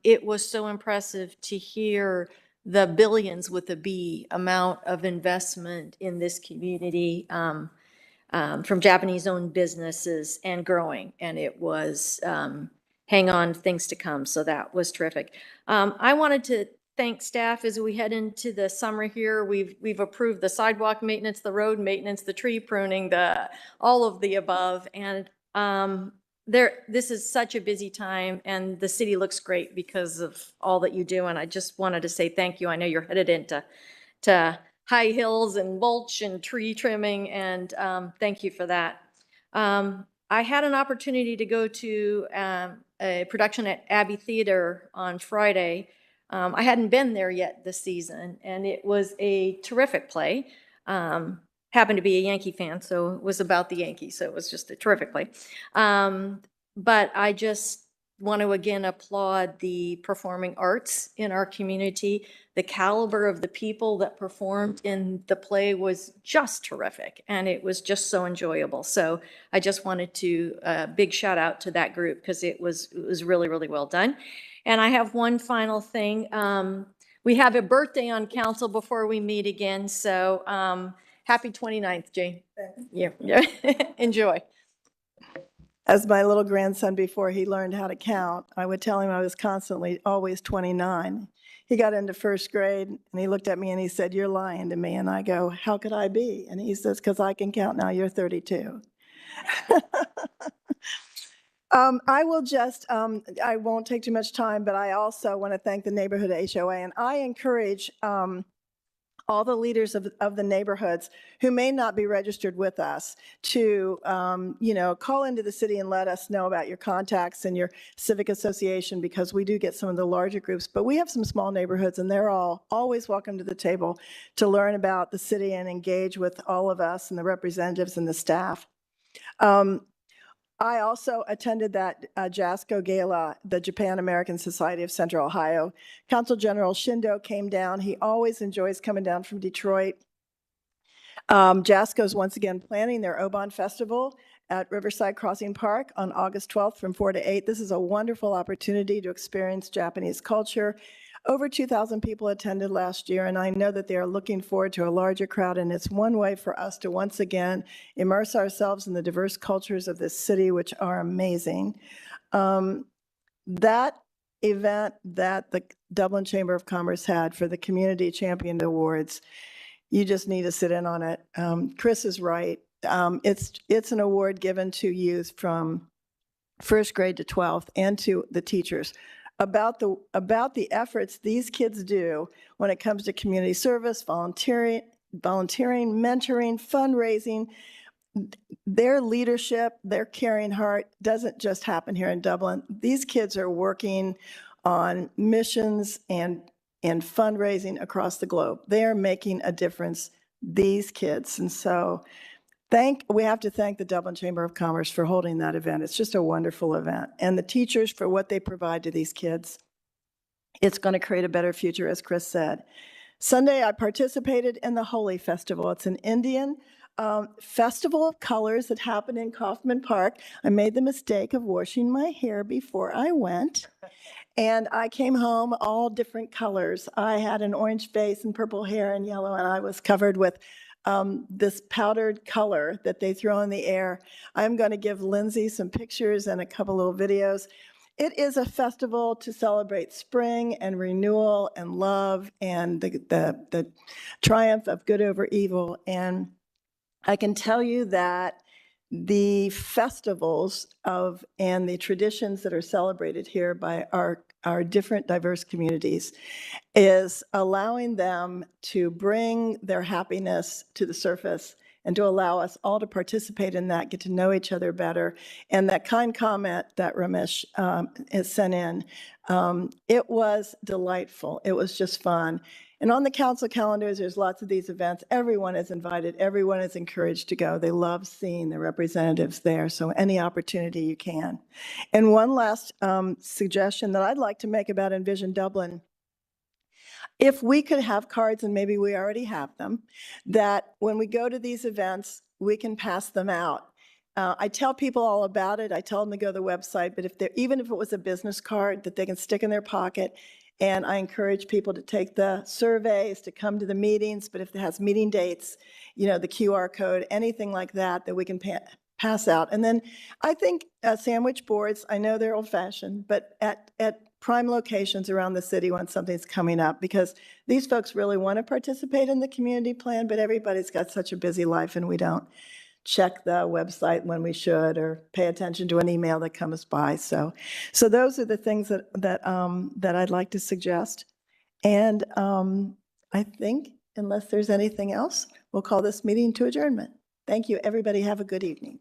it was so impressive to hear the billions with a B amount of investment in this community from Japanese-owned businesses and growing, and it was hang on, things to come. So that was terrific. I wanted to thank staff as we head into the summer here. We've approved the sidewalk maintenance, the road maintenance, the tree pruning, all of the above. And this is such a busy time, and the city looks great because of all that you do. And I just wanted to say thank you. I know you're headed into high hills and mulch and tree trimming, and thank you for that. I had an opportunity to go to a production at Abbey Theater on Friday. I hadn't been there yet this season, and it was a terrific play. Happened to be a Yankee fan, so it was about the Yankees, so it was just a terrific play. But I just want to again applaud the performing arts in our community. The caliber of the people that performed in the play was just terrific, and it was just so enjoyable. So I just wanted to big shout out to that group because it was really, really well done. And I have one final thing. We have a birthday on council before we meet again, so happy 29th, Jane. Yeah. Enjoy. As my little grandson, before he learned how to count, I would tell him I was constantly always 29. He got into first grade, and he looked at me and he said, "You're lying to me." And I go, "How could I be?" And he says, "Because I can count now. You're 32. I will just, I won't take too much time, but I also want to thank the neighborhood HOA, and I encourage all the leaders of the neighborhoods who may not be registered with us to, call into the city and let us know about your contacts and your civic association, because we do get some of the larger groups, but we have some small neighborhoods, and they're all always welcome to the table to learn about the city and engage with all of us and the representatives and the staff. I also attended that JASCO Gala, the Japan American Society of Central Ohio. Consul General Shindo came down. He always enjoys coming down from Detroit. JASCO is once again planning their Oban Festival at Riverside Crossing Park on August 12th from 4 to 8. This is a wonderful opportunity to experience Japanese culture. Over 2,000 people attended last year, and I know that they are looking forward to a larger crowd, and it's one way for us to once again immerse ourselves in the diverse cultures of this city, which are amazing. That event that the Dublin Chamber of Commerce had for the Community Champion Awards, you just need to sit in on it. Chris is right. It's an award given to youth from first grade to 12th and to the teachers about the efforts these kids do when it comes to community service, volunteering, mentoring, fundraising. Their leadership, their caring heart doesn't just happen here in Dublin. These kids are working on missions and fundraising across the globe. They are making a difference, these kids. And so we have to thank the Dublin Chamber of Commerce for holding that event. It's just a wonderful event. And the teachers for what they provide to these kids. It's going to create a better future, as Chris said. Sunday, I participated in the Holi Festival. It's an Indian festival of colors that happened in Kaufman Park. I made the mistake of washing my hair before I went. And I came home all different colors. I had an orange face and purple hair and yellow, and I was covered with this powdered color that they throw in the air. I'm going to give Lindsay some pictures and a couple little videos. It is a festival to celebrate spring and renewal and love and the triumph of good over evil. And I can tell you that the festivals and the traditions that are celebrated here by our different diverse communities is allowing them to bring their happiness to the surface and to allow us all to participate in that, get to know each other better. And that kind comment that Ramesh has sent in, it was delightful. It was just fun. And on the council calendars, there's lots of these events. Everyone is invited. Everyone is encouraged to go. They love seeing the representatives there, so any opportunity you can. And one last suggestion that I'd like to make about Envision Dublin. If we could have cards, and maybe we already have them, that when we go to these events, we can pass them out. I tell people all about it. I tell them to go to the website, but even if it was a business card that they can stick in their pocket, and I encourage people to take the surveys, to come to the meetings, but if it has meeting dates, the QR code, anything like that, that we can pass out. And then I think sandwich boards, I know they're old-fashioned, but at prime locations around the city when something's coming up, because these folks really want to participate in the community plan, but everybody's got such a busy life and we don't check the website when we should, or pay attention to an email that comes by. So those are the things that I'd like to suggest. And I think, unless there's anything else, we'll call this meeting to adjournment. Thank you, everybody. Have a good evening.